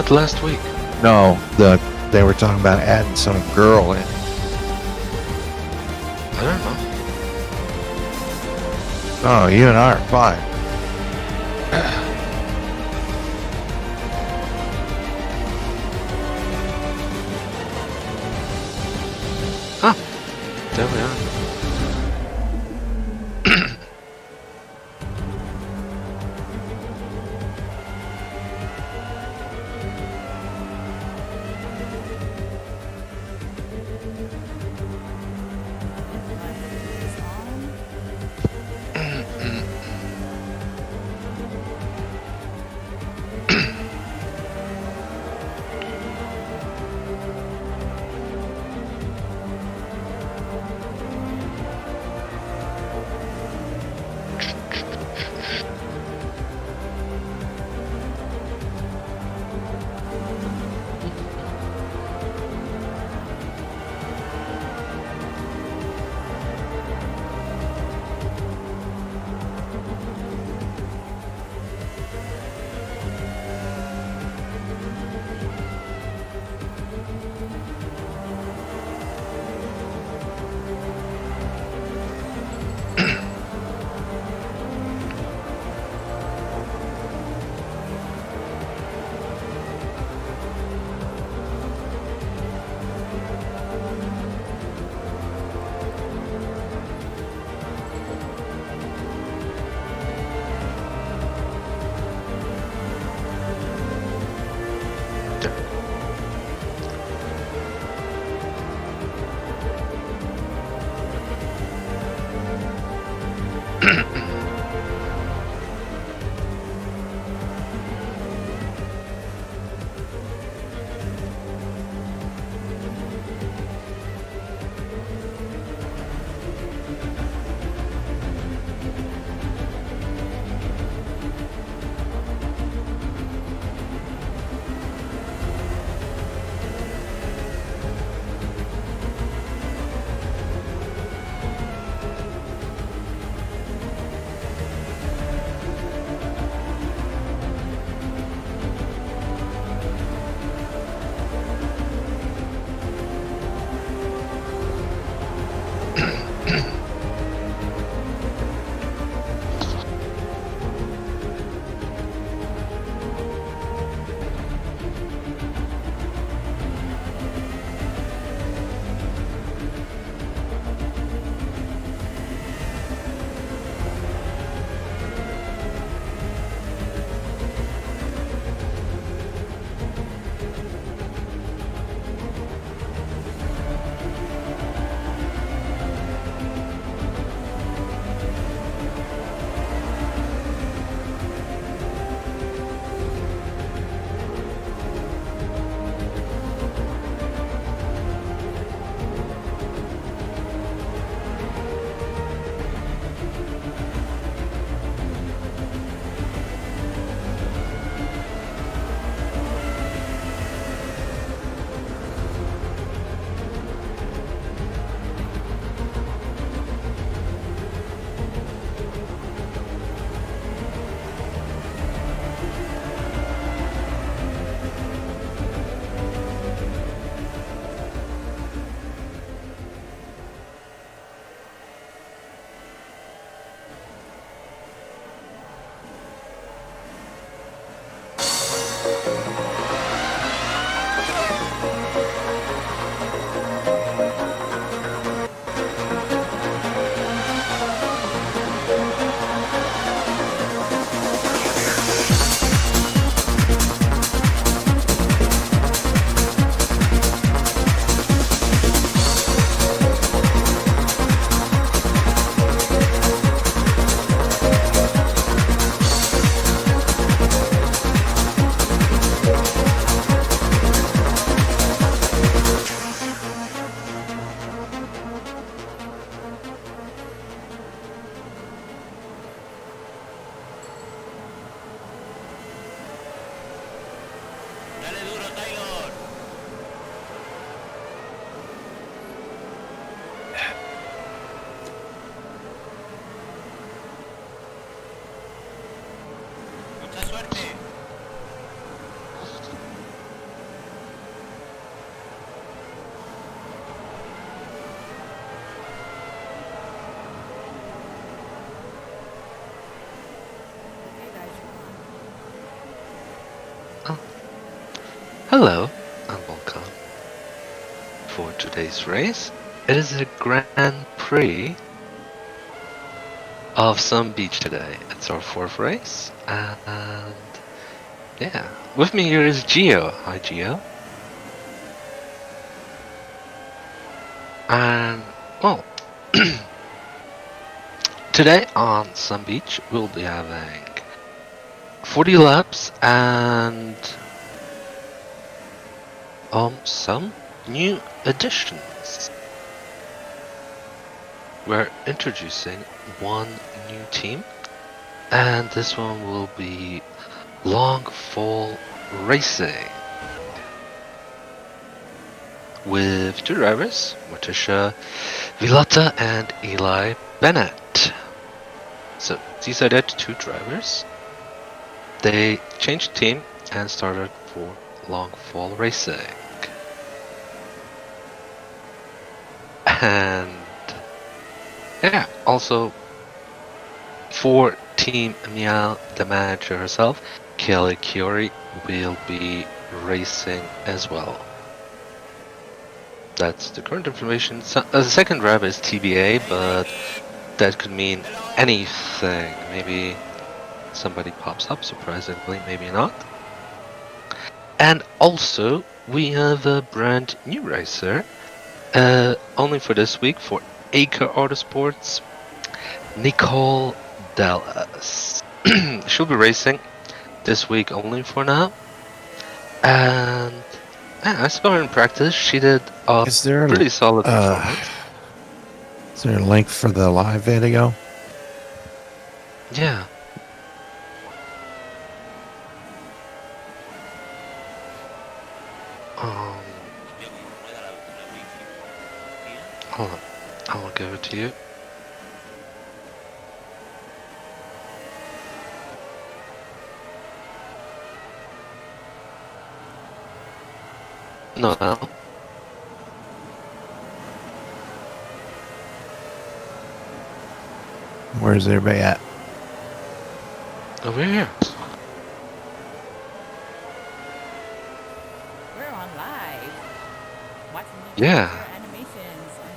But last week. No, they were talking about adding some girl in. I don't know. Oh, you and I are fine. Ah, there we are. Hello and welcome for today's race. It is a Grand Prix of some beach today. It's our fourth race, and yeah, with me here is Geo. Hi, Geo. And well, today on some beach we'll be having 40 laps and some new additions. We're introducing one new team, and this one will be Long Fall Racing with two drivers, Morticia Vilata and Eli Bennett. So these are their two drivers. They changed team and started for Long Fall Racing. And yeah, also for Team Meow, the manager herself, Kelly Curie, will be racing as well. That's the current information. So, the second driver is TBA, but that could mean anything. Maybe somebody pops up surprisingly, maybe not. And also, we have a brand new racer, only for this week for Acre Autosports, Nicole Dallas. She'll be racing this week only for now. And yeah, I saw her in practice. She did a pretty solid performance. Is there a link for the live video? Yeah. Hold on. I will give it to you. No. Where's everybody at? Over here. We're on live. Watching Yeah. animations on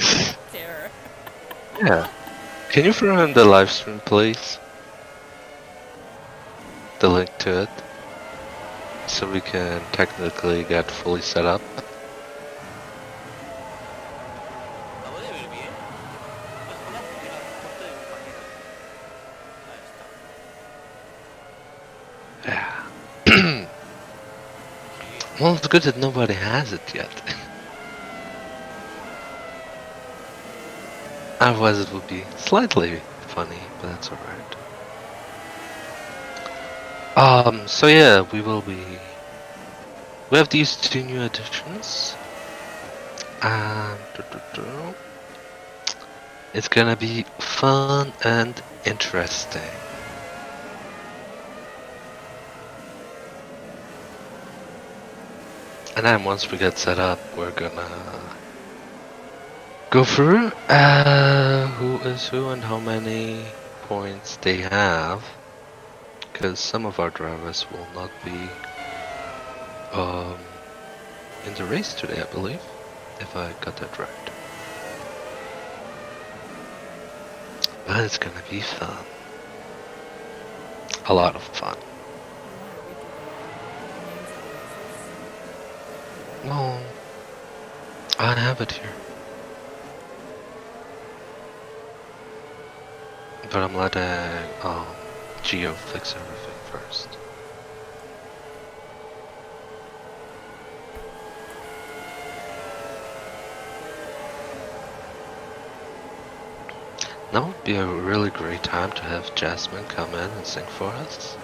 your terror. Yeah. Can you throw in the live stream, please? The link to it. So we can technically get fully set up. Yeah. Well, it's good that nobody has it yet. Otherwise it would be slightly funny, but that's alright. So yeah, we have these two new additions. And it's gonna be fun and interesting. And then once we get set up, we're gonna go through who is who and how many points they have. Because some of our drivers will not be in the race today, I believe, if I got that right. But it's gonna be fun. A lot of fun. Well, I have it here. But I'm letting Geo fix everything first. Now would be a really great time to have Jasmine come in and sing for us.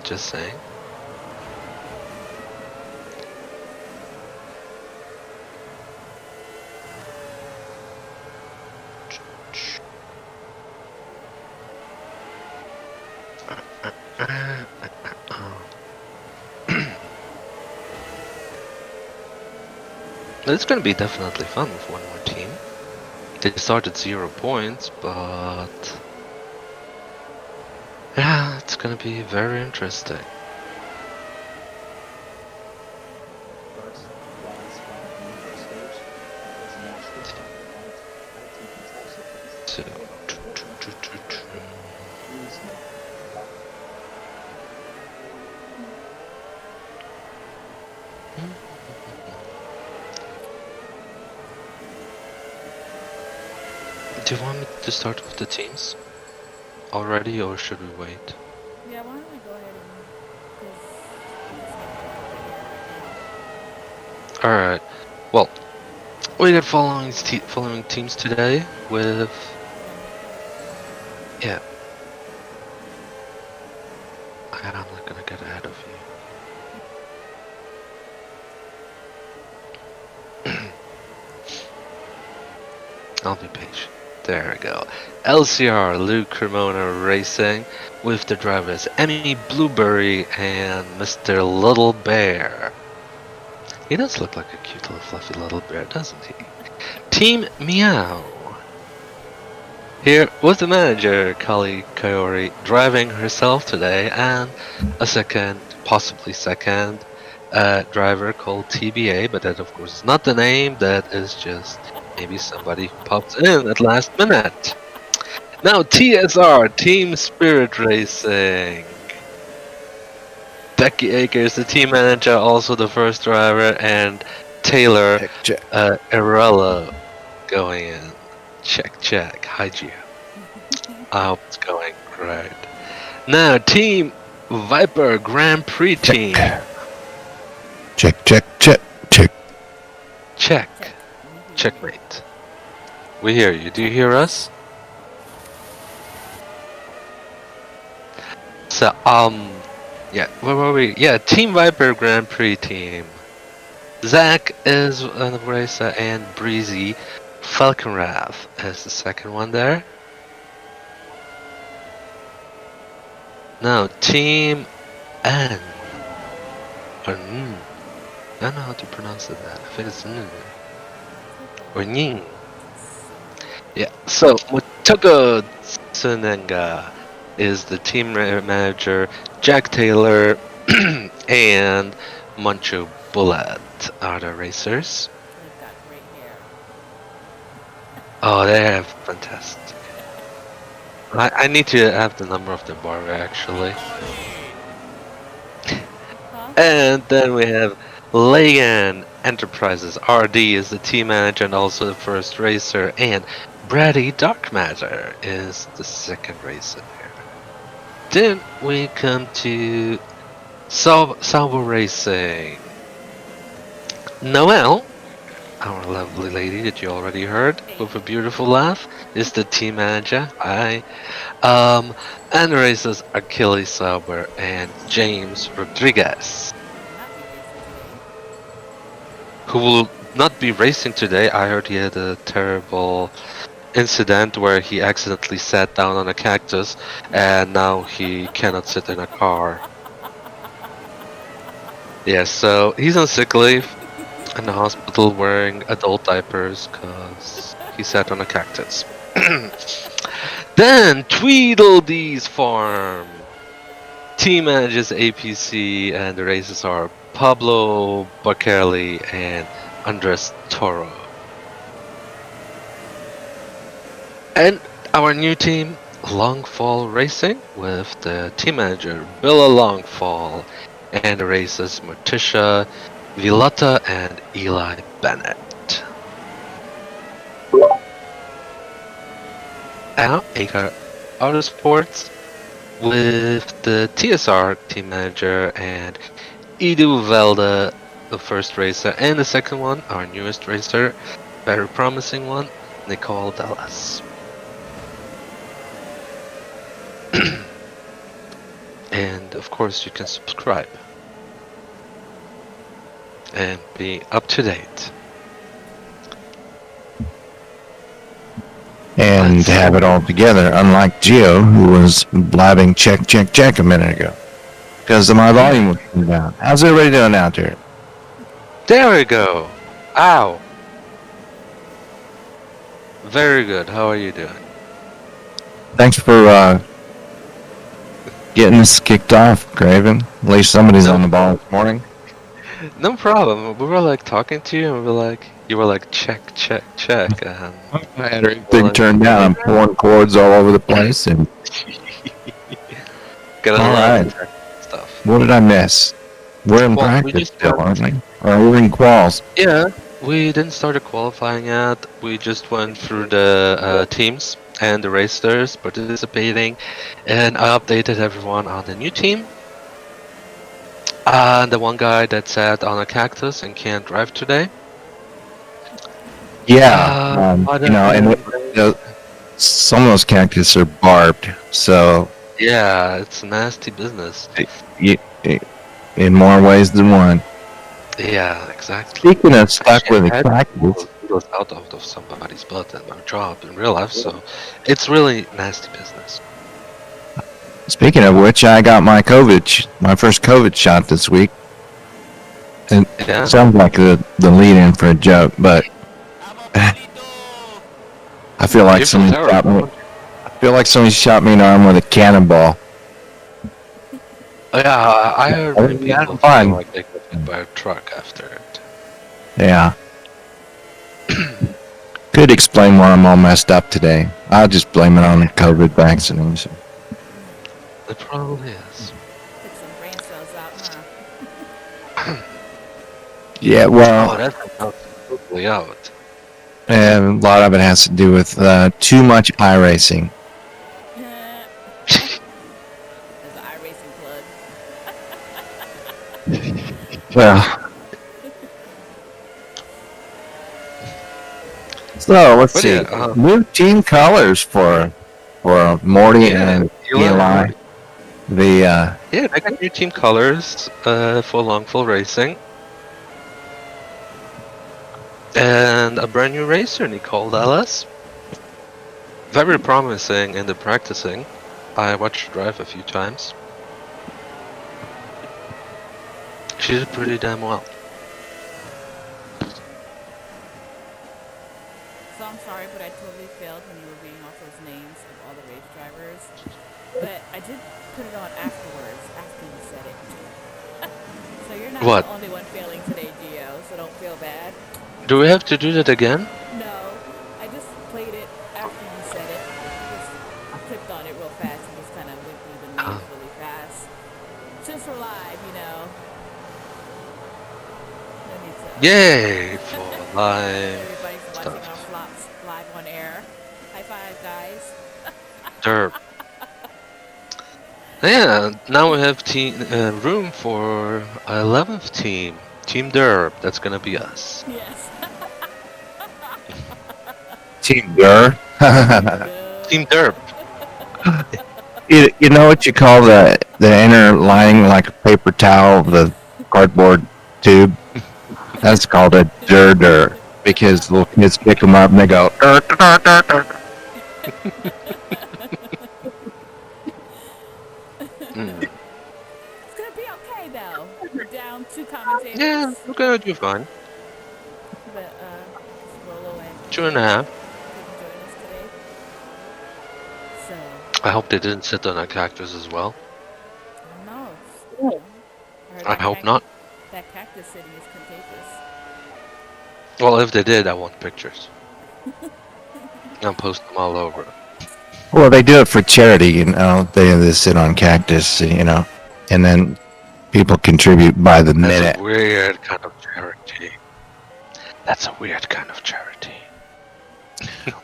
Just saying. It's gonna be definitely fun with one more team. They started 0 points, but yeah, it's gonna be very interesting. Do you want me to start with the teams already, or should we wait? Yeah, why don't we go ahead and because Alright. Well, we got following teams today with... Yeah. I'm not gonna get ahead of you. I'll be patient. There we go. LCR Luke Cremona Racing with the drivers Emmy Blueberry and Mr. Little Bear. He does look like a cute little fluffy little bear, doesn't he? Team Meow. Here with the manager, Kali Kaori, driving herself today, and a second, possibly second, driver called TBA, but that of course is not the name, that is just maybe somebody who pops in at last minute. Now TSR, Team Spirit Racing. Becky Akers, the team manager, also the first driver, and Taylor Arello going in. Check. Hi, Gio. I hope it's going great. Now, Team Viper Grand Prix team. Check. Checkmate. We hear you. Do you hear us? So, yeah, where were we? Yeah, Team Viper Grand Prix team. Zach is an racer, and Breezy Falconrath is the second one there. Now, Team N. Or N. I don't know how to pronounce that. I think it's N. Or Ning. Yeah, so Motoko Tsunenga is the team manager, Jack Taylor and Mancho Bullet are the racers. they've got great hair. Oh, they have fantastic. I need to have the number of the barber actually. Huh? And then we have Legan Enterprises. RD is the team manager and also the first racer, and Brady Darkmatter is the second racer there. Then we come to Salvo Racing. Noelle, our lovely lady that you already heard with a beautiful laugh, is the team manager. And the racers are Kelly Sauber and James Rodriguez, who will not be racing today. I heard he had a terrible incident where he accidentally sat down on a cactus and now he cannot sit in a car. Yeah, so he's on sick leave in the hospital wearing adult diapers because he sat on a cactus. Then Tweedledee's Farm. Team manages APC and the races are Pablo Bacarli and Andres Toro. And our new team, Longfall Racing, with the team manager Billa Longfall and the races Morticia Villata and Eli Bennett. Now, Acre Autosports with the TSR team manager and Edu Velda, the first racer, and the second one, our newest racer, very promising one, Nicole Dallas. And of course, you can subscribe and be up to date. And have it all together, unlike Gio, who was blabbing check a minute ago. Because my volume was down. How's everybody doing out there? There we go. Ow. Very good. How are you doing? Thanks for getting us kicked off, Craven. At least somebody's on the ball this morning. No problem. We were like talking to you, and we were like, you were like check. And I had everything turned down. I'm pouring chords all over the place. And got a all lot right. of stuff. What did I miss? We're in Well, we practice just still, went. aren't we? Or we're in quals. Yeah, we didn't start the qualifying yet. We just went through the teams and the racers participating, and I updated everyone on the new team. The one guy that sat on a cactus and can't drive today. Yeah, Other you know, and than that, some of those cactus are barbed, so yeah, it's nasty business. y- in more ways than one. Yeah, exactly. Speaking of stuck Actually, with I a had cactus, needles out of somebody's butt in my job in real life, so it's really nasty business. speaking of which, I got my my first COVID shot this week. It Yeah. sounds like the lead-in for a joke, but I feel like You feel somebody shot me. terrible. I feel like somebody shot me in the arm with a cannonball. Oh, yeah, I heard I many didn't have people fun. feel like they got hit by a truck after it. Yeah. Could explain why I'm all messed up today. I'll just blame it on the COVID vaccination. It probably is. Took some brain cells out, huh? Yeah, Oh, well, that's totally out. and a lot of it has to do with too much iRacing. There's an iRacing plug. Well, so let's But see. yeah, New team colors for Morty Yeah, and Eli. Eli. The Yeah, they got new team colors for Longful Racing. And a brand new racer, Nicole Dallas. Very promising in the practicing. I watched her drive a few times. She did pretty damn well. So I'm sorry, but I totally failed when you were reading off those names of all the race drivers. But I did put it on afterwards, after you said it. So you're not What? the only one failing today, Gio, so don't feel bad. Do we have to do that again? No, I just played it after you said it. I just clicked on it real fast and just kind of went through the names really fast. Just for live, you know. No need to. Yay! For live Everybody's watching our stuff. flops live on air. High five, guys. Derp. Yeah, now we have room for 11th team. Team Derp. That's gonna be us. Yes. Team Dur. Team Derp. You know what you call the inner lining, like a paper towel, the cardboard tube? That's called a dur, because little kids pick them up and they go dur, dur, dur, dur. It's gonna be okay though. We're down 2 commentators. Yeah, we're gonna do fine. But just Rolo and 2.5. couldn't join us today. So I hope they didn't sit on a cactus as well. I don't know. I hope not. That cactus city is contagious. Well, if they did, I want pictures. I'll post them all over. Well, they do it for charity, you know. They sit on cactus, you know, and then people contribute by the That's minute. a weird kind of charity. That's a weird kind of charity.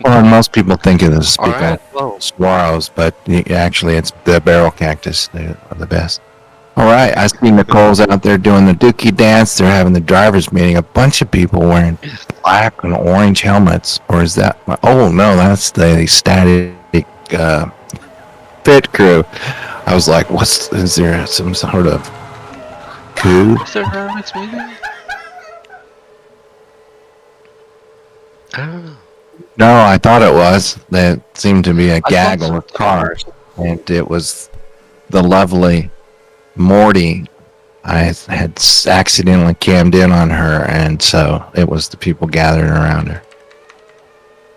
Well, and most people think of the Alright, well, saguaros, but actually it's the barrel cactus. They are the best. All right, I see Nicole's out there doing the dookie dance. They're having the drivers meeting. A bunch of people wearing black and orange helmets. Or is that? Oh no, that's the static pit crew. I was like, is there some sort of coup? is there a next meeting? I don't know. No, I thought it was. There seemed to be a thought gaggle so, of cars, and it was the lovely Morty. I had accidentally cammed in on her, and so it was the people gathering around her.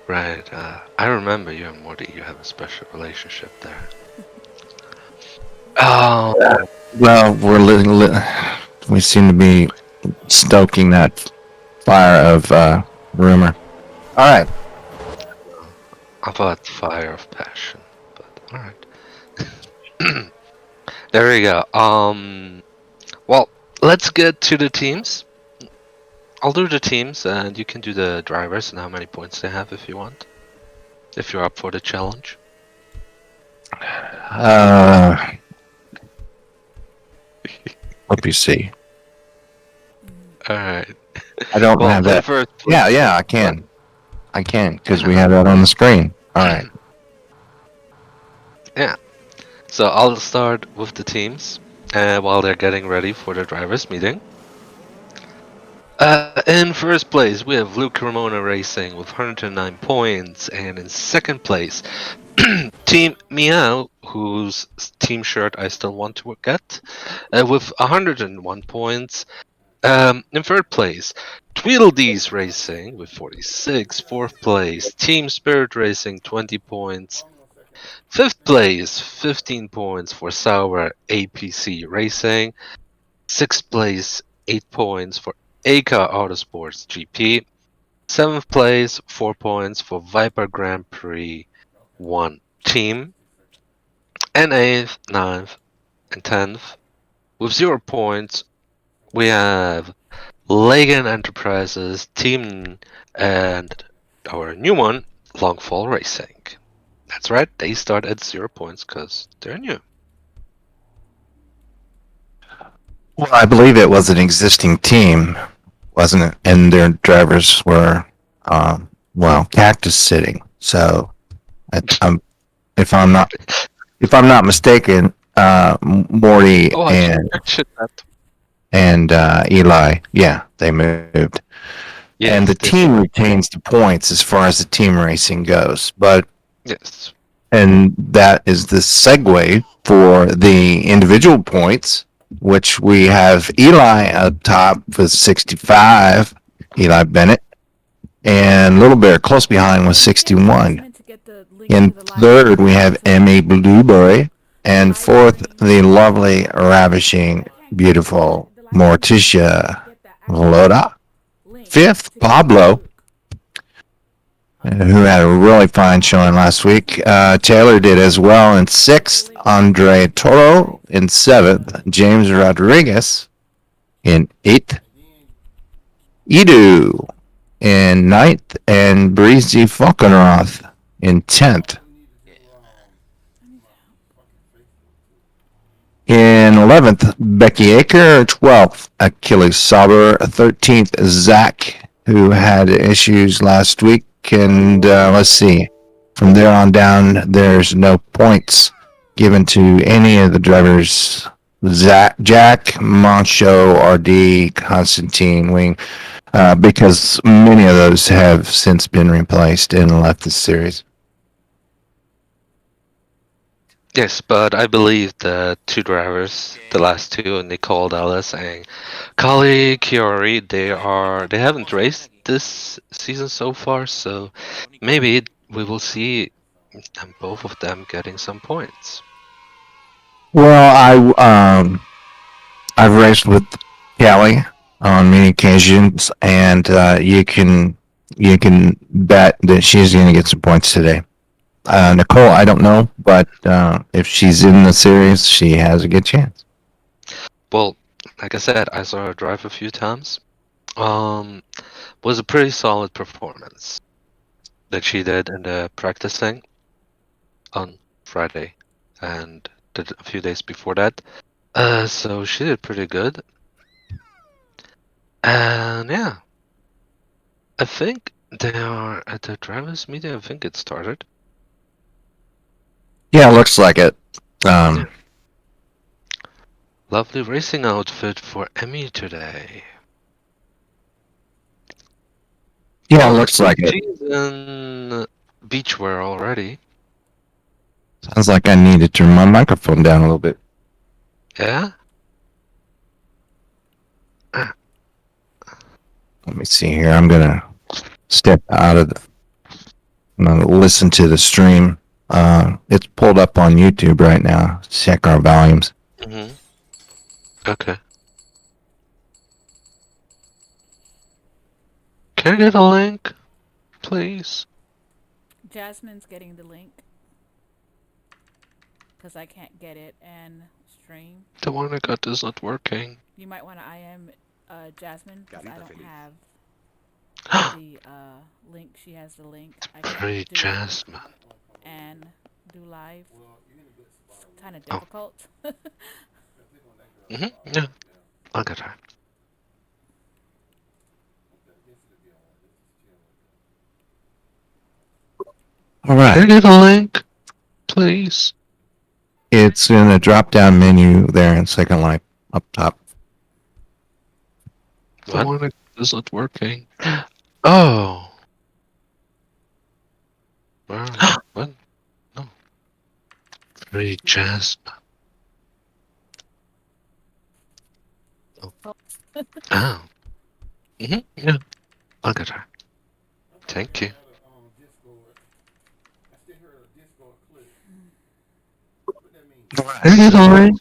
Right, I remember you and Morty, you have a special relationship there. Oh, Well, we seem to be stoking that fire of rumor. All right. I thought fire of passion, but alright. There we go. Well, let's get to the teams. I'll do the teams, and you can do the drivers and how many points they have if you want. If you're up for the challenge. Let me see. Alright. I don't Well, have that. first, Yeah, I can. I can, because we have that on the screen. All right. Yeah. So I'll start with the teams while they're getting ready for the drivers' meeting. In first place, we have Luke Ramona Racing with 109 points, and in second place, Team Meow, whose team shirt I still want to get, with 101 points. In third place, Tweedledees Racing with 46. Fourth place, Team Spirit Racing 20 points. Fifth place, 15 points for Sauer APC Racing. Sixth place, 8 points for ACA Autosports GP. Seventh place, 4 points for Viper Grand Prix 1 team. And eighth, ninth, and 10th, with 0 points, we have Lagan Enterprises team and our new one, Longfall Racing. That's right, they start at 0 points because they're new. Well, I believe it was an existing team, wasn't it? And their drivers were, cactus sitting. So, if I'm not mistaken, Morty Oh, I should that. and Eli, yeah, they moved. Yes, and the team retains the points as far as the team racing goes. But yes, and that is the segue for the individual points, which we have Eli up top with 65, Eli Bennett, and Little Bear close behind with 61. In third, we have Emmy Blueberry, and fourth, the lovely, ravishing, beautiful Morticia Loda. Fifth, Pablo, who had a really fine showing last week. Taylor did as well in sixth. Andre Toro in seventh. James Rodriguez in eighth. Edu in ninth. And Breezy Falkenroth in 10th. In 11th, Becky Aker. 12th, Achilles Sauber. 13th, Zach, who had issues last week. And let's see. From there on down, there's no points given to any of the drivers. Jack, Moncho, RD, Constantine, Wing, because many of those have since been replaced and left the series. Yes, but I believe the two drivers, the last two, Nicole Dallas and Kali Chiori, they haven't raced this season so far, so maybe we will see both of them getting some points. Well, I've raced with Callie on many occasions, and you can bet that she's going to get some points today. Nicole, I don't know, but if she's in the series, she has a good chance. Well, like I said, I saw her drive a few times. Was a pretty solid performance that she did in the practicing on Friday and did a few days before that. So she did pretty good. And yeah, I think they are at the drivers' meeting. I think it started. Yeah, it looks like it. Lovely racing outfit for Emmy today. Yeah, it looks like it. She's in beachwear already. Sounds like I need to turn my microphone down a little bit. Yeah? Let me see here. I'm going to step out of I'm going to listen to the stream. It's pulled up on YouTube right now. Check our volumes. Mm-hmm. Okay. Can I get a link, please? Jasmine's getting the link. Because I can't get it and stream. The one I got is not working. You might want to IM Jasmine because I don't have the link. She has the link. I can't Pretty do it Jasmine. and do live. It's kind of Oh. difficult. Yeah, I'll get her. All right. Can I get a link, please? It's in the drop down menu there in Second Life up top. The one that is not working. Oh. What? No. Pretty Jasmine. Oh. Oh. Yeah, I'll get her. Thank you. Can I get a link,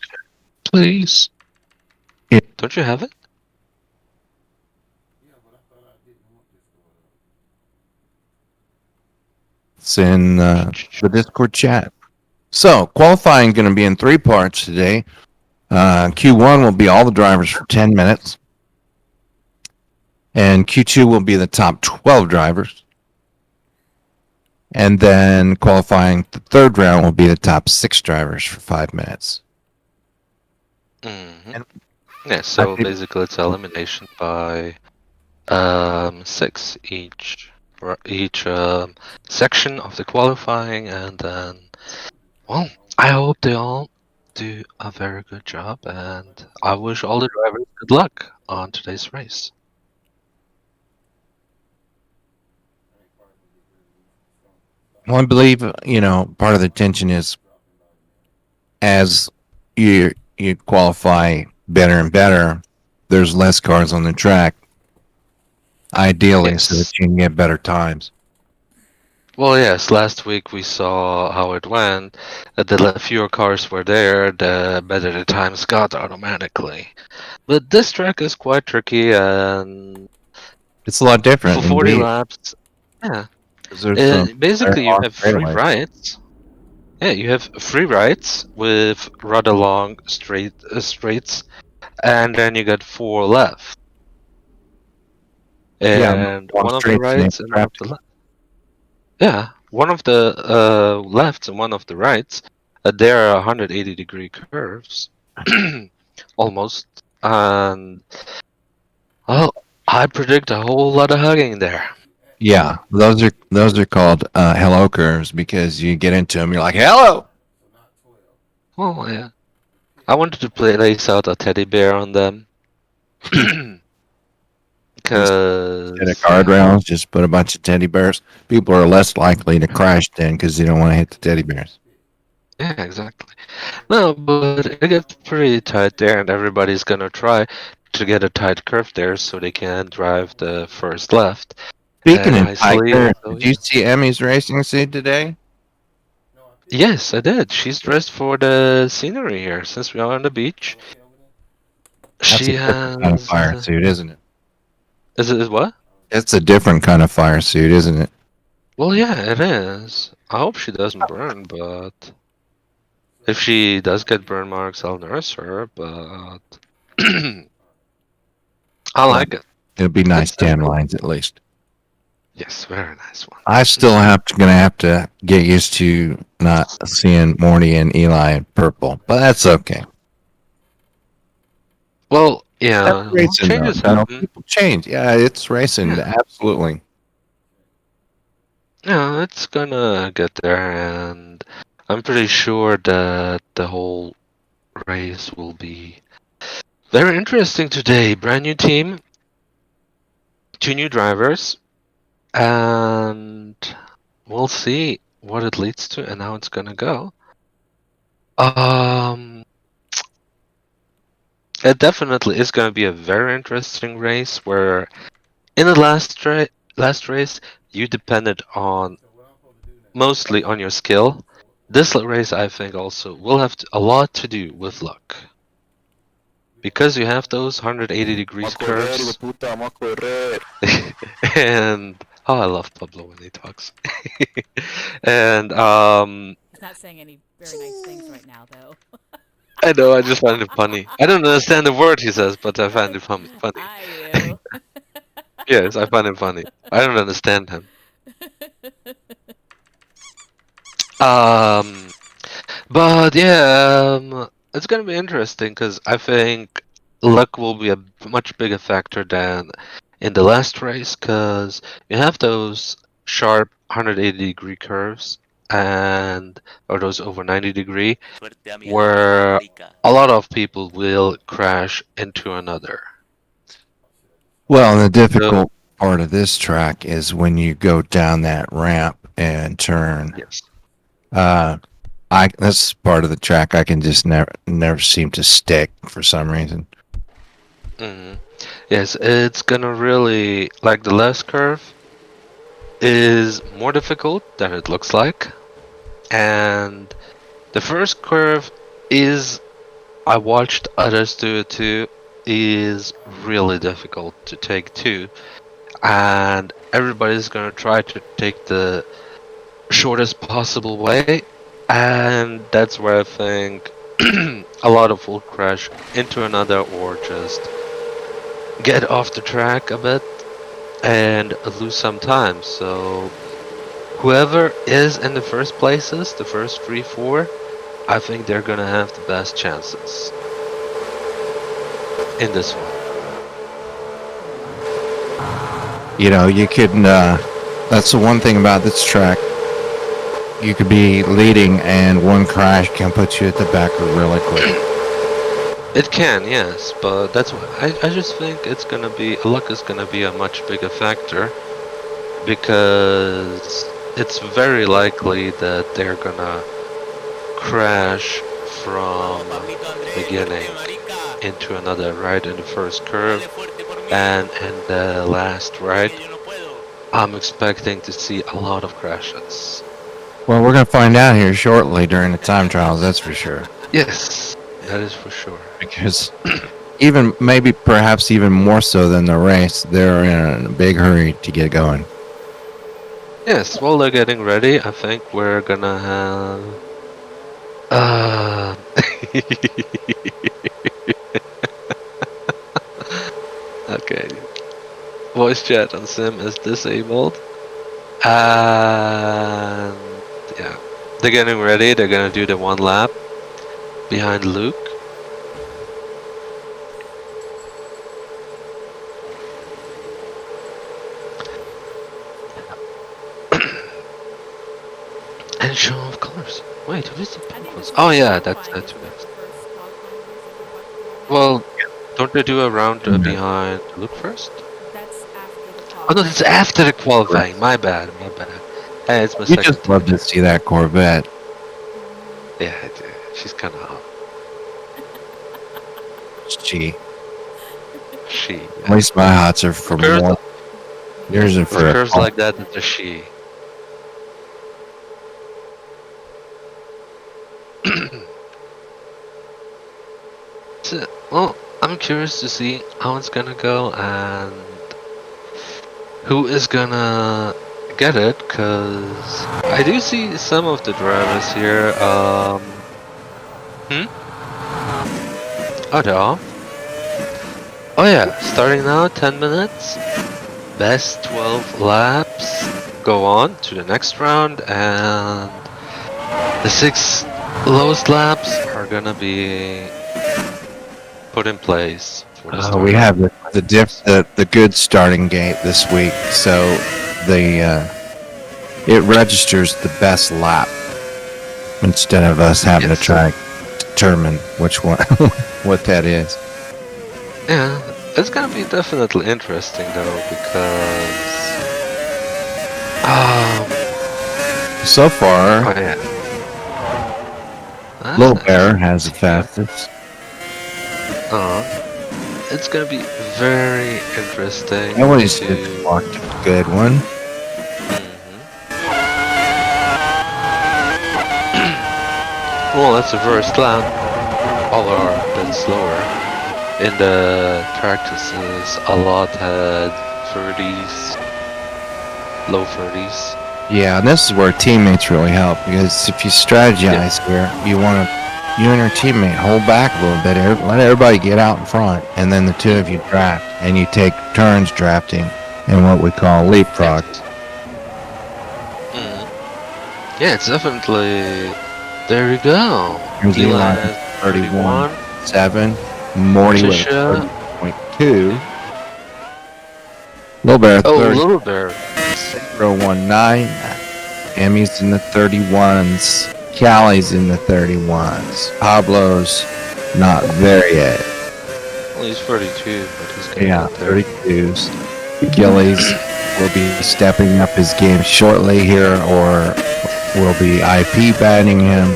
please? Yeah. Don't you have it? It's in the Discord chat. So qualifying going to be in 3 parts today. Q1 will be all the drivers for 10 minutes. And Q2 will be the top 12 drivers. And then qualifying the third round will be the top 6 drivers for 5 minutes. Mm-hmm. And Yeah, so basically it's elimination by 6 each section of the qualifying, and then, well, I hope they all do a very good job, and I wish all the drivers good luck on today's race. Well, I believe, part of the tension is as you qualify better and better, there's less cars on the track, ideally, so that Yes. you can get better times. Well, yes, last week we saw how it went. The fewer cars were there, the better the times got automatically. But this track is quite tricky, and It's a lot different, for 40 indeed. laps, yeah. 'Cause there's some very Basically, you long have free straightaways. rides. Yeah, you have free rides with rather long straights, and then you got 4 left. Yeah, And long one of the straights and rights and one of the left. Yeah, one of the lefts and one of the rights. There are 180-degree curves, almost. And well, I predict a whole lot of hugging there. Yeah, those are called hello curves because you get into them, you're like, hello. Oh yeah, I wanted to lace out a teddy bear on them. Because Instead of guardrails, just put a bunch of teddy bears. People are less likely to crash then because they don't want to hit the teddy bears. Yeah, exactly. No, but it gets pretty tight there, and everybody's gonna try to get a tight curve there so they can drive the first left. Speaking of Nicely. tiger, So, did you see Emmy's racing suit today? yes, I did. She's dressed for the scenery here. Since we are on the beach, That's she a different kind of has. fire suit, isn't it? Is it what? It's a different kind of fire suit, isn't it? Well, yeah, it is. I hope she doesn't burn, but if she does get burn marks, I'll nurse her. But I like it. It'll be nice It's tan lines at least. yes, very nice one. I still gonna have to get used to not seeing Morty and Eli in purple, but that's okay. Well, yeah, That's racing, changes though. happen. People change. Yeah, it's racing. Yeah. Absolutely. Yeah, it's gonna get there, and I'm pretty sure that the whole race will be very interesting today. Brand new team, 2 new drivers, and we'll see what it leads to and how it's gonna go. It definitely is gonna be a very interesting race where in the last race you depended on mostly on your skill. This race, I think, also will have a lot to do with luck. Because you have those 180 degrees curves. And oh, I love Pablo when he talks. And He's not saying any very nice things right now, though. I know, I just find it funny. I don't understand the word he says, but I find it funny. I Yes, I find it funny. I don't understand him. Um, but yeah, it's gonna be interesting because I think luck will be a much bigger factor than in the last race because you have those sharp 180-degree curves and or those over 90-degree where a lot of people will crash into another. Well, the So difficult part of this track is when you go down that ramp and turn. yes. Uh, that's part of the track I can just never seem to stick for some reason. hmm Yes, it's gonna really like the last curve is more difficult than it looks like, and the first curve is I watched others do it too is really difficult to take too, and everybody's gonna try to take the shortest possible way, and that's where I think a lot of will crash into another or just get off the track a bit and lose some time. So whoever is in the first places, the first 3, 4, I think they're gonna have the best chances in this one. You know, you can. That's the one thing about this track. You could be leading, and one crash can put you at the back really quick. It can, yes, but that's why I just think it's gonna be luck is gonna be a much bigger factor because it's very likely that they're gonna crash from the beginning into another right in the first curve and in the last right. I'm expecting to see a lot of crashes. Well, we're gonna find out here shortly during the time trials. That's for sure. Yes, that is for sure. Because even maybe perhaps even more so than the race, they're in a big hurry to get going. Yes, while they're getting ready, I think we're gonna have. Okay. Voice chat on Sim is disabled. And yeah. They're getting ready. They're gonna do the one lap behind Luke. And show off colors. Wait, who's the pink ones? Oh yeah, that's next. Well, don't they do a round behind Luke first? That's after the Oh no, that's after the qualifying. My bad. Hey, it's my You second. just love to see that Corvette. Yeah, I do. She's kind of hot. Gee, She. at least my hots are for Curves- more. Yours are for Curves like that, it's a she. So, well, I'm curious to see how it's gonna go and who is gonna get it, cause I do see some of the drivers here. Oh, they're off. Oh yeah, starting now, 10 minutes. Best 12 laps go on to the next round, and the 6 lowest laps are gonna be put in place for the start. we have the good starting gate this week, so it registers the best lap instead of us having to try to determine which one what that is. Yeah, it's gonna be definitely interesting though because so far, oh yeah. Little Bear has the fastest. It's gonna be very interesting. I always did walk a good one. Well, that's the first lap. All are a bit slower. In the practices, a lot had 30s, low 30s. Yeah, and this is where teammates really help because if you strategize here, you you and your teammate hold back a little bit. Let everybody get out in front, and then the two of you draft, and you take turns drafting in what we call leapfrog. Yeah, it's definitely. There you go. Here's Eli has 31, 7. Morty with Patricia. 30.2. Little Bear Oh, 30, Little Bear. 019. Emmy's in the 31s. Callie's in the 31s. Pablo's not there yet. Well, he's 42, but he's gonna Yeah, get there. 32s. Gillies will be stepping up his game shortly here, or will be IP batting him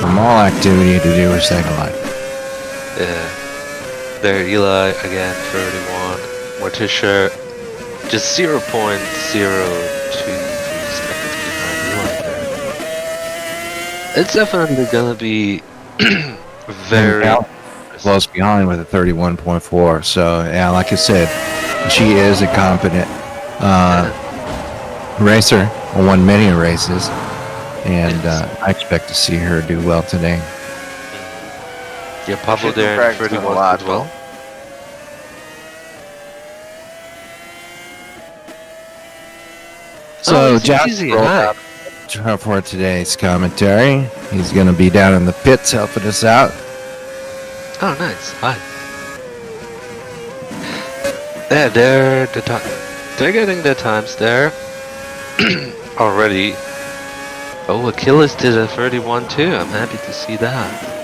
from all activity to do with Second Life. Yeah. There, Eli again, 31. Morticia, just 0.02 seconds behind Eli there. It's definitely gonna be very Close behind with a 31.4. So yeah, like I said, she is a competent racer. Won many races, and I expect to see her do well today. Yeah, Pablo She's been there, practicing 31 a lot, as well. So easy, Josh easy, rolled hi. out for today's commentary. He's going to be down in the pits helping us out. Oh, nice. Hi. Yeah, they're getting their times there already. Oh, Achilles did a 31 too. I'm happy to see that.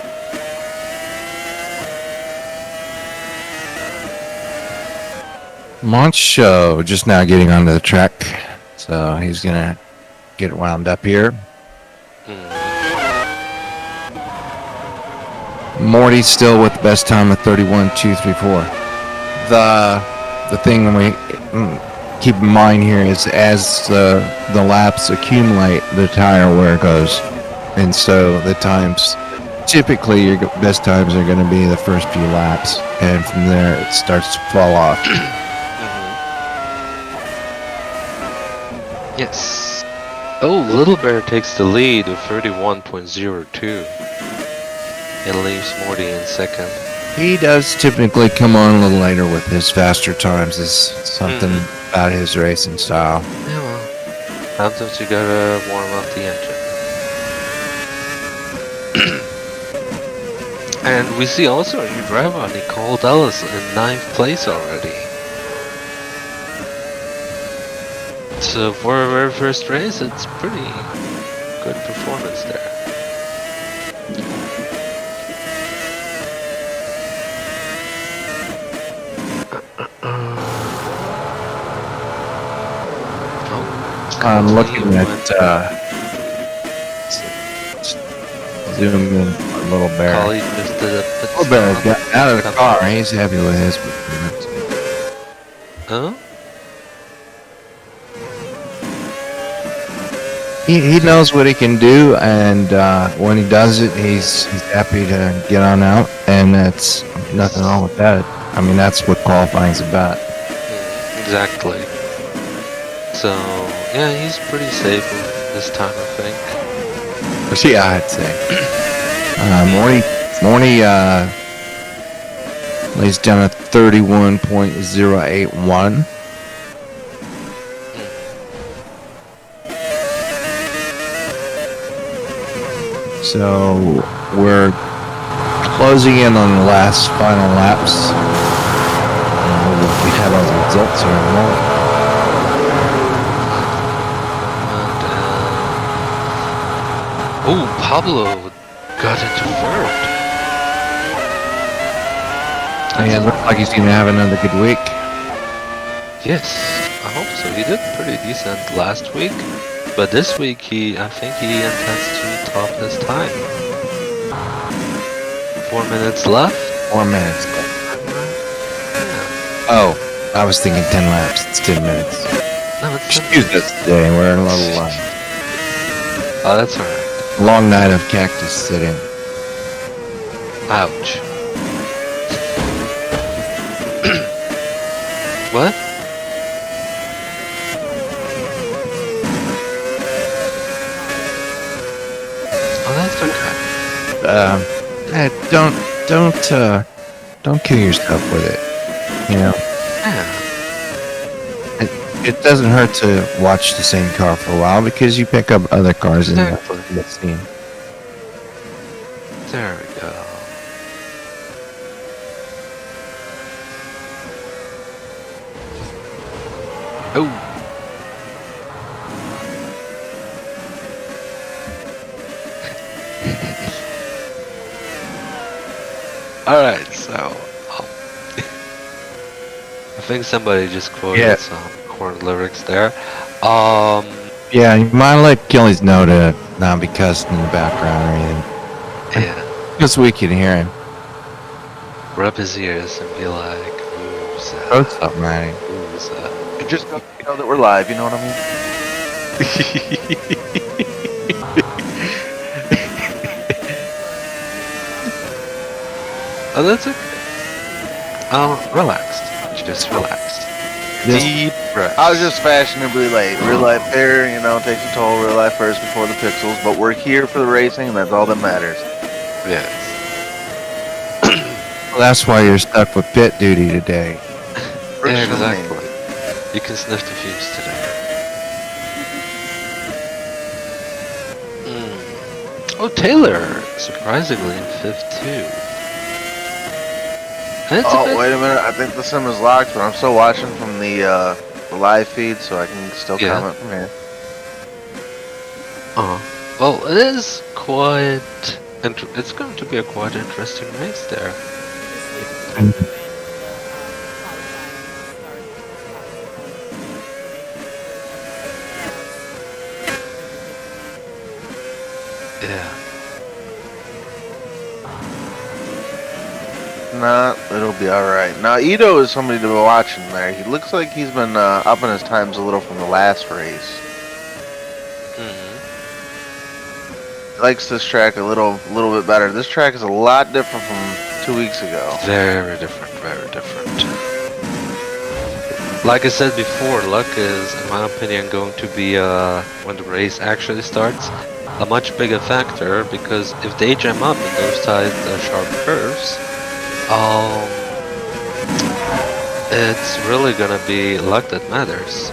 Moncho just now getting onto the track, so he's going to get wound up here. Morty's still with the best time of 31.234. The thing we keep in mind here is as the laps accumulate, the tire wear goes, and so the times, typically your best times are going to be the first few laps, and from there it starts to fall off. Yes. Oh, Little Bear takes the lead with 31.02. And leaves Morty in second. He does typically come on a little later with his faster times. Is something about his racing style. Yeah, well, sometimes you gotta warm up the engine. And we see also a new driver, Nicole Dallas, in 9th place already. So for a very first race, it's pretty good performance there. I'm looking at zoom in a Little Bear. Collie missed it up. Little Bear got out of the car. He's happy with his performance. Huh? He knows what he can do, and when he does it, he's happy to get on out, and that's nothing wrong with that. I mean, that's what qualifying's about. Exactly. So, yeah, he's pretty safe this time, I think. Yeah, I'd say. Morty lays down a 31.081. So we're closing in on the last final laps. We have our results here in a moment. Oh, Pablo got into third. Yeah, looks like he's going to have another good week. Yes, I hope so. He did pretty decent last week, but this week I think he intends to top his time. 4 minutes left. 4 minutes. Yeah. Oh, I was thinking 10 laps. It's 10 minutes. No, it's Excuse us today. We're in a little Oh, that's alright. long night of cactus sitting. Ouch. What? Oh, that's okay. don't kill yourself with it. You know, Yeah, it doesn't hurt to watch the same car for a while because you pick up other cars exactly. in the scene. There we go. Oh. Alright, so I think somebody just quoted some corn lyrics there. Yeah, you might let Gillies know to not be cussing in the background or anything. Yeah, Just so we can hear him. rub his ears and be like, "Who's Throw something at him. Who's It just you know that we're live. You know what I mean? Oh, that's okay. Relaxed. Just relaxed. Deep breath. I was just fashionably late. Real life there, you know, takes a toll. Real life first before the pixels. But we're here for the racing, and that's all that matters. Yes. Well, that's why you're stuck with pit duty today. Yeah, exactly. You can sniff the fumes today. Oh, Taylor, surprisingly in 5th too. That's Oh, wait a minute. I think the sim is locked, but I'm still watching from the live feed, so I can still comment from here. Well, it is quite. It's going to be a quite interesting race there. Yeah. Nah, it'll be alright. Now, Ito is somebody to be watching there. He looks like he's been upping his times a little from the last race. He likes this track a little bit better. This track is a lot different from 2 weeks ago. Very different, very different. Like I said before, luck is, in my opinion, going to be, when the race actually starts, a much bigger factor, because if they jam up in those tight, sharp curves, it's really gonna be luck that matters.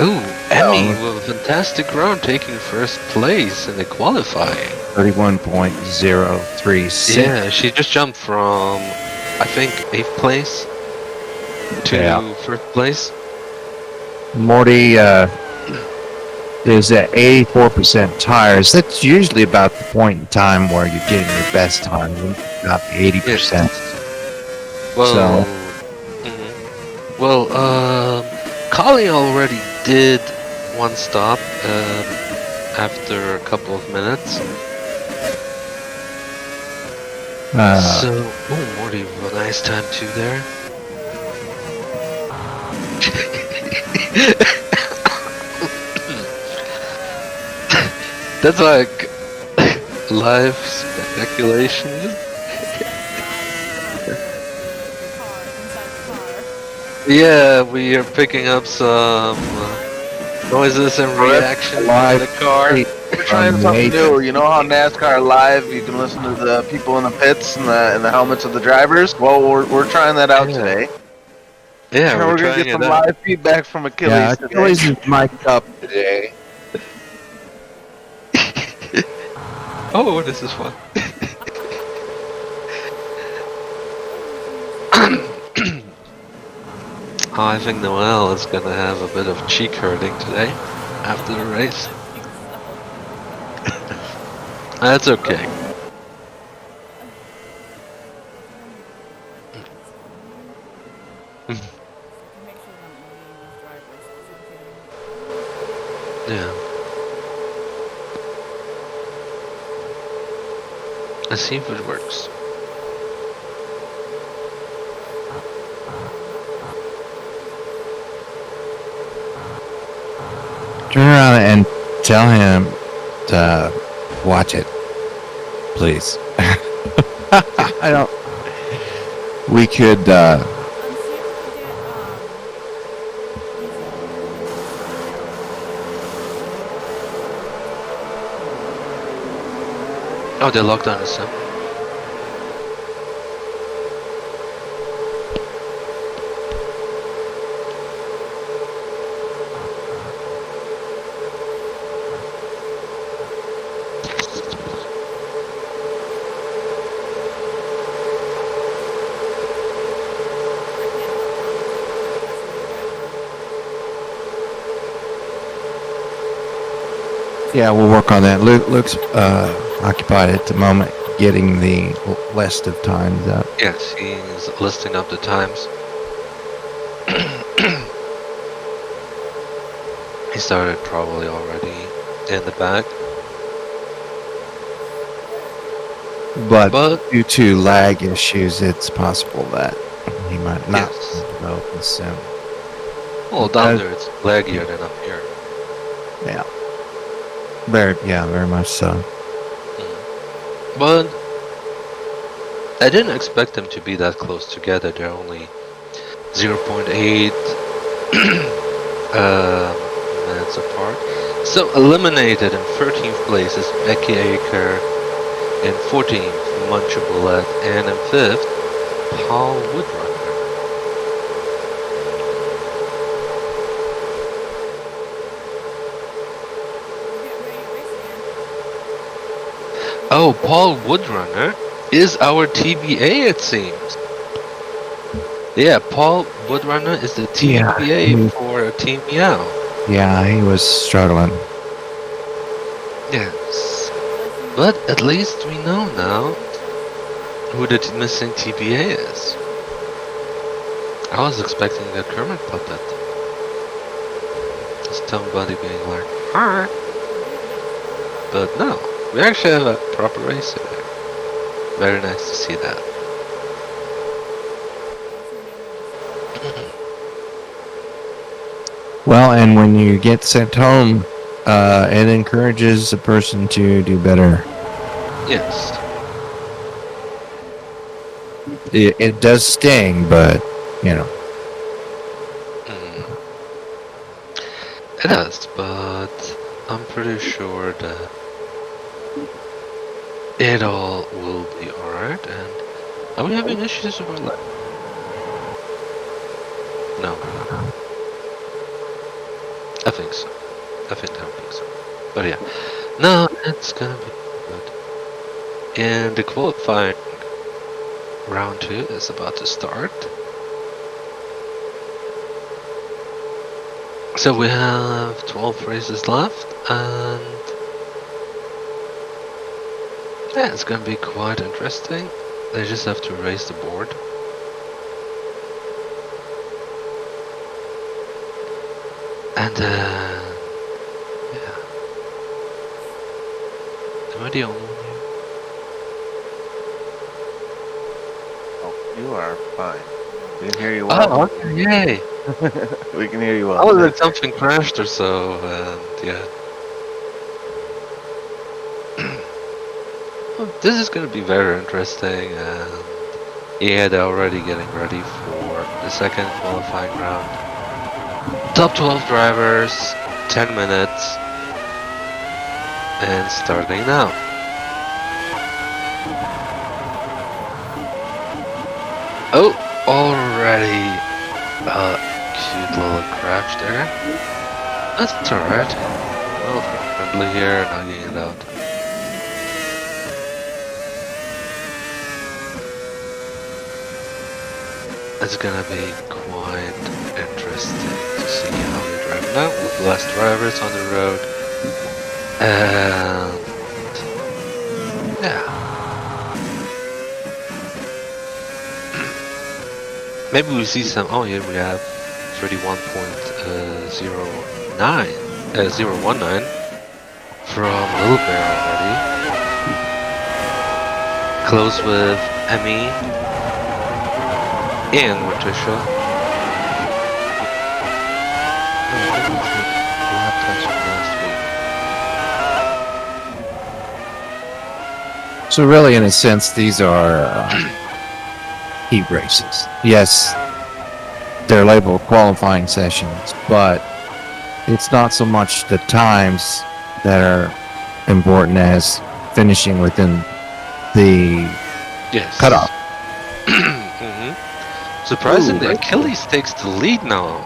Ooh, Emmy with a fantastic run, taking first place in the qualifying. 31.036. Yeah, she just jumped from, I think, 8th place to 1st place. Morty is at 84% tires. That's usually about the point in time where you're getting your best time, about 80%. Well, Kali already did one stop after a couple of minutes. Morty with a nice time too there. That's like live speculation. Yeah, we are picking up some noises and reaction from the car. We're trying something new. You know how NASCAR live, you can listen to the people in the pits and the helmets of the drivers? Well, we're trying that out today. Yeah, we're going to get some live feedback from Achilles today. Achilles is mic'd up today. Oh, this is fun. I think Noel is gonna have a bit of cheek hurting today after the race. That's okay. Yeah. Let's see if it works. Turn around and tell him to watch it, please. I don't. We could. Oh, they locked on the sim. Yeah, we'll work on that. Luke's occupied at the moment getting the list of times up. Yes, he's listing up the times. He started probably already in the back. But But due to lag issues, it's possible that he might not Yes. develop the sim. well, down there it's laggier than up here. Yeah. Very much so. But I didn't expect them to be that close together. They're only 0.8 minutes apart. So eliminated in 13th place is Becky Aker, in 14th Munchabullet, and in 5th Paul Woodrunner. Oh, Paul Woodrunner is our TBA, it seems. Yeah, Paul Woodrunner is the TBA for Team Meow. Yeah, he was struggling. Yes. But at least we know now who the missing TBA is. I was expecting a Kermit puppet. Somebody being like, hi. But no, we actually have a proper racer there. Very nice to see that. Well, and when you get sent home, it encourages a person to do better. Yes. It does sting, but, you know. It does, but I'm pretty sure that it all will be alright. And are we having issues with our life? No. I think so. I don't think so. But yeah. No, it's gonna be good. And the qualifying round 2 is about to start. So we have 12 races left, and yeah, it's gonna be quite interesting. They just have to raise the board. And yeah. Am I the only one here? Oh, you are fine. We can hear you well. Oh, okay, yay! We can hear you well. Oh, that something crashed or so, and yeah. Well, this is gonna be very interesting, and yeah, they're already getting ready for the second qualifying round. Top 12 drivers, 10 minutes, and starting now. Oh, already a cute little crash there. That's alright. Well, friendly here, knocking it out. It's gonna be quite interesting to see how they drive now with less drivers on the road. And yeah. Maybe we see some. Oh, here we have 31.019 from Little Bear already. Close with Emmy and Morticia. So really, in a sense, these are heat races. Yes, they're labeled qualifying sessions, but it's not so much the times that are important as finishing within the Yes. cutoff. Surprisingly, Ooh, Achilles takes the lead now.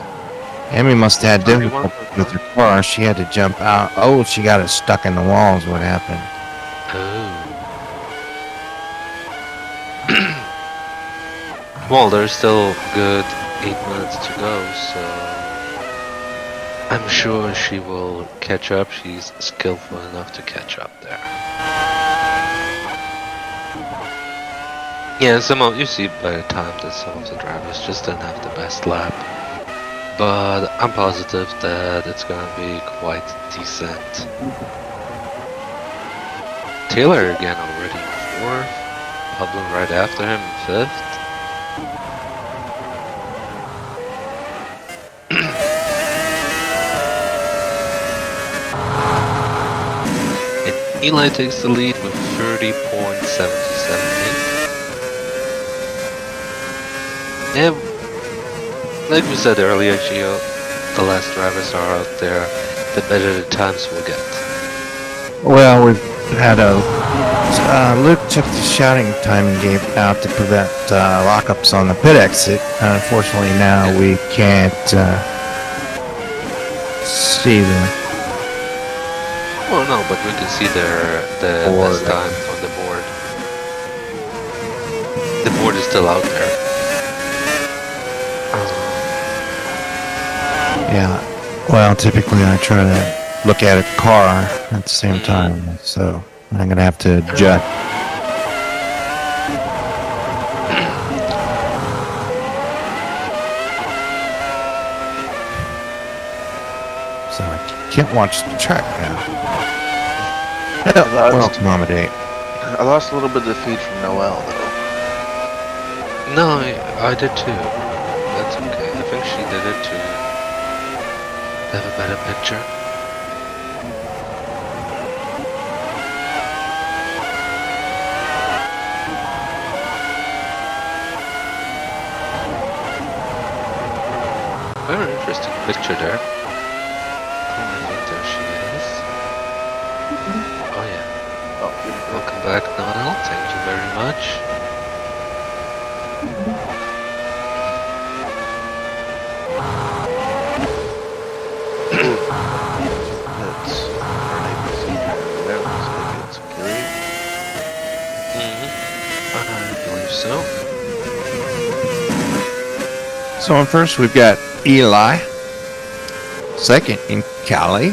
Amy must have had 31. difficulty with her car. She had to jump out. Oh, she got it stuck in the walls. What happened? Oh. Well, there's still good 8 minutes to go, so I'm sure she will catch up. She's skillful enough to catch up there. Yeah, you see by the time that some of the drivers just don't have the best lap. But I'm positive that it's gonna be quite decent. Taylor again already 4th. Pablo right after him 5th. And Eli takes the lead with 30.778. And like we said earlier, Gio, the less drivers are out there, the better the times we'll get. Well, we've had Luke took the shouting time and gave out to prevent lockups on the pit exit. Unfortunately, now we can't see them. Oh no, but we can see the best time on the board. The board is still out there. Yeah. Well, typically I try to look at a car at the same time, so I'm gonna have to adjust. So I can't watch the track now. Well, accommodate. I lost a little bit of the feed from Noelle, though. No, I did too. That's okay. I think she did it too. Have a better picture. Very interesting picture there. Oh, I think there she is. Oh yeah. Oh, beautiful. Welcome back, Noel. Thank you very much. That's an Apc driver there. Looks like it's great. I believe so. So in first we've got Eli. Second in Cali.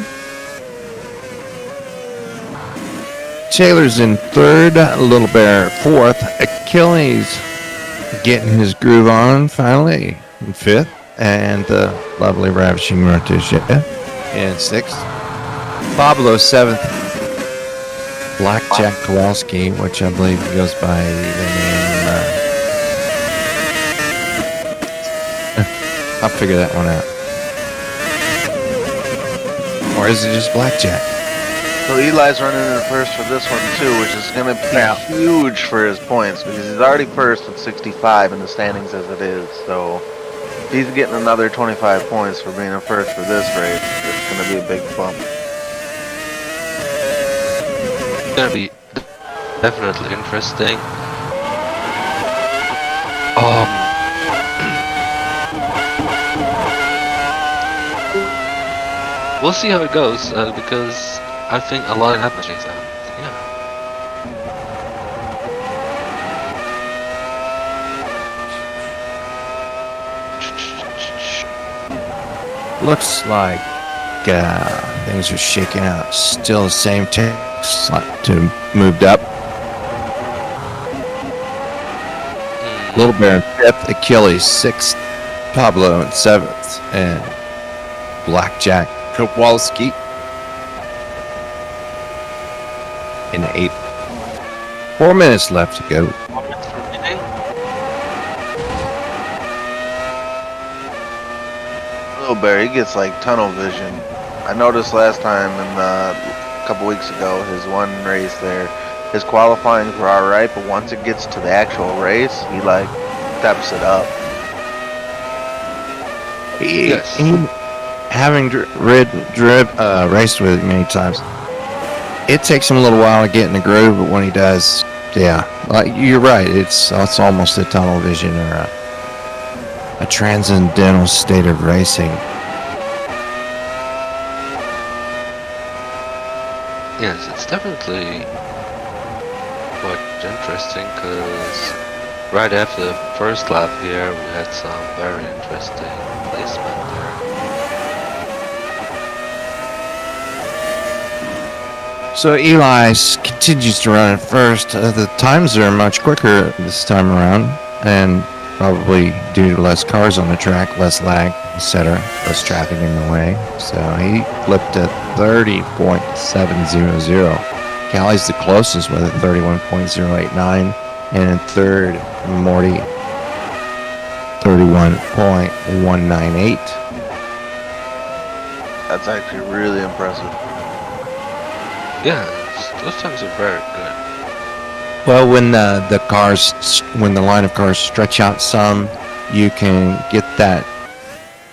Taylor's in third. Little Bear fourth. Achilles getting his groove on finally in fifth. And the lovely Ravishing Morticia in sixth. Pablo seventh. Blackjack Kowalski, which I believe goes by the name. I'll figure that one out. Or is it just Blackjack? So Eli's running in first for this one too, which is going to be huge for his points because he's already first with 65 in the standings as it is. So if he's getting another 25 points for being in first for this race, it's going to be a big bump. It's gonna be definitely interesting. We'll see how it goes because I think a lot happens out. Yeah. Looks like things are shaking out. Still the same text to moved up. Little Bear in fifth, Achilles sixth, Pablo in seventh, and Blackjack Kowalski in eighth. 4 minutes left to go. Little Bear, he gets like tunnel vision. I noticed last time a couple weeks ago, his one race there, his qualifyings were alright, but once it gets to the actual race, he like steps it up. He having raced with it many times, it takes him a little while to get in the groove, but when he does, Yeah, you're right. It's almost a tunnel vision or a transcendental state of racing. Yes, it's definitely quite interesting because right after the first lap here, we had some very interesting placement there. So Eli continues to run it first. The times are much quicker this time around, and probably due to less cars on the track, less lag, etc., less traffic in the way. So he flipped at 30.700. Callie's the closest with a 31.089, and in third, Morty 31.198. That's actually really impressive. Yeah, those times are very good. Well, when when the line of cars stretch out some, you can get that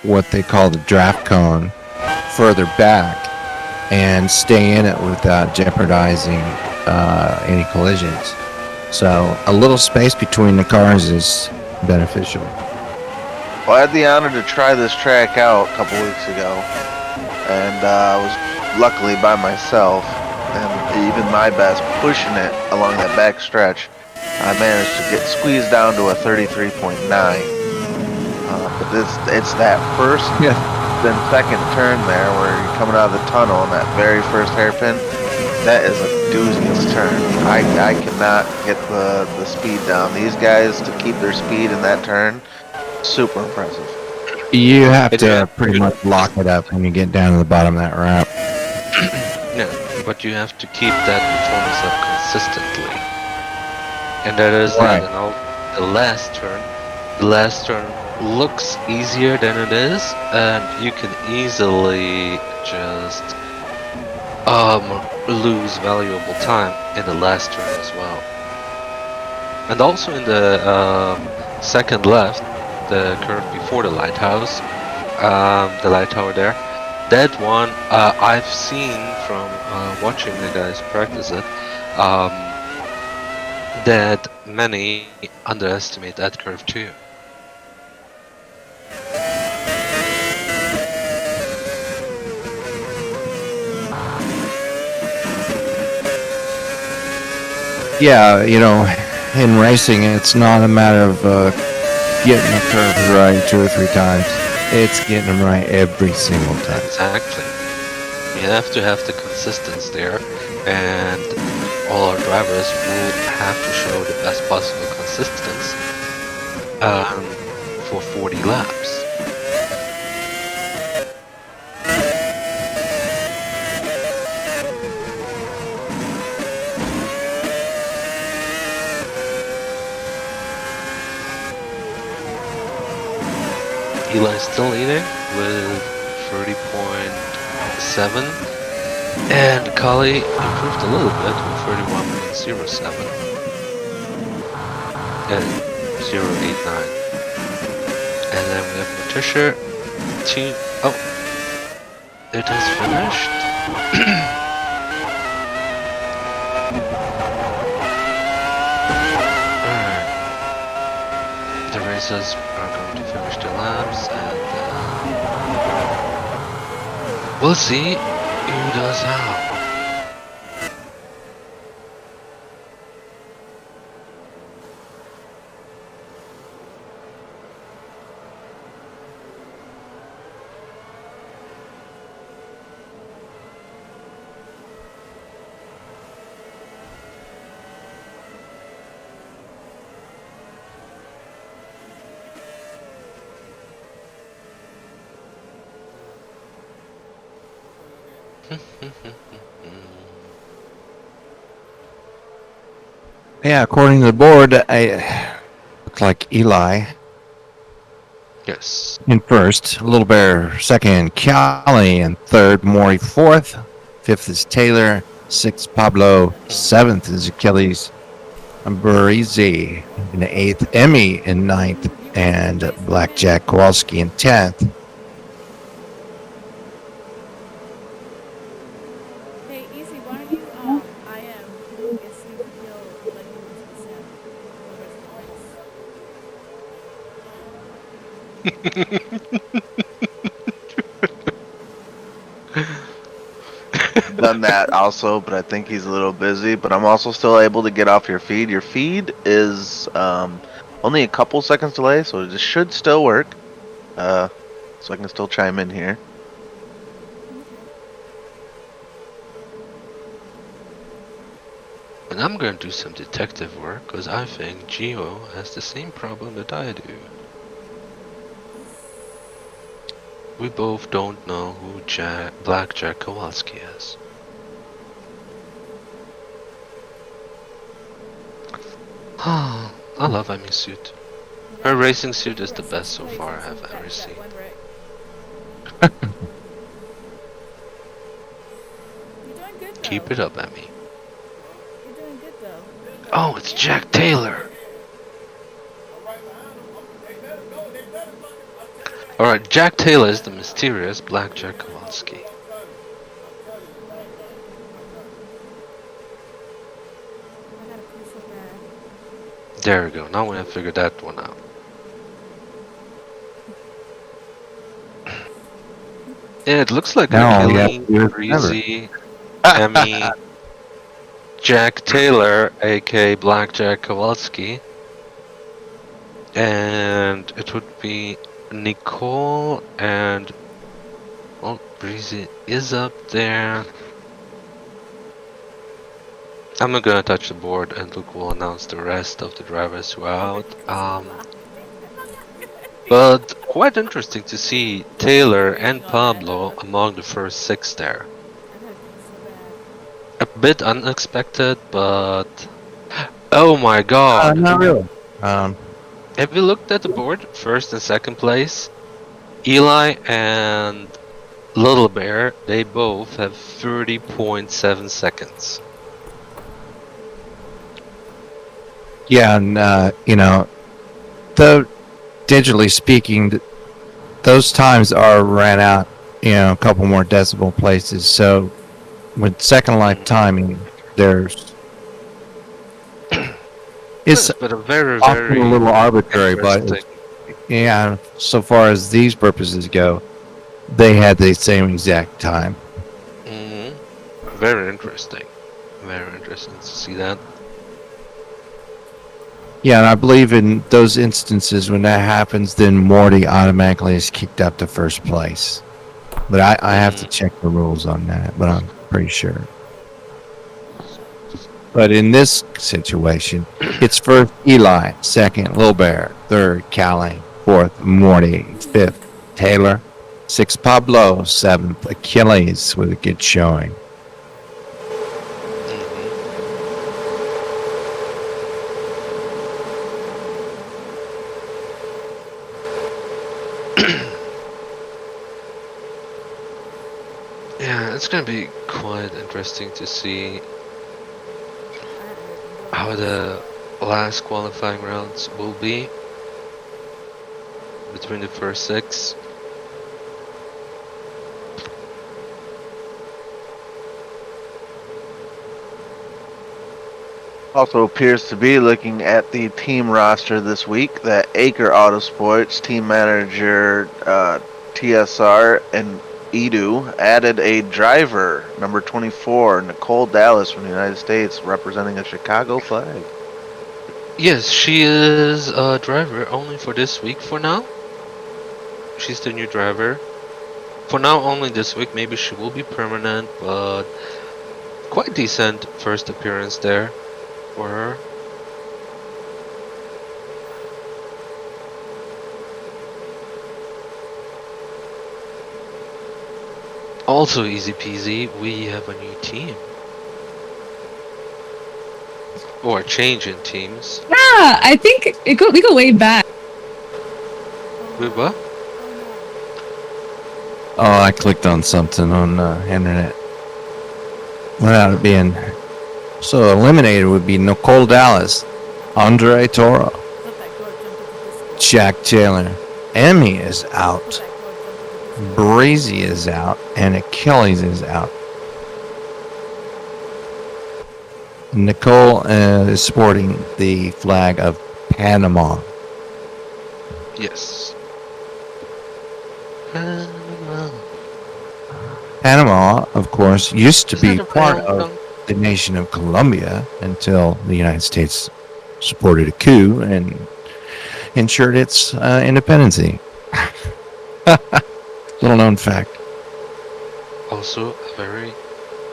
what they call the draft cone further back and stay in it without jeopardizing any collisions. So a little space between the cars is beneficial. Well, I had the honor to try this track out a couple weeks ago, and I was luckily by myself, and even my best pushing it along that back stretch, I managed to get squeezed down to a 33.9. But it's that first then second turn there where you're coming out of the tunnel and that very first hairpin. That is a doozy of a turn. I cannot get the speed down. These guys, to keep their speed in that turn, super impressive. You have to pretty much lock it up when you get down to the bottom of that ramp. Yeah, but you have to keep that performance up consistently. And that is Right. the last turn looks easier than it is, and you can easily just lose valuable time in the last turn as well. And also in the second left, the curve before the lighthouse, the light tower there, that one I've seen from watching the guys practice it, that many underestimate that curve too. Yeah, in racing, it's not a matter of getting the curves right 2 or 3 times. It's getting them right every single time. Exactly. You have to have the consistency there, and all our drivers will have to show the best possible consistency for 40 laps. Eli's still leading with 30.7, and Kali improved a little bit with 31.07 and 0.89. And then we have Natasha. Oh, it has finished. Alright. The racers are going to finish their laps, and we'll see who does how. Yeah, according to the board, looks like Eli Yes. in first, Little Bear second, Callie in third, Maury fourth, fifth is Taylor, sixth Pablo, seventh is Achilles, Burizi in eighth, Emmy in ninth, and Blackjack Kowalski in 10th. Hey, Easy, why don't you, I am Lucas, you feel like you Done that also, but I think he's a little busy. But I'm also still able to get off your feed. Your feed is only a couple seconds delay, so it should still work. So I can still chime in here. And I'm gonna do some detective work, because I think Geo has the same problem that I do. We both don't know who Blackjack Kowalski is. I love Emmy's suit. Her racing suit is the best so far I have ever seen. You're doing good though. Keep it up, Emmy. You're doing good though. Oh, it's Jack Taylor! Alright, Jack Taylor is the mysterious Blackjack Kowalski. I gotta pee so bad. There we go, now we have figured that one out. Yeah, it looks like Now all we're you have killing to do is Breezy, Emmy, Jack Taylor, aka Blackjack Kowalski, and it would be Nicole and well, Breezy is up there. I'm not gonna touch the board, and Luke will announce the rest of the drivers who are out. But quite interesting to see Taylor and Pablo among the first 6 there. I gotta pee so bad. A bit unexpected, but oh my god! Not really. Have you looked at the board? First and second place, Eli and Little Bear, they both have 30.7 seconds. Yeah, and though digitally speaking, those times are ran out. A couple more decimal places. So with Second Life timing, there's it's but a very, often very a little arbitrary, but interesting. yeah, so far as these purposes go, they had the same exact time. Very interesting. Very interesting to see that. Yeah, and I believe in those instances when that happens, then Morty automatically is kicked up to first place. But I have to check the rules on that, but I'm pretty sure. But in this situation, it's first Eli, second Lil Bear, third Callie, fourth Morty, fifth Taylor, sixth Pablo, seventh Achilles with a good showing. Yeah, it's gonna be quite interesting to see how the last qualifying rounds will be between the first 6. Also appears to be, looking at the team roster this week, that Acre Autosports team manager TSR and Edu added a driver, number 24, Nicole Dallas from the United States, representing a Chicago flag. Yes, she is a driver only for this week for now. She's the new driver. For now, only this week. Maybe she will be permanent, but quite decent first appearance there for her. Also easy peasy, we have a new team. Or a change in teams. Yeah, I think we go way back. Wait, what? Oh, I clicked on something on the internet. Without it being so eliminated would be Nicole Dallas, Andre Toro, Jack Taylor, Emmy is out, Breezy is out, and Achilles is out. Nicole is sporting the flag of Panama. Yes. Panama. Panama, of course, used to Is that be a part round of dunk? the nation of Colombia until the United States supported a coup and ensured its independency. Little known fact. Also a very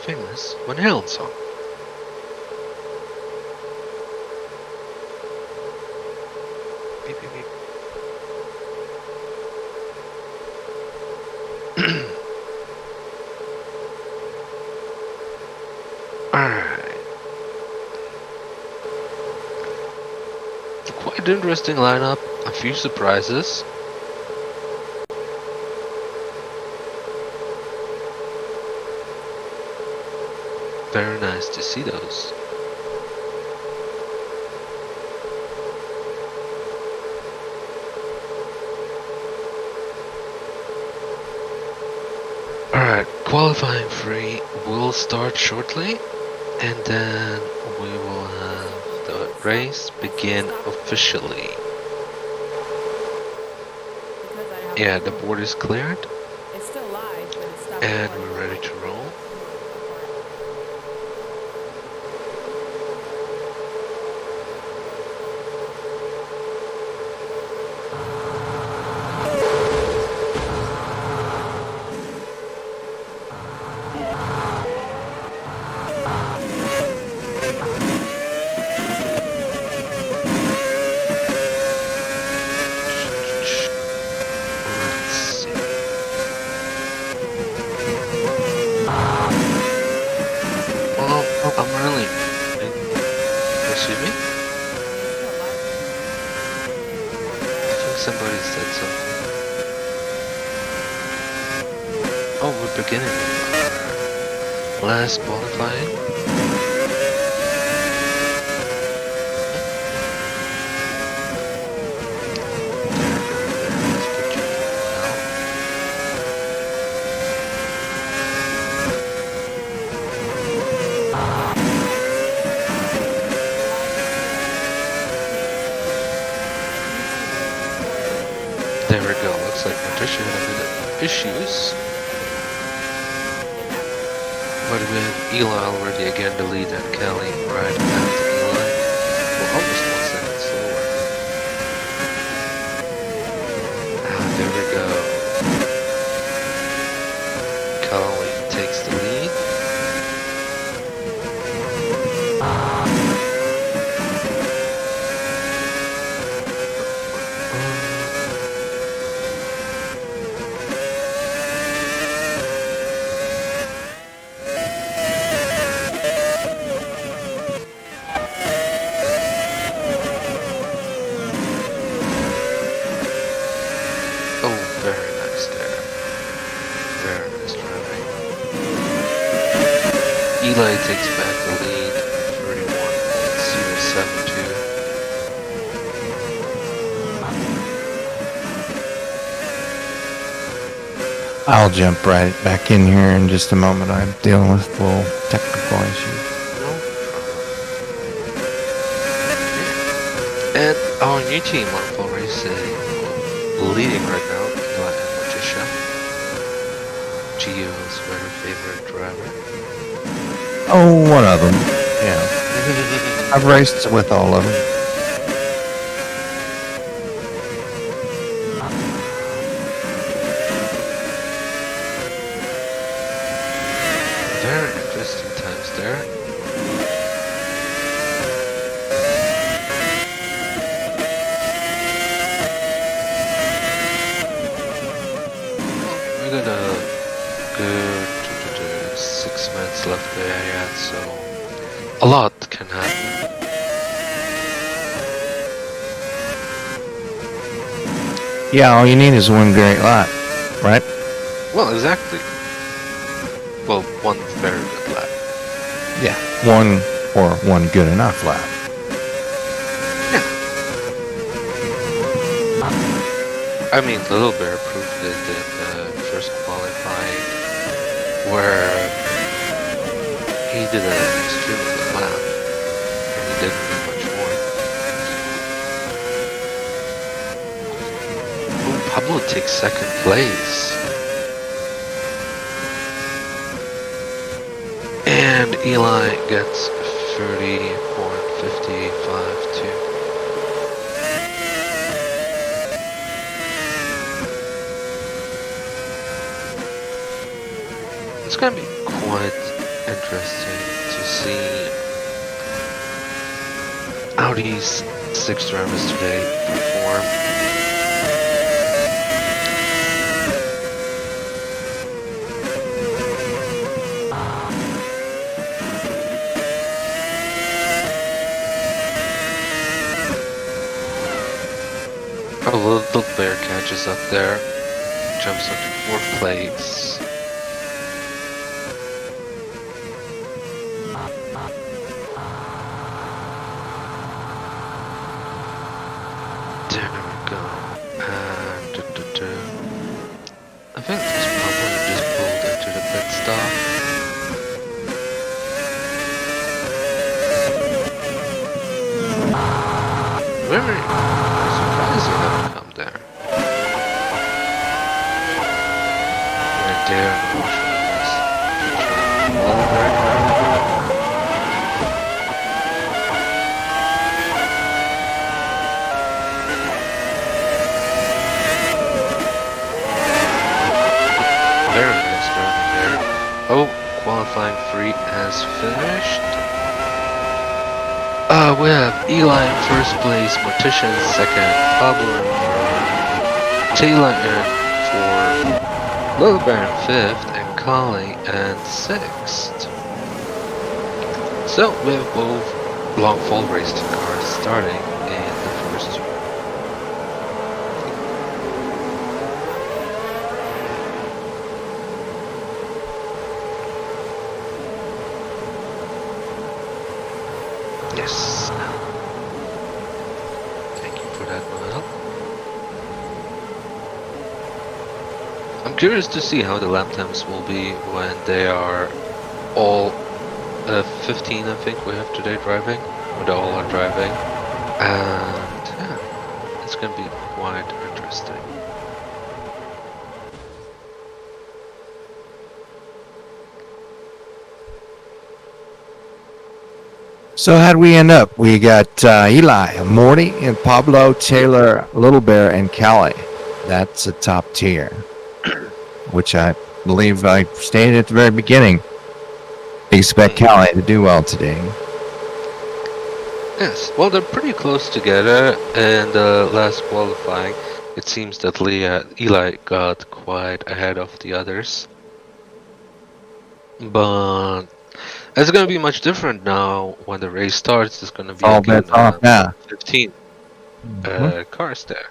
famous Van Halen song. Beep, beep, beep. Alright. Quite interesting lineup. A few surprises. Very nice to see those. Alright, qualifying free will start shortly, and then we will have the race begin officially. Because I have Yeah, the board is cleared, it's still live, but it's stopped and recording. we're ready to roll. Let's see. Well, I'm really. Excuse me? I think somebody said something. Oh, we're beginning our last qualifying. Let's put you now. There we go. Looks like Patricia had a bit of issues. But we have Eli already again the lead and Kelly right after Eli. Well, almost 1 second slower. Ah, there we go. Kelly takes the lead. Oh, very nice there. Very nice driving. Eli takes back the lead, 31.072. I'll jump right back in here in just a moment. I'm dealing with full technical issues. No problem. And our new team on full racing, leading right now, Eli and Patricia. Gio's very favorite driver. Oh, one of them. Yeah. I've raced with all of them. Very interesting times there. We got a good 6 minutes left there yet, so a lot can happen. Yeah, all you need is one great lap, right? Well, exactly. Well, one very good lap. Yeah. One or one good enough lap. I mean, Little Bear proved it in the first qualifying, where he did an extremely good lap, and he didn't do much more. Oh, Pablo takes second place. And Eli gets 30.55 It's gonna be quite interesting to see how these 6 drivers today perform. A little bear catches up there, jumps onto 4th place. There we go. And I think this probably just pulled into the pit stop. Very surprising outcome there. Right there in the washroom is all very Very nice driving there. Oh, qualifying 3 has finished. We have Eli in 1st place, Morticia in 2nd, Pablo in 3rd, Taylor in 4th, Little Bear in 5th, and Kali in 6th. So we have both long fall racing cars starting in the first two. Yes. Thank you for that, Noel. I'm curious to see how the lap times will be when they are all 15, I think we have today driving, when they all are driving. And yeah, it's gonna be quite interesting. So how'd we end up? We got Eli, Morty, and Pablo, Taylor, Little Bear, and Callie. That's a top tier, which I believe I stated at the very beginning. Expect Callie to do well today. Yes, well, they're pretty close together, and last qualifying, it seems that Eli got quite ahead of the others. But it's going to be much different now when the race starts. There's going to be All again, bets off now. 15 cars there.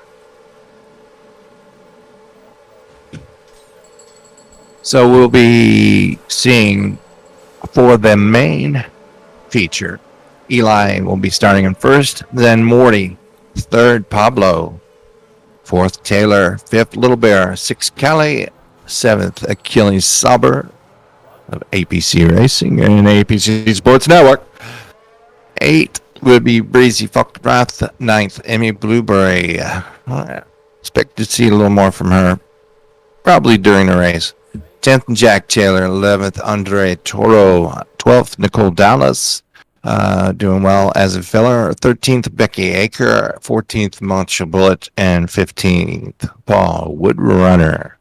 So we'll be seeing for the main feature, Eli will be starting in 1st, then Morty, 3rd, Pablo, 4th, Taylor, 5th, Little Bear, 6th, Callie, 7th, Achilles Sauber of APC Racing and APC Sports Network. 8th would be Breezy Falkrath, 9th, Emmy Blueberry. Expect to see a little more from her, probably during the race. 10th, Jack Taylor. 11th, Andre Toro. 12th, Nicole Dallas. Doing well as a filler. 13th, Becky Aker. 14th, Moncha Bullet. And 15th, Paul Woodrunner.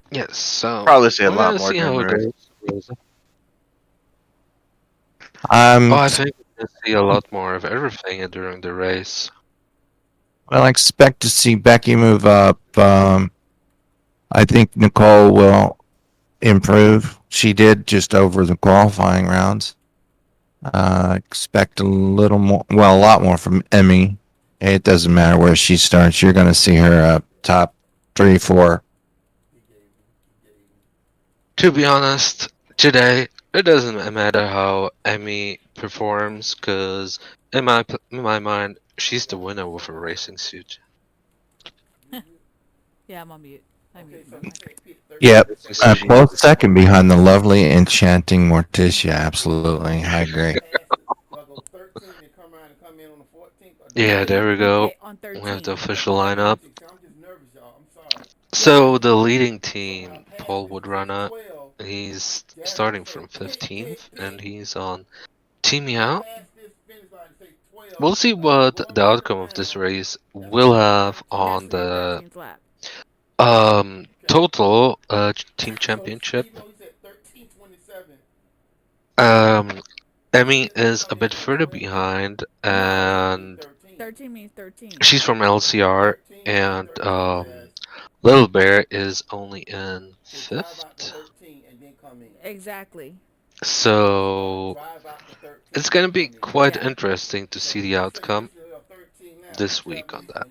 Yes, so Probably see a we're lot gonna more see how it during goes. I'm Oh, I think we're gonna see a lot more of everything during the race. Well, I expect to see Becky move up. I think Nicole will improve. She did just over the qualifying rounds. Expect a little more, well, a lot more from Emmy. It doesn't matter where she starts. You're going to see her up top 3, 4. To be honest, today it doesn't matter how Emmy performs, because in my mind, she's the winner with a racing suit. Yeah, I'm on mute. I'm mute. Yep. So she- Close second behind the lovely, enchanting Morticia. Absolutely. I agree. come in on the 14th. Yeah, there we go. On We have the 13. official lineup. I'm just nervous, y'all. I'm sorry. So the leading team, Paul Woodrunner, he's starting from 15th, and he's on Team Yao. We'll see what the outcome of this race will have on That's for the the 13th lap. total team championship. Even though he said 13:27. Um, Emmy is a bit further behind, and 13 means 13. she's from LCR, and Little Bear is only in 5th. Exactly. So it's gonna be quite interesting to see the outcome this week on that.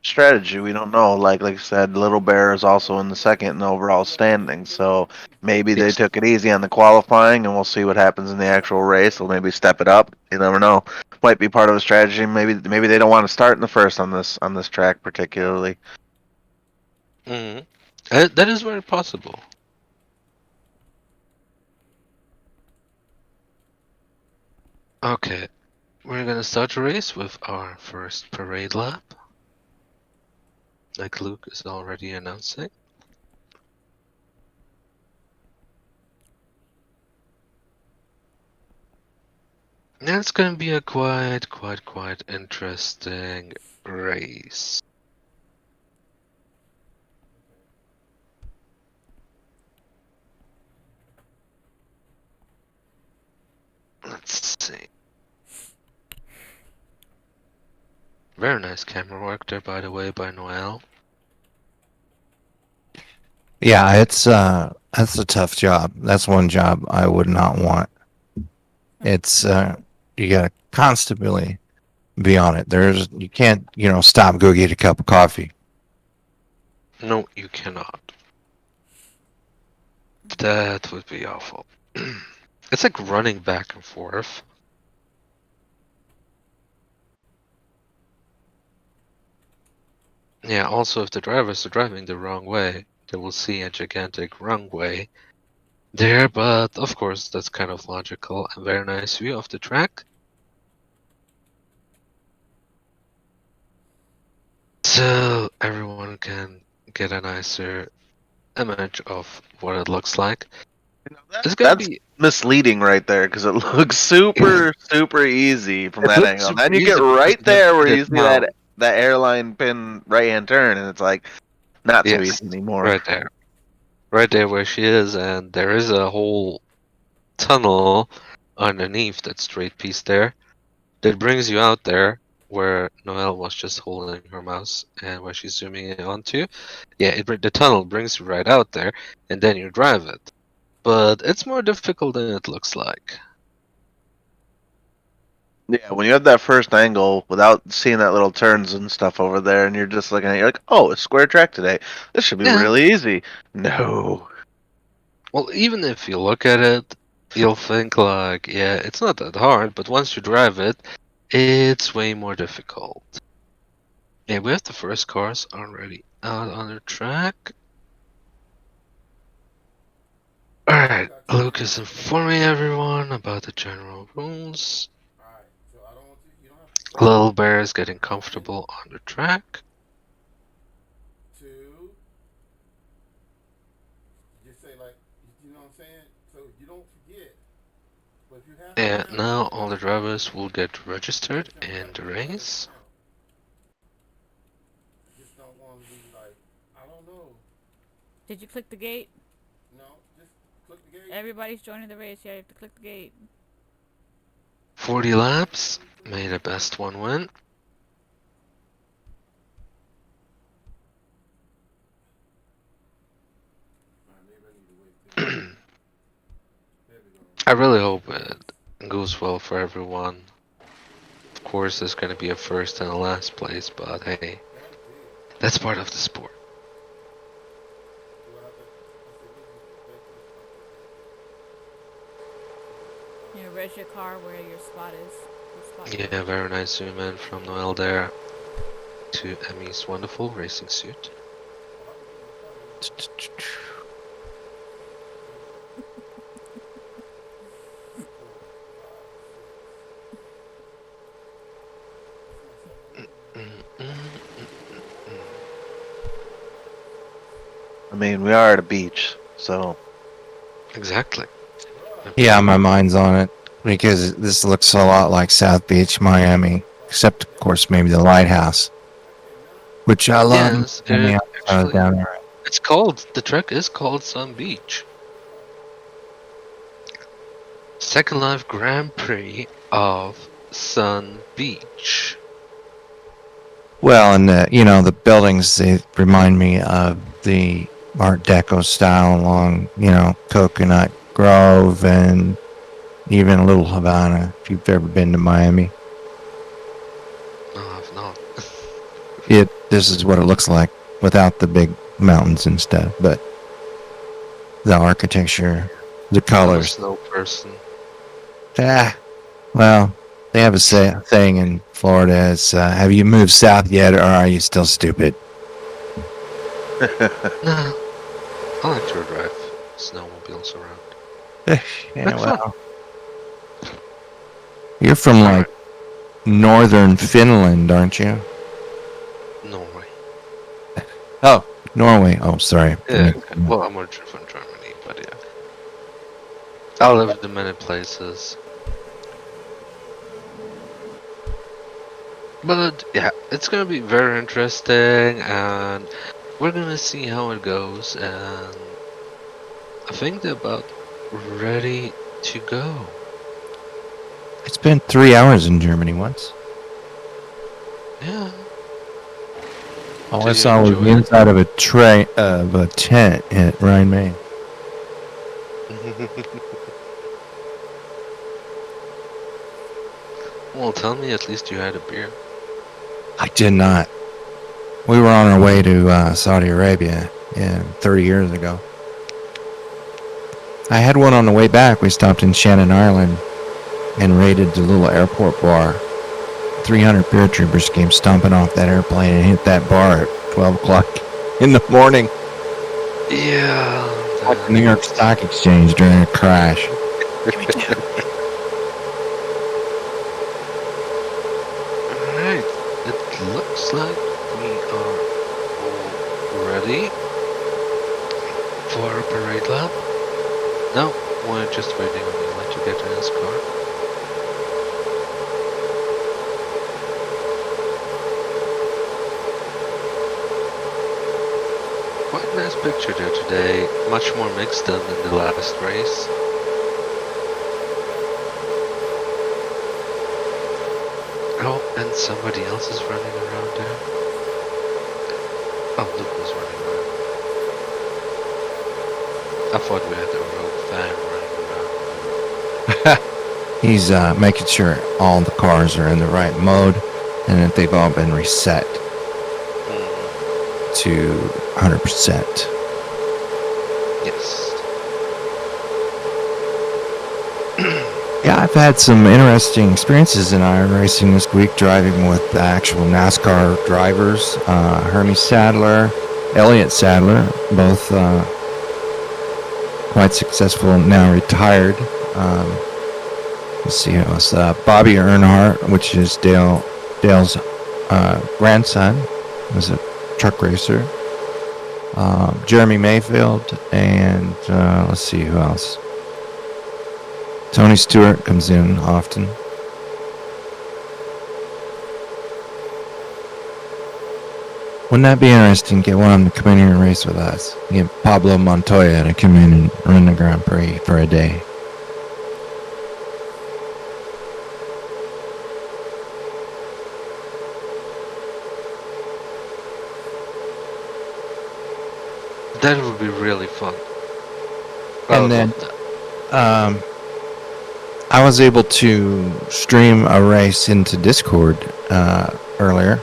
Strategy, we don't know. Like I said, Little Bear is also in the second in the overall standing, so maybe they Yes. took it easy on the qualifying, and we'll see what happens in the actual race. They'll maybe step it up. You never know. Might be part of a strategy. Maybe they don't want to start in the first on this track particularly. Mm. That is very possible. Okay, we're gonna start the race with our first parade lap, like Luke is already announcing. That's gonna be a quite interesting race. Let's see. Very nice camera work there, by the way, by Noel. Yeah, it's that's a tough job. That's one job I would not want. It's you gotta constantly be on it. You can't stop, go get a cup of coffee. No, you cannot. That would be awful. It's like running back and forth. Yeah, also if the drivers are driving the wrong way, they will see a gigantic runway there, but of course that's kind of logical. A very nice view of the track. So everyone can get a nicer image of what it looks like. It's gonna That's be misleading right there because it looks super easy from It that looks angle. super Then you get easy because right you there where get you see down. that airline pin right hand turn, and it's like not so Yes, easy anymore. right there. Right there where she is, and there is a whole tunnel underneath that straight piece there that brings you out there where Noelle was just holding her mouse and where she's zooming in onto. Yeah, the tunnel brings you right out there, and then you drive it. But it's more difficult than it looks like. Yeah, when you have that first angle without seeing that little turns and stuff over there, and you're just looking at it, you're like, oh, it's square track today. This should be Yeah. really easy. No. Well, even if you look at it, you'll think like, yeah, it's not that hard, but once you drive it, it's way more difficult. Yeah, we have the first cars already out on the track. Alright, Luke is informing everyone about the general rules. Little Bear is getting comfortable on the track. And now all the drivers will get registered in the race. Did you click the gate? Everybody's joining the race. Yeah, you have to click the gate. 40 laps. May the best one win. I really hope it goes well for everyone. Of course, there's going to be a first and a last place, but hey, that's part of the sport. You know, rest your car where your spot is. Yeah, very nice zoom in from Noel there to Emmy's wonderful racing suit. mean, we are at a beach, so Exactly. Yeah, my mind's on it because this looks a lot like South Beach, Miami, except of course maybe the lighthouse, which I love. Yes, Miami, actually, down there. the track is called Sun Beach. Second Life Grand Prix of Sun Beach. Well, and the buildings, they remind me of the Art Deco style along Coconut Grove and even Little Havana. If you've ever been to Miami, No, I've not. this is what it looks like without the big mountains and stuff, but the architecture, the I'm a colors. snow person. Well, they have a saying in Florida. It's have you moved south yet, or are you still stupid? Nah, I like to drive snowmobiles around. Yeah, That's well, you're from like northern Finland, aren't you? Norway. Oh, Norway. Oh, sorry. Yeah, well, I'm originally from Germany, but yeah. I lived in many places. But yeah, it's gonna be very interesting, and we're gonna see how it goes, and I think they're about ready to go. I spent 3 hours in Germany once. Yeah. All Did I you saw was enjoy the it? inside of a tent at Rhine, Maine. Well, tell me at least you had a beer. I did not. We were on our way to Saudi Arabia 30 years ago. I had one on the way back. We stopped in Shannon, Ireland, and raided the little airport bar. 300 paratroopers came stomping off that airplane and hit that bar at 12 o'clock in the morning. Yeah. Like the New York Stock Exchange during a crash. Alright, it looks like we are all ready for a parade lap. No, we're just waiting on Eli to get in his car. Quite a nice picture there today, much more mixed than in the last race. Oh, and somebody else is running around there. Oh, Luke was running around. I thought we had a rogue fan running around. He's making sure all the cars are in the right mode and that they've all been reset to 100%. Yes. Yeah, I've had some interesting experiences in iron racing this week, driving with the actual NASCAR drivers. Hermie Sadler, Elliott Sadler, both quite successful, now retired. Let's see who else. Bobby Earnhardt, which is Dale's grandson, was a truck racer. Jeremy Mayfield, and let's see who else. Tony Stewart comes in often. Wouldn't that be interesting? Get one of them to come in here and race with us. Get Pablo Montoya to come in and run the Grand Prix for a day. That would be really fun. And then I was able to stream a race into Discord earlier,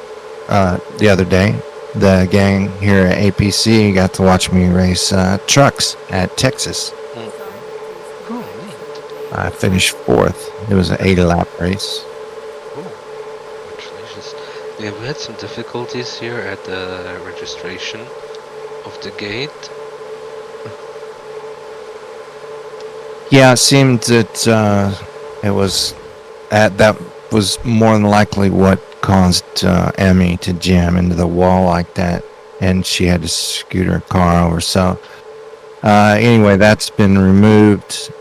the other day. The gang here at APC got to watch me race trucks at Texas. I finished 4th. It was an 80-lap race. Oh, congratulations. Yeah, we had some difficulties here at the registration of the gate. Yeah, it seemed that it was that was more than likely what caused Emmy to jam into the wall like that. and she had to scoot her car over. So anyway, that's been removed.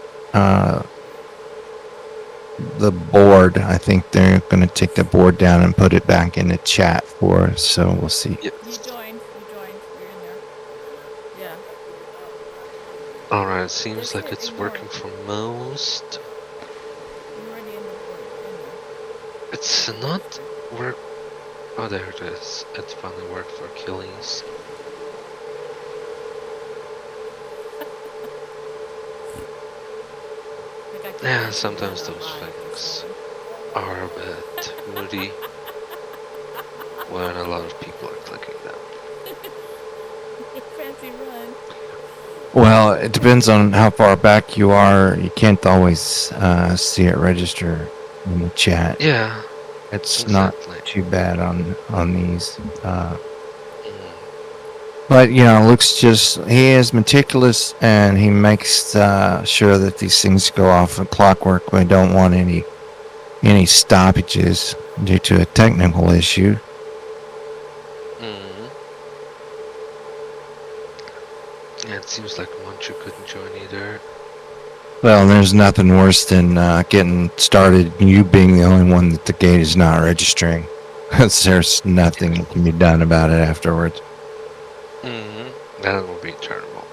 The board, I think they're going to take the board down and put it back in the chat for us. So we'll see. You joined. You're in there. Yeah. Alright, seems like it's working for most. You're already in the. It's not work. Oh, there it is. It finally worked for Achilles. Yeah, sometimes those things are a bit moody when a lot of people are clicking them. Fancy run. Well, it depends on how far back you are. You can't always see it register in the chat. Yeah, It's exactly. not too bad on these. But you know, Luke's he is meticulous, and he makes sure that these things go off of clockwork. We don't want any stoppages due to a technical issue. Yeah, it seems like Muncher couldn't join either. Well, there's nothing worse than getting started and you being the only one that the gate is not registering. There's nothing that can be done about it afterwards. That will be terrible.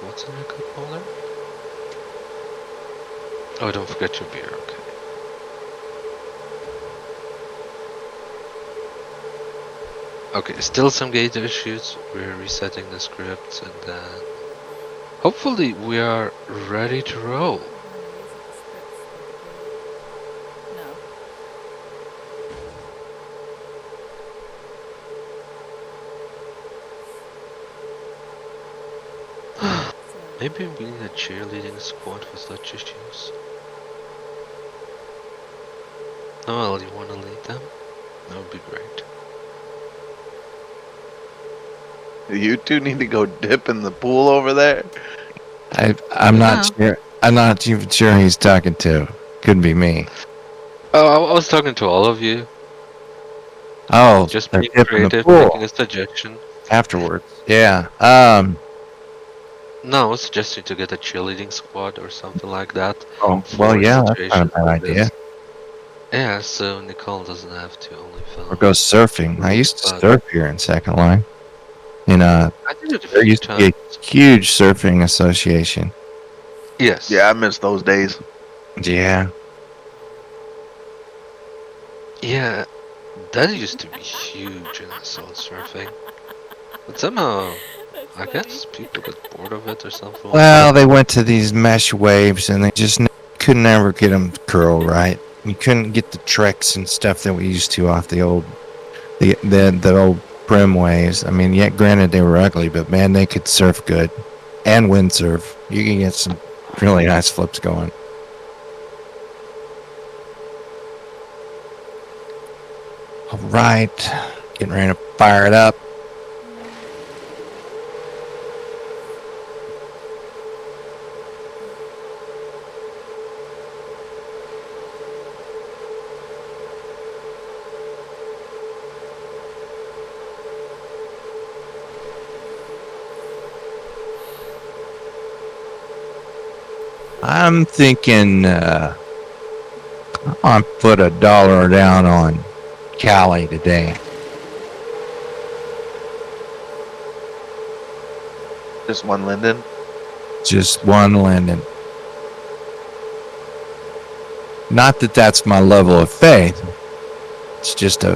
What's in your cup holder? Oh, don't forget your beer, okay. Okay, still some gate issues. We're resetting the scripts and then hopefully we are ready to roll. Maybe being a cheerleading squad with such issues. Noel, you wanna lead them? That would be great. You two need to go dip in the pool over there. I'm not sure. I'm not even sure who he's talking to. Could be me. Oh, I was talking to all of you. Oh, Just they're being dipping the creative, pool making a suggestion. afterwards. Yeah. No, I was suggesting to get a cheerleading squad or something like that. Oh, well, yeah, that's not a situations bad like idea. this. Yeah, so Nicole doesn't have to only film. Or go surfing. I used to But- surf here in Second Line. I did it a There few used to be times. a huge surfing association. Yes. Yeah, I miss those days. Yeah. Yeah, that used to be huge in assault surfing. But somehow, I guess people get bored of it or something. Well, they went to these mesh waves and they just couldn't ever get them to curl right. You couldn't get the tricks and stuff that we used to off the old prim waves. I mean, yet granted they were ugly, but man, they could surf good and windsurf. You can get some really nice flips going. All right, getting ready to fire it up. I'm thinking I'll put $1 down on Cali today. Just one Linden. Just one Linden. Not that that's my level of faith. It's just a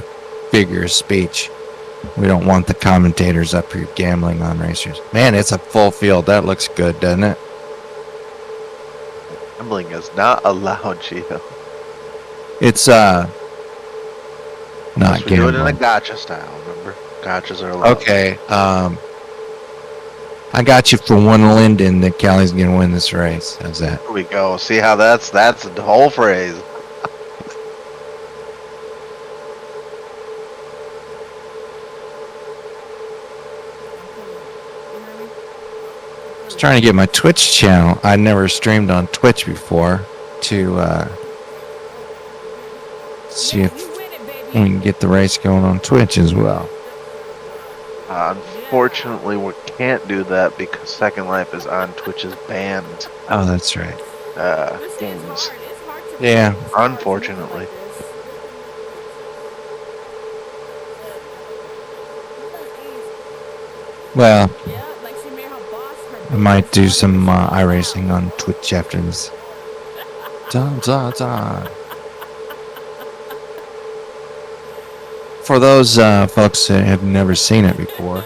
figure of speech. We don't want the commentators up here gambling on racers. Man, it's a full field. That looks good, doesn't it? Gambling is not allowed, Gio. It's not We do it in a gambling. gotcha style, remember? Gotchas are allowed. Okay, I got you for one Linden that Callie's gonna win this race. How's that? Here we go. See how that's the whole phrase. trying to get my Twitch channel. I never streamed on Twitch before to see Yeah, if you win it, we baby. can get the race going on Twitch as well. Unfortunately, we can't do that because Second Life is on Twitch's banned Oh, that's right. This shit is games. hard. It's hard to Yeah. it's hard to make it Unfortunately. like this. Well, Yeah, like she made her boss her I might do biggest some audience. iRacing on Twitch after this. Dun, dun, dun. For those folks that have never seen it before,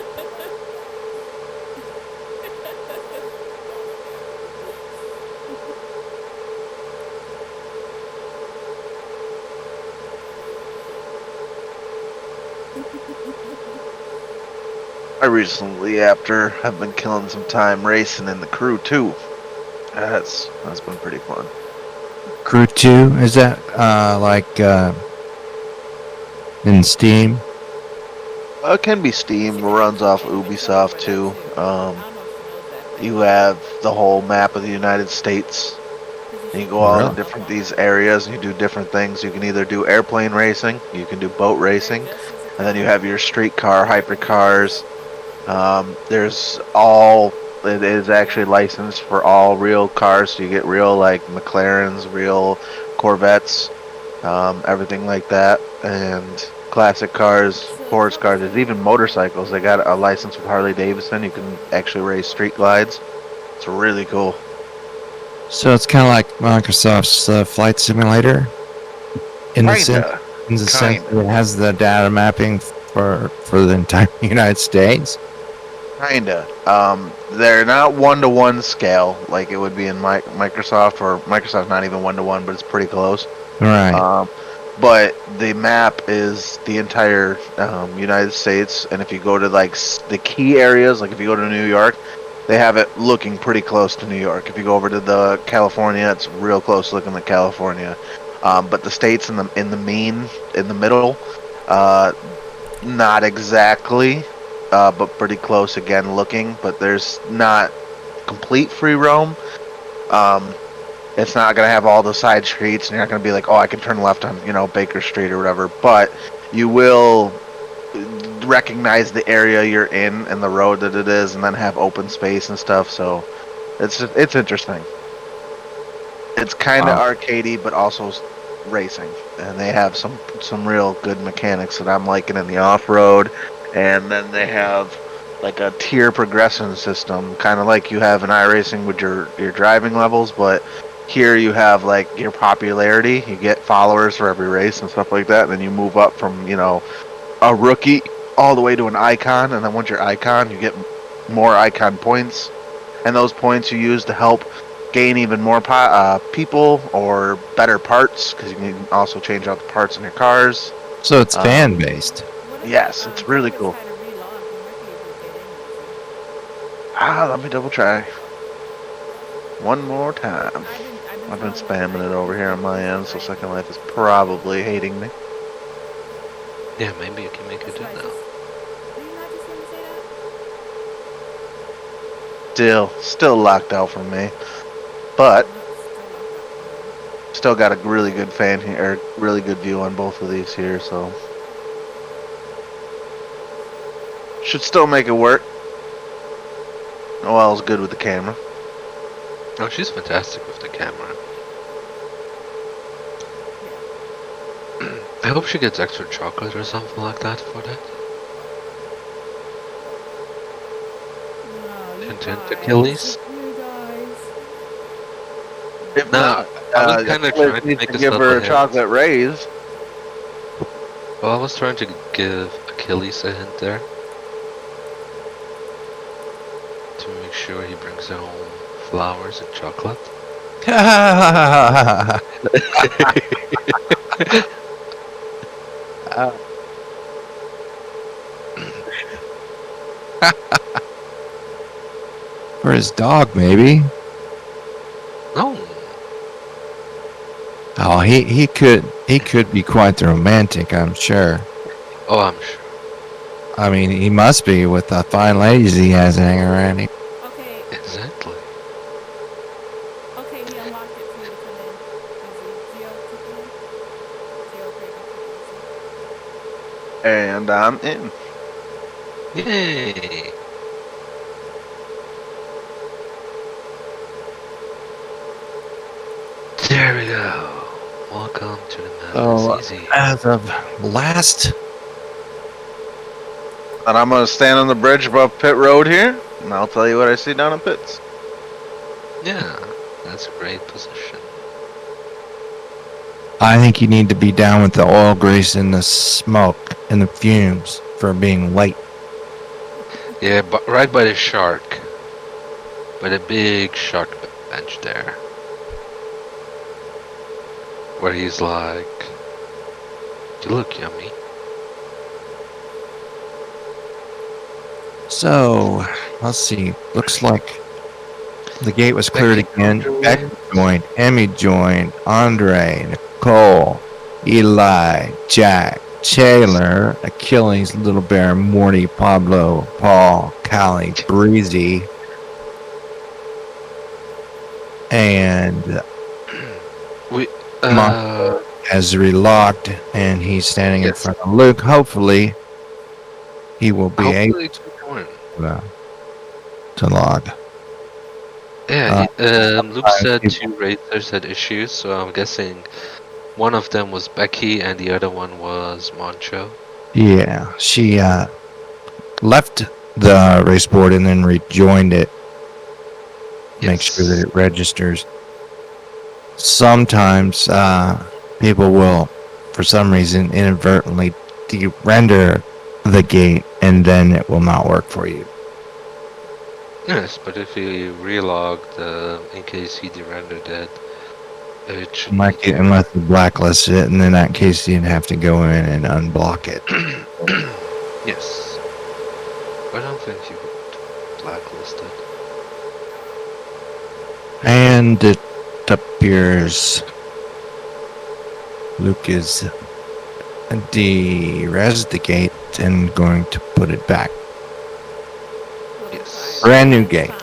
I recently, after I've been killing some time racing in the crew too. That's been pretty fun. Crew 2, is that like in Steam? It can be Steam, runs off Ubisoft too. You have the whole map of the United States. And you go all in different these areas and you do different things. You can either do airplane racing, you can do boat racing, and then you have your streetcar, hypercars. It is actually licensed for all real cars, so you get real like McLarens, real Corvettes, everything like that, and classic cars, sports cars. There's even motorcycles. They got a license with Harley Davidson. You can actually race street glides. It's really cool. So it's kind of like Microsoft's Flight Simulator in the sense that it has the data mapping for the entire United States. Kinda. They're not one-to-one scale like it would be in Microsoft, or Microsoft's not even one-to-one, but it's pretty close. Right. But the map is the entire United States, and if you go to like the key areas, like if you go to New York, they have it looking pretty close to New York. If you go over to the California, it's real close looking to California. But the states in the middle, not exactly. But pretty close again looking, but there's not complete free roam. It's not going to have all the side streets, and you're not going to be like, oh, I can turn left on, Baker Street or whatever, but you will recognize the area you're in and the road that it is, and then have open space and stuff, so it's interesting. It's kind of arcadey, but also racing, and they have some real good mechanics that I'm liking in the off-road. And then they have like a tier progression system, kind of like you have in iRacing with your driving levels, but here you have like your popularity. You get followers for every race and stuff like that, and then you move up from a rookie all the way to an icon, and then once you're icon, you get more icon points, and those points you use to help gain even more people or better parts, because you can also change out the parts in your cars. So it's fan based. Yes, it's really cool. Let me double try. One more time. I've been spamming it over here on my end, so Second Life is probably hating me. Yeah, maybe you can make it do now. Still locked out from me, but still got a really good fan here, or really good view on both of these here, so should still make it work. Noelle's good with the camera. Oh, she's fantastic with the camera. I hope she gets extra chocolate or something like that for that. Content Achilles? If No, not, I was kind of trying to make this give up her a ahead. chocolate raise. Well, I was trying to give Achilles a hint there. To make sure he brings home flowers and chocolate. For his dog, maybe. No. Oh, he could be quite the romantic, I'm sure. Oh, I'm sure. I mean, he must be with the fine ladies he has hanging around him. Okay. Exactly. unlocked it for you to come in. Easy. Geo took you in. Geo Craven took you in. And I'm in. Yay! There we go. Welcome to the So, Madness Easy. as of last, And I'm gonna stand on the bridge above pit road here, and I'll tell you what I see down in pits. Yeah, that's a great position. I think you need to be down with the oil grease and the smoke and the fumes for being late. Yeah, but right by the shark. By the big shark bench there. Where he's like, you look yummy. So, let's see. Looks like the gate was cleared Becky again. joined. Becky joined. Emmy joined. Andre, Nicole, Eli, Jack, Taylor, Achilles, Little Bear, Morty, Pablo, Paul, Callie, Breezy, and We, has relocked, and he's standing in Yes. front of Luke. Hopefully, he will be able hopefully to join. to log. Yeah, Luke said people- 2 racers had issues, so I'm guessing one of them was Becky and the other one was Moncho. Yeah, she left the race board and then rejoined it. Make sure that it registers. Sometimes people will, for some reason, inadvertently de-render the gate, and then it will not work for you. Yes, but if you relogged, in case he de-rendered it, it should Like it, unless you blacklist it, and in that case, you'd have to go in and unblock it. Yes. I don't think you would blacklist it. And it appears Luke is de-res the gate and going to put it back. Yes. Brand new gate. Fine.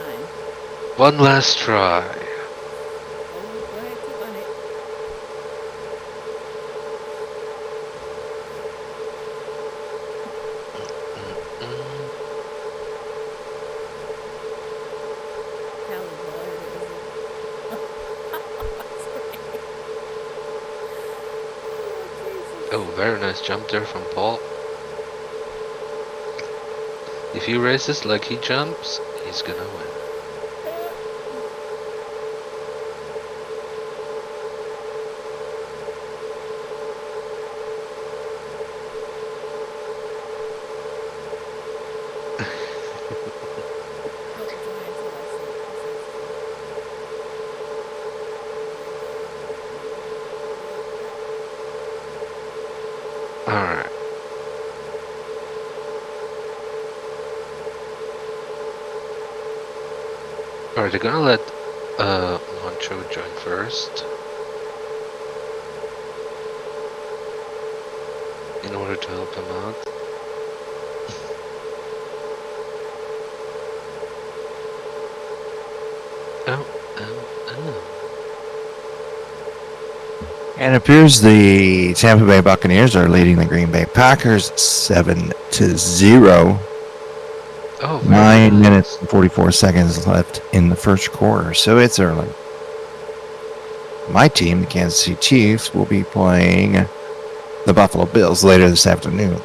One last try. Go ahead, click on it. Callie, go ahead, Oh, very nice jump there from Paul. If he races like he jumps, he's gonna win. Alright. Alright, they're gonna let Moncho join first. In order to help him out. Oh. And it appears the Tampa Bay Buccaneers are leading the Green Bay Packers 7-0. Oh, very 9 nice. minutes and 44 seconds left in the first quarter, so it's early. My team, the Kansas City Chiefs, will be playing the Buffalo Bills later this afternoon.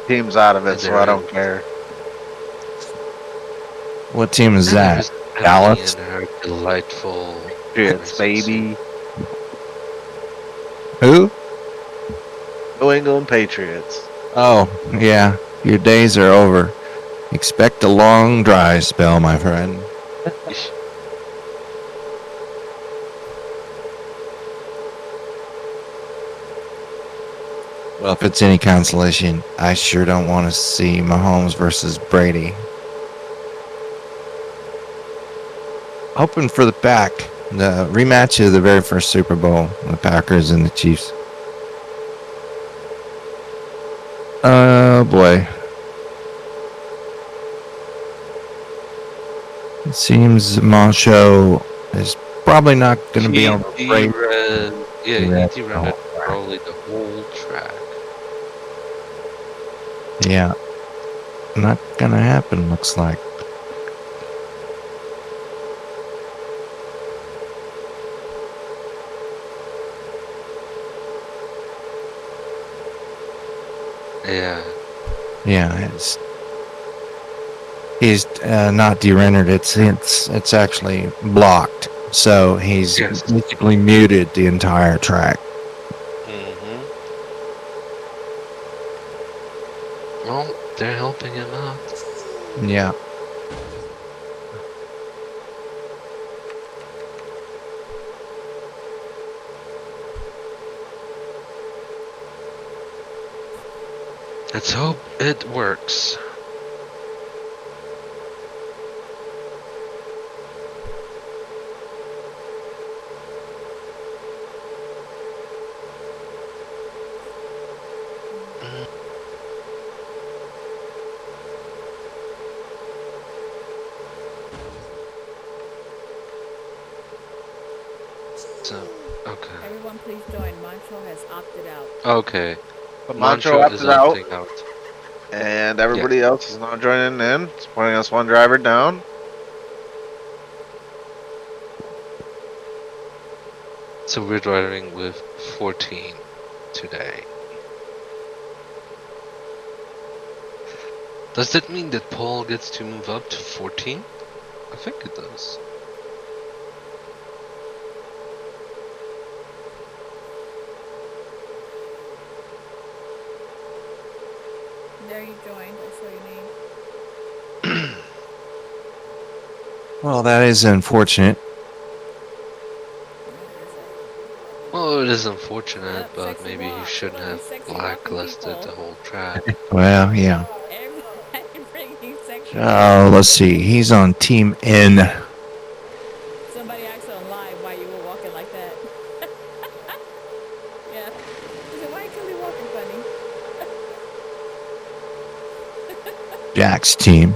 Team's out of it, so I don't care. What team is that? There's Emily Dallas? and her delightful It's Christmas. baby. Who? New England Patriots. Oh, yeah. Your days are over. Expect a long dry spell, my friend. Well, if it's any consolation, I sure don't want to see Mahomes versus Brady. Hoping for the back. The rematch of the very first Super Bowl, the Packers and the Chiefs. Oh boy. It seems Moncho is probably not going to be on the race. Yeah, Direct he the rendered whole track. probably the whole track. Yeah. Not going to happen, looks like. Yeah. Yeah, he's not de-rendered. It's actually blocked. So he's Yes. basically muted the entire track. Mm-hmm. Well, they're helping him out. Yeah. Let's hope it works. So, okay. Everyone, please join. Mancho has opted out. Okay. But Mancho Mancho is opted out, opting out. and everybody else is now joining in. It's pointing us one driver down. So we're driving with 14 today. Does that mean that Paul gets to move up to 14? I think it does. There you joined. I saw your name. Well, that is unfortunate. Well, it is unfortunate, Yep, but sexy maybe he walk. shouldn't Come on, you have sexy walking blacklisted people. the whole track. Well, yeah. Everybody bringing sexy. Let's see. He's on Team N. Somebody asked on live why you were walking like that. Yeah. He said, why you Kelly walking funny? Jack's team,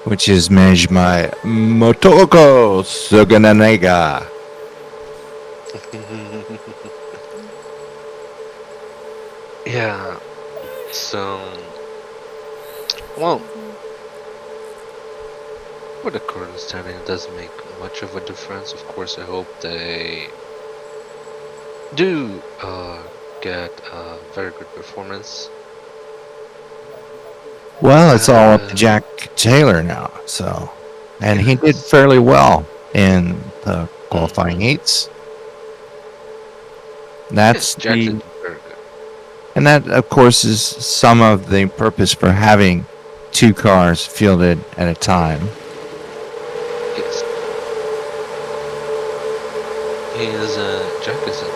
which is managed by Motoko Sugananega. Yeah. So, well, for the current standing, it doesn't make much of a difference. Of course, I hope they do get a very good performance. Well, it's all up to Jack Taylor now. So, and he did fairly well in the qualifying heats. That's Jack the, did very good. and that of course is some of the purpose for having two cars fielded at a time. Yes. He is Jack is in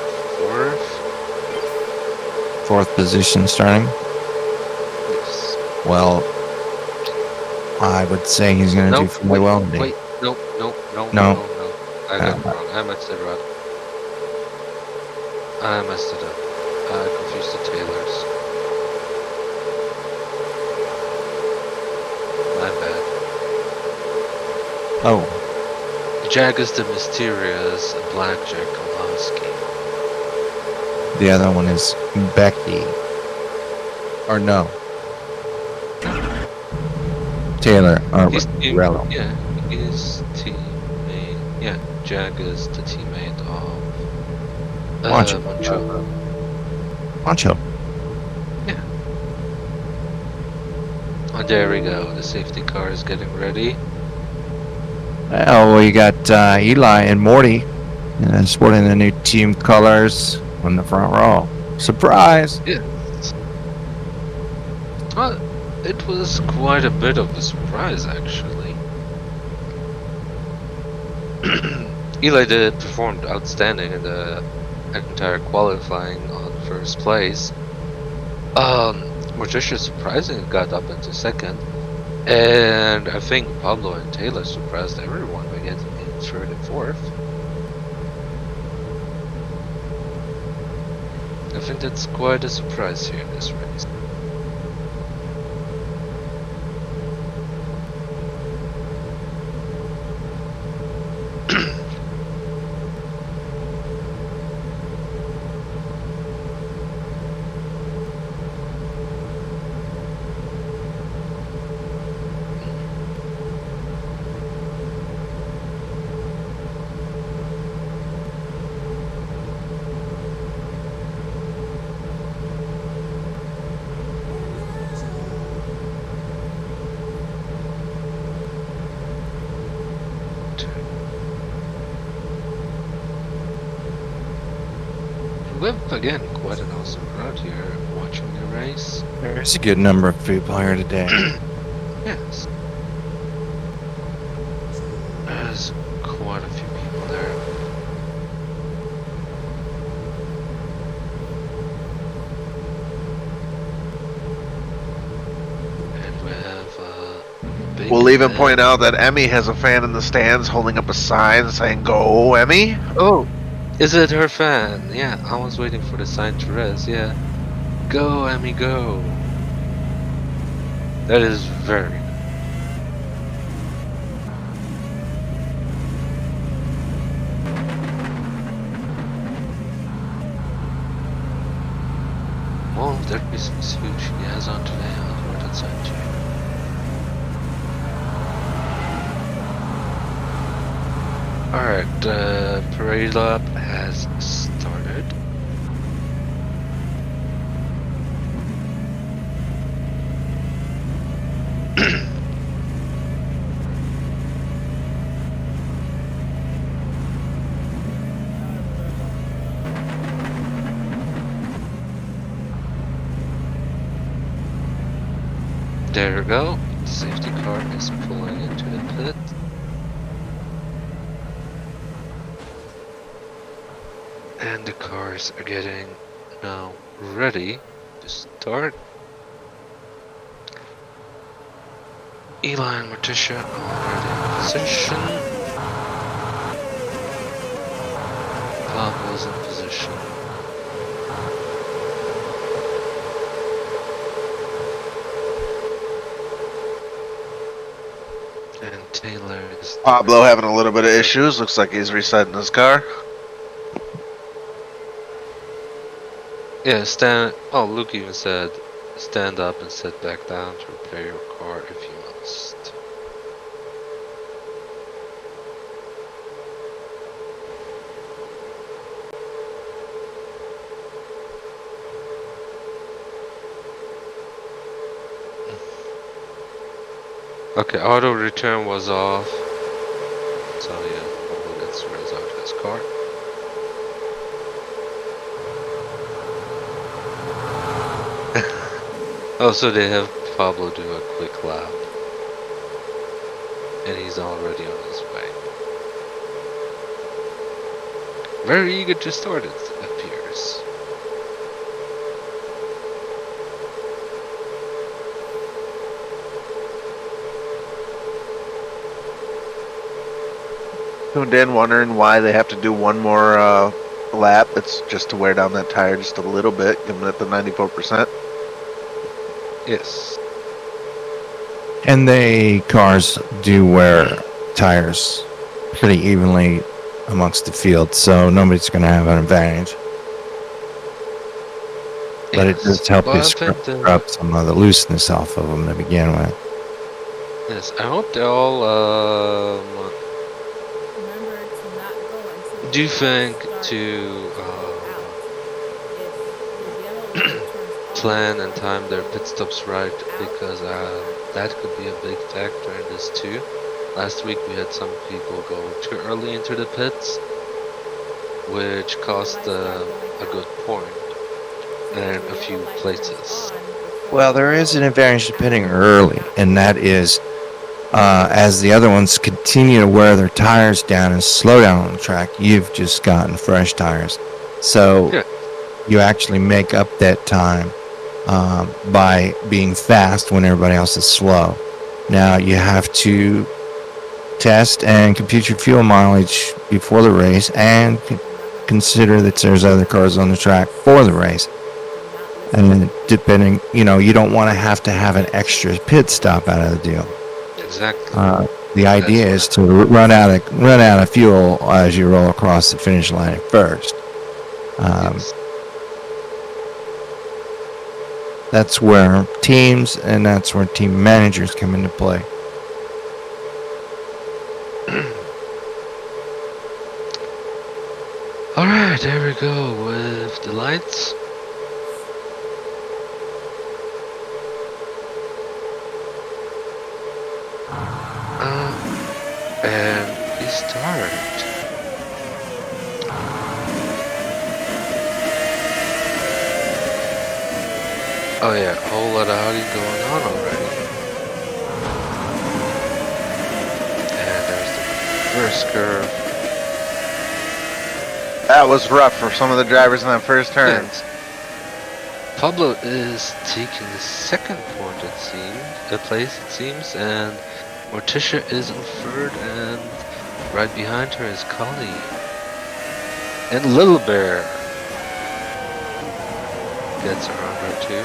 Fourth position starting. Yes. Well, I would say he's going to do fairly well today. Wait, no. I got it wrong. I messed it up. I confused the Taylors. My bad. Oh, Jack is the mysterious Black Jack Kowalski. the other one is Becky. Or no. Taylor. He's Rello. Yeah, he's teammate. Yeah, Jack is the teammate of Mancho. Mancho. Yeah. Oh, there we go. The safety car is getting ready. Well, we got Eli and Morty sporting the new team colors on the front row. Surprise! Yeah. Well, it was quite a bit of a surprise, actually. Eli did performed outstanding in the entire qualifying on first place. Morticia surprisingly got up into second, and I think Pablo and Taylor surprised everyone by getting in third and fourth. I think that's quite a surprise here in this race. we have again quite an awesome crowd here watching the race. There's a good number of people here today. Yes. There's quite a few people there. And we have big We'll even fan. point out that Emmy has a fan in the stands holding up a sign saying, "Go, Emmy." Oh, is it her fan? Yeah, I was waiting for the sign to rest. Yeah. Go, Emmy, go. That is very good. All of that business huge she has on today on the right side too. Alright, the parade lap has started. There we go. The safety car is pulling into the pit. And the cars are getting now ready to start. Eli and Morticia already in position. Pablo's in position. And Taylor is Pablo having a little bit of issues. Looks like he's resetting his car. Yeah, stand. Oh, Luke even said, stand up and sit back down to repair your car if you must. Okay, auto return was off. So yeah, Pablo gets rid of his car. Oh, so they have Pablo do a quick lap. And he's already on his way. Very eager to start, it appears. Tuned in, wondering why they have to do one more lap. It's just to wear down that tire just a little bit, giving it the 94%. Yes. And the cars do wear tires pretty evenly amongst the field, so nobody's going to have an advantage. But it does help Well, you I think scrub some of the looseness off of them to begin with. yes, I hope they all Remember to not go until do the think start to out. If the yellow light turns off, plan and time their pit stops right, out, because that could be a big factor in this too. Last week we had some people go too early into the pits, which cost a good point and a few places. Well, there is an advantage to pitting early, and that is as the other ones continue to wear their tires down and slow down on the track, you've just gotten fresh tires. So Yeah. you actually make up that time by being fast when everybody else is slow. Now you have to test and compute your fuel mileage before the race and consider that there's other cars on the track for the race. And depending, you don't want to have an extra pit stop out of the deal. Exactly. The idea is to run out of fuel as you roll across the finish line at first. Yes. That's where teams and that's where team managers come into play. Alright, there we go with the lights. And we start. Oh yeah, a whole lot of hugging going on already. And there's the first curve. That was rough for some of the drivers in that first turn. Yes. Pablo is taking the second point, it seems, place it seems, and Morticia is on third, and right behind her is Collie. And Little Bear gets around her too.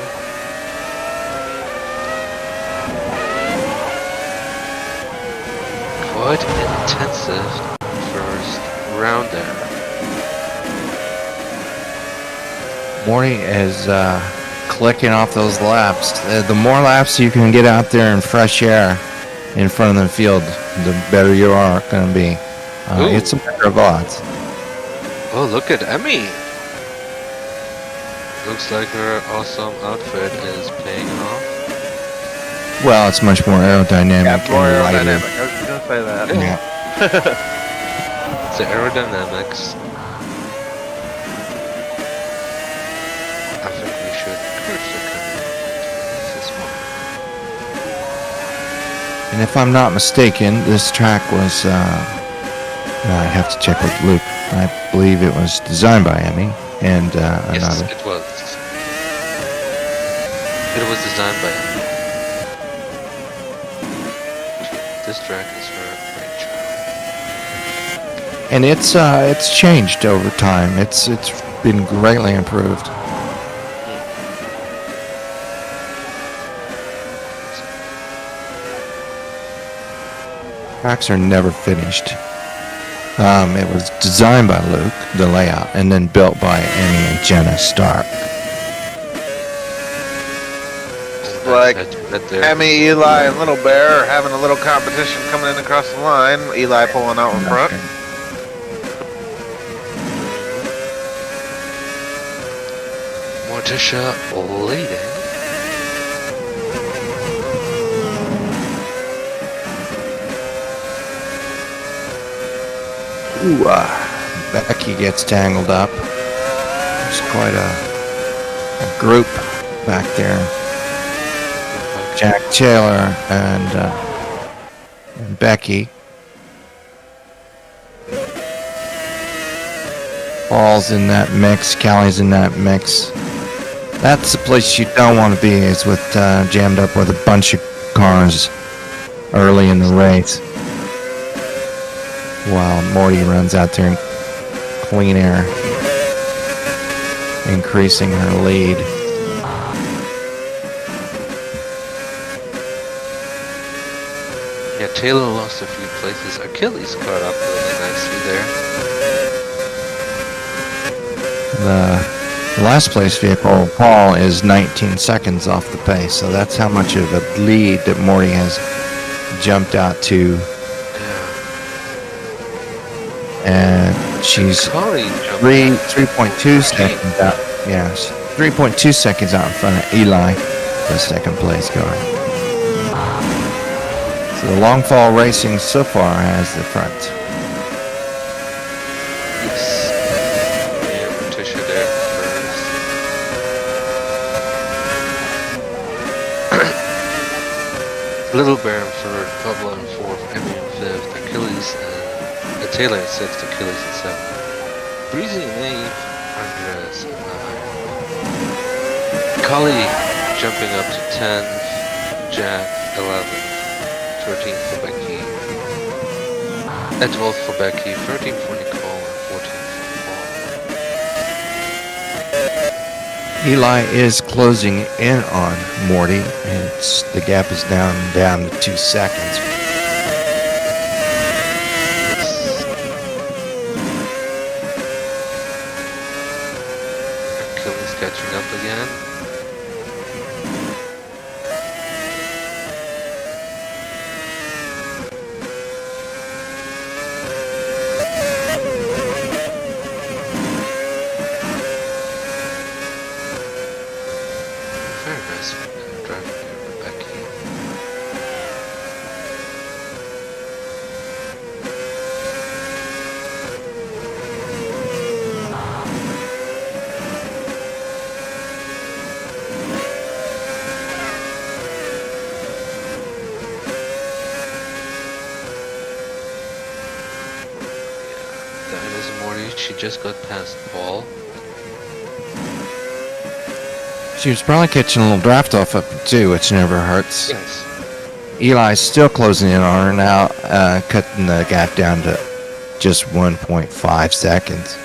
Quite an intensive first round there. Morty is clicking off those laps. The more laps you can get out there in fresh air in front of the field, the better you are going to be. It's a matter of odds. Oh, look at Emmy! Looks like her awesome outfit is paying off. Well, it's much more aerodynamic More and lighter. aerodynamic. I was just gonna say that. Yeah. It's the aerodynamics. I think we should encourage the community as well. And if I'm not mistaken, this track was, I have to check with Luke. I believe it was designed by Emmy and Yes, another. it was. It was designed by him. This track is her brainchild. And it's changed over time. It's been greatly improved. Tracks are never finished. It was designed by Luke, the layout, and then built by Emmy and Jenna Stark. Like Right there. Emmy, Eli, and Little Bear are having a little competition coming in across the line. Eli pulling out in front. Morticia leading. Ooh, Becky gets tangled up. There's quite a group back there. Jack Taylor and Becky. Paul's in that mix. Callie's in that mix. That's the place you don't want to be, is with jammed up with a bunch of cars early in the race. While Morty runs out there in clean air, increasing her lead. Yeah, Taylor lost a few places. Achilles caught up really nicely there. The last place vehicle, Paul, is 19 seconds off the pace, so that's how much of a lead that Morty has jumped out to. And she's Collie jumped 3.2 seconds out. Yeah, 3.2 seconds out in front of Eli, the second place car. So the long fall racing so far has the front. Yeah, Morticia there first. Little Bear in third, Pablo in fourth, Emmy in fifth, Achilles Taylor in sixth, Achilles in seventh. Breezy in eighth, Andres in ninth. Collie jumping up to 10th, Jack 11th, 13th for Becky, 12th for Becky, 13th for Nicole, and 14th for Paul. Eli is closing in on Morty, and the gap is down to 2 seconds. Achilles catching up again. Very nice driving there, Becky. she just got past Paul. She was probably catching a little draft off up too, which never hurts. Yes. Eli's still closing in on her now, cutting the gap down to just 1.5 seconds.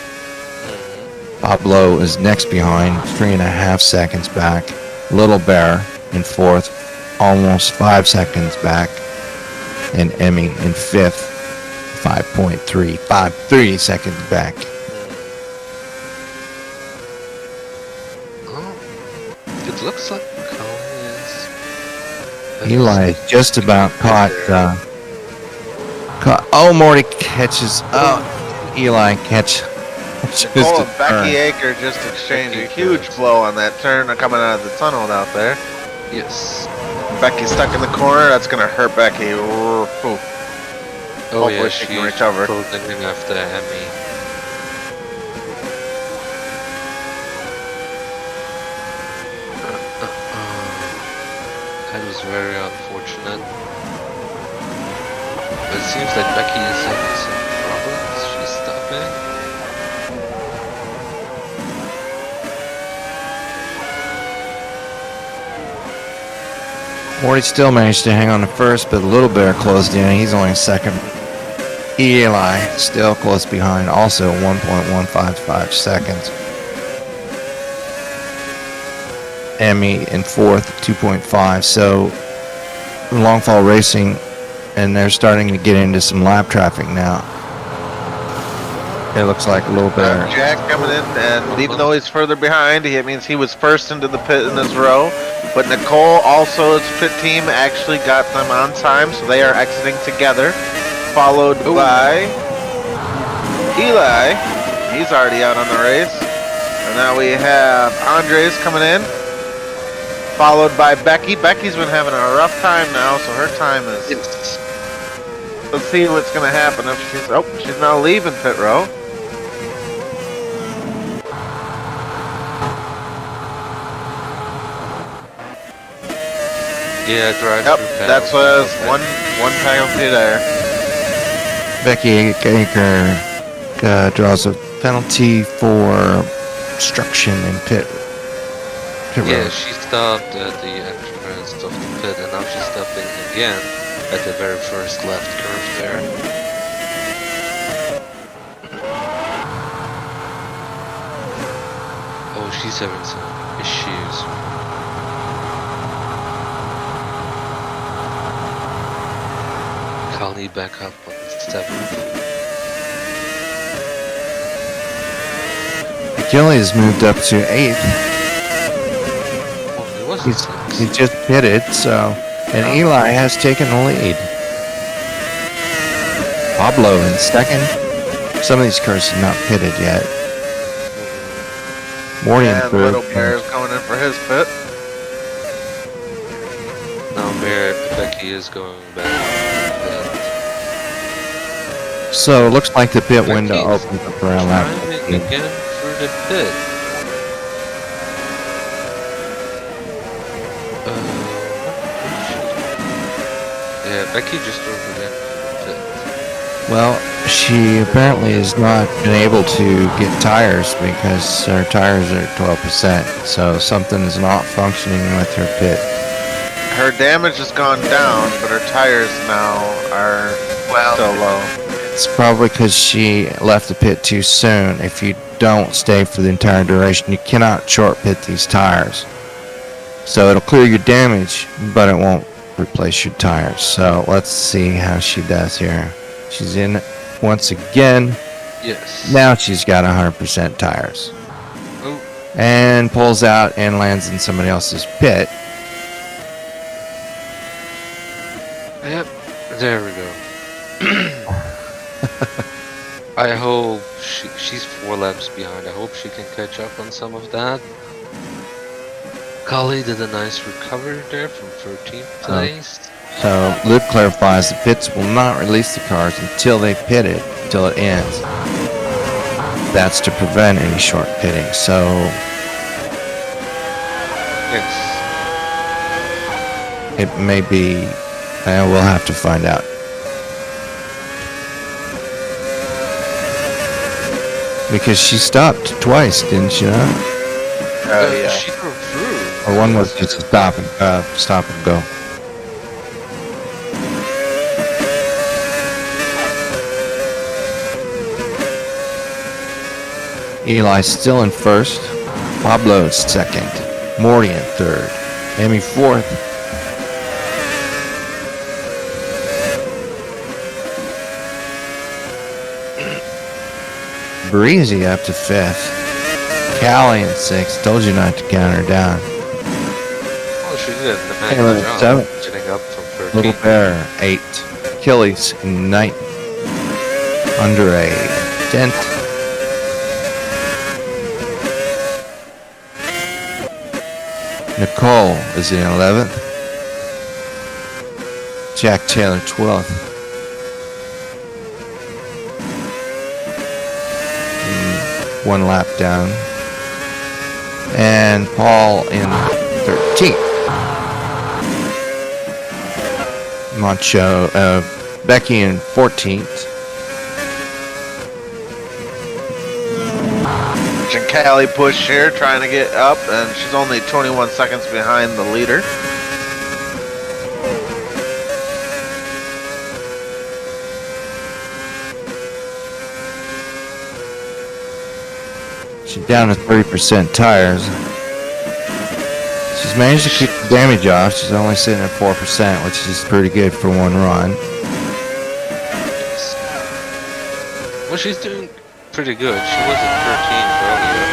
Pablo is next behind, 3.5 seconds back. Little Bear in fourth, almost 5 seconds back. And Emmy in fifth, 5.3 seconds back. Oh, it looks like Colin is. Eli is just about caught. Oh, Morty catches. Oh, Eli catches. Nicole and Becky Aker just exchanged a huge blow on that turn coming out of the tunnel out there. Yes. Becky's stuck in the corner. That's gonna hurt Becky. Ooh. Oh Hopefully yeah, she can she's recover. closing after Emmy. That was very unfortunate. But it seems like Becky is having some problems. She's stopping. Morty still managed to hang on to first, but Little Bear closed in. He's only second. Eli still close behind, also 1.155 seconds. Emmy in fourth, 2.5. So long fall racing, and they're starting to get into some lap traffic now. It looks like a little bit. Jack coming in, and even though he's further behind, it means he was first into the pit in this row. But Nicole, also its pit team, actually got them on time, so they are exiting together. Followed by Eli. He's already out on the race. And now we have Andres coming in. Followed by Becky. Becky's been having a rough time now, so her time is... Let's see what's going to happen if she's... Oh, she's now leaving pit row. Yeah, drive. Yep, that's one penalty there. Becky Aker draws a penalty for obstruction in pit Yeah, road. she stopped at the entrance of the pit, and now she's stopping again at the very first left curve there. Oh, she's having some issues. Kali back up on the 7th. Achilles has moved up to 8th. Oh, it was He's just pitted, so... And Eli has taken the lead. Pablo in second. Some of these cars are not pitted yet. Morty in And third. Little Bear's going in for his pit. Now Becky is going back. So it looks like the pit window Becky's opens up around lap Trying 15. again for the pit. Yeah, Becky just drove again for the pit. Well, she apparently has not been able to get tires because her tires are at 12%. So something is not functioning with her pit. Her damage has gone down, but her tires now are still low. It's probably because she left the pit too soon. If you don't stay for the entire duration, you cannot short pit these tires. So it'll clear your damage, but it won't replace your tires. So let's see how she does here. She's in once again. Yes. Now she's got 100% tires. Oh. And pulls out and lands in somebody else's pit. Yep. There we go. I hope she's 4 laps behind. I hope she can catch up on some of that. Kali did a nice recovery there from 13th place. So Luke clarifies the pits will not release the cars until they pit it, until it ends. That's to prevent any short pitting. So Yes. it may be, we'll have to find out. Because she stopped twice, didn't she? Not? Yeah. She drove through. Or one was just a stop and go. Eli still in first. Pablo second. Morty in third. Amy fourth. Breezy up to fifth. Callie in sixth. Told you not to count her down. Well, she did a nice Taylor job. seventh. Getting up from 13. Little Bear eighth. Achilles in ninth. Andre 10th. Nicole is in 11th. Jack Taylor 12th. One lap down. And Paul in 13th. Becky in 14th. And Callie pushed here, trying to get up, and she's only 21 seconds behind the leader. She's down to 30% tires. She's managed to keep the damage off. She's only sitting at 4%, which is pretty good for one run. Well, she's doing pretty good. She was at 13 earlier.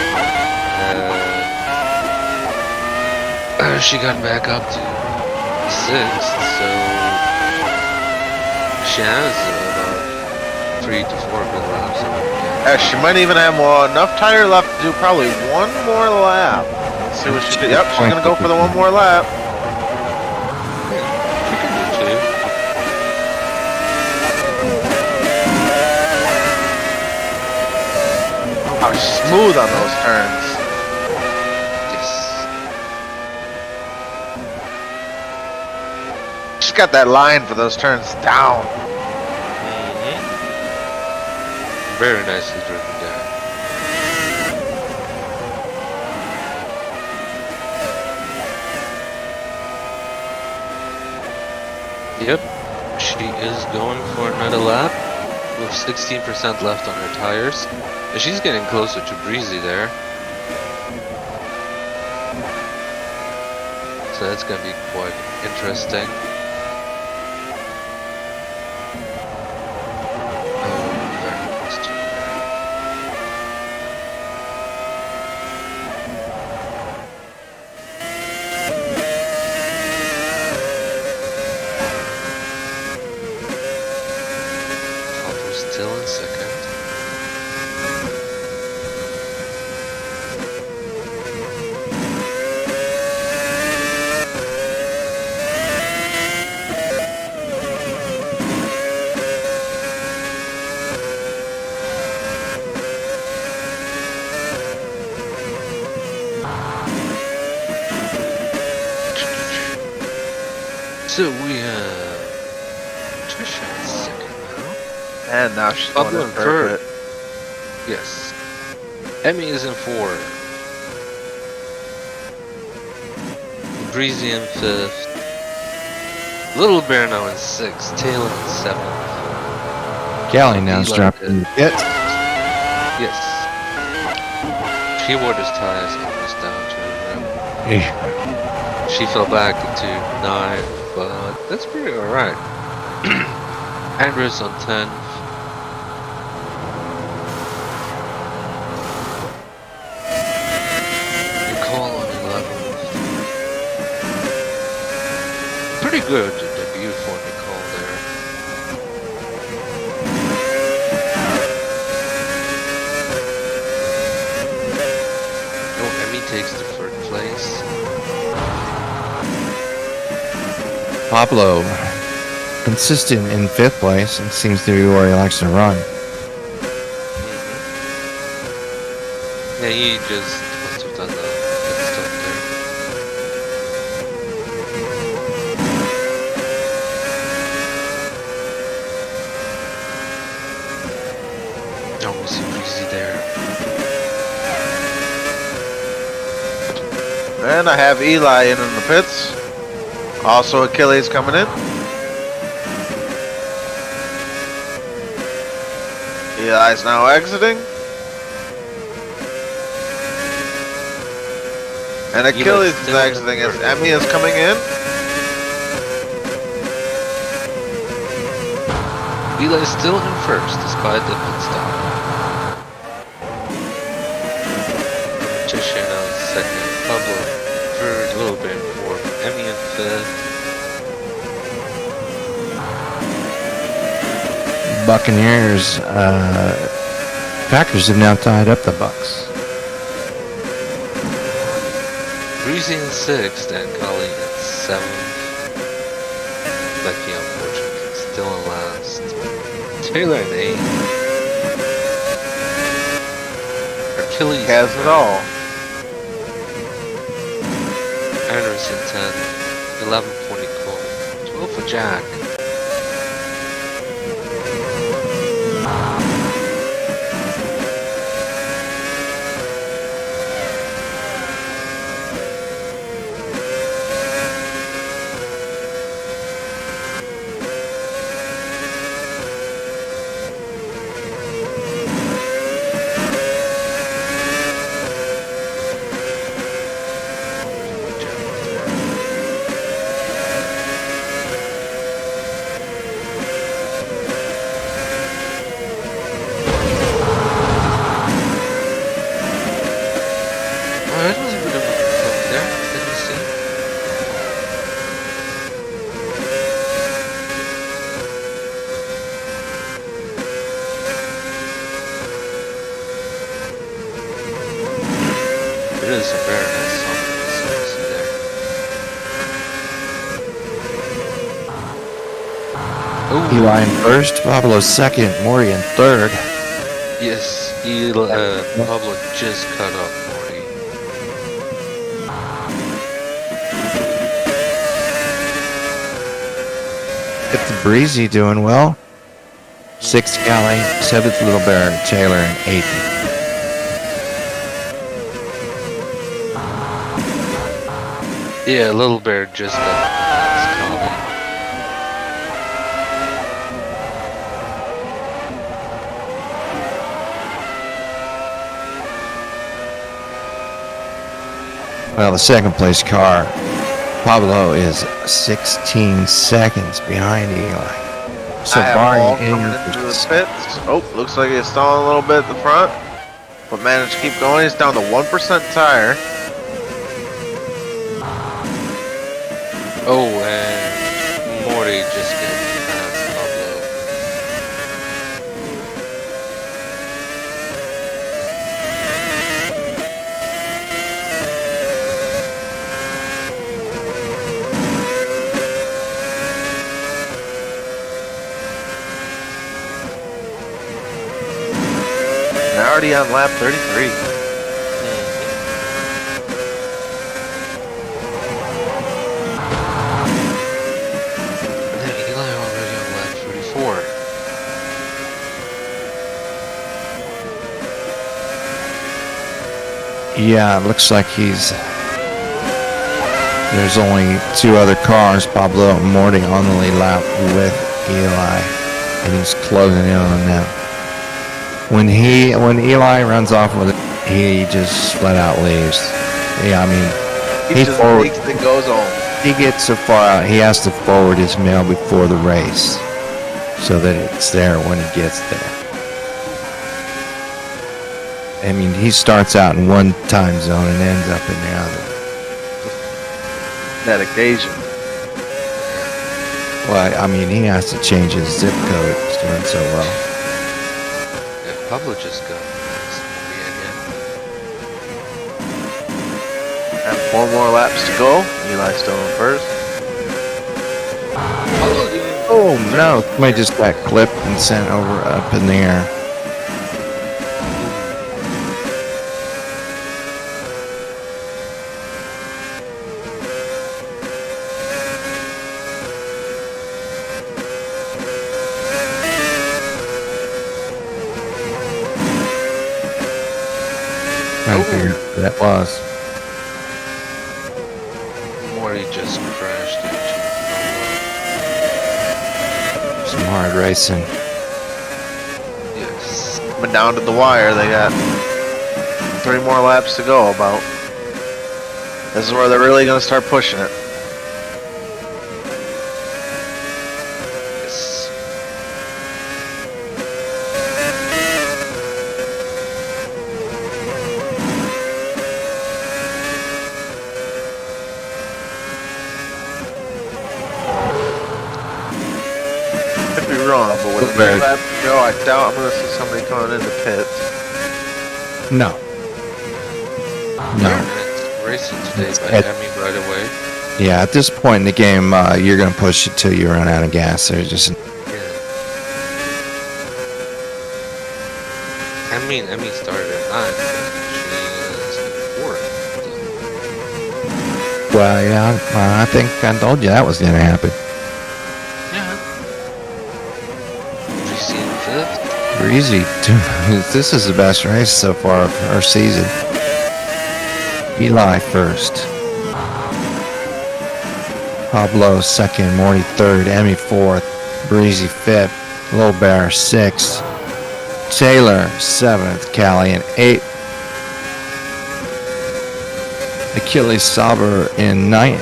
She got back up to 6th, so she has about 3 to 4 good laps. She might even have enough tire left to do probably one more lap. Let's see what she did. Yep, she's gonna go for the one more lap. She can do 2. Oh, she's smooth on those turns. Yes. She's got that line for those turns down. Very nicely driven there. Yep, she is going for another lap with 16% left on her tires. And she's getting closer to Breezy there. So that's gonna be quite interesting. Still in second. So we have Trisha in second now. And now she's going Pablo in in for third. it. Yes. Emmy is in 4th. Breezy in 5th. Little Bear now in 6th. Taylor in 7th. Callie now's Eli dropping the pit. Yes. She wore his tires almost down to her rim. Yeah. She fell back into 9, but that's pretty alright. Andrew's on 10th. Nicole on 11th. Pretty good debut for Nicole there. Oh, Emmy takes the 3rd place. Pablo, consistent in 5th place, and seems to be where he likes to run. Yeah, he just must have done the good stuff there. Oh, we see Breezy there. And I have Eli in the pits. Also Achilles coming in. Eli's now exiting. And Achilles is still in exiting as first. Emmy is coming in. Eli is still in first despite the pit stop. Magician on second, Pablo third, Little Bear fourth, Emmy in fifth. Buccaneers, Packers have now tied up the Bucks. Breezy in sixth and Cully in seventh. Becky unfortunately still in last. Taylor in eighth. Achilles Has it all. Anderson 10, 11 for Nicole, 12 for Jack. That was a bit of a flip there, didn't see. It is a very nice song, so you see there. Oh, Eli in first, Pablo second, Maury in third. yes, Pablo just cut off Morty. It's Breezy doing well. Sixth, Callie. Seventh, Little Bear. Taylor in eighth. Yeah, Little Bear just got his copy. Well, the second place car, Pablo is 16 seconds behind Eli. So I have Paul barring coming into the pits. Oh, looks like he's stalling a little bit at the front. But managed to keep going. He's down to 1% tire. Oh, and Morty just gets past Pablo. And already on lap 33. And then Eli already on lap 34. Yeah, it looks like there's only two other cars, Pablo and Morty, on the lead lap with Eli, and he's closing in on them. When Eli runs off with it, he just flat out leaves. Yeah, I mean, He just makes it goes on. he gets so far out, he has to forward his mail before the race, so that it's there when he gets there. I mean, he starts out in one time zone and ends up in the other. Dedication. Well, I mean, he has to change his zip code. He's doing so well. And Pablo just got past Morty again. And 4 more laps to go. Eli still in first. Pablo doing Oh no! Somebody just got clipped and sent over up in the air. Trying to figure out who that was. Some hard racing. Yes. But down to the wire, they got 3 more laps to go about. This is where they're really going to start pushing it. Yes. Could be wrong, but with 3 laps to go, I doubt I'm going to see somebody coming into pits. No. No. It's racing today by It- Emmy right away. Yeah, at this point in the game, you're going to push it till you run out of gas. There's just Yeah. Emmy started at 9, but she is 4th. well, yeah. I think I told you that was going to happen. Yeah. Prix in 5th. Breezy, dude, this is the best race so far of our season. Eli first. Pablo second, Morty third, Emmy fourth, Breezy fifth, Little Bear sixth, Taylor seventh, Callie in eighth, Achilles Sauber in ninth,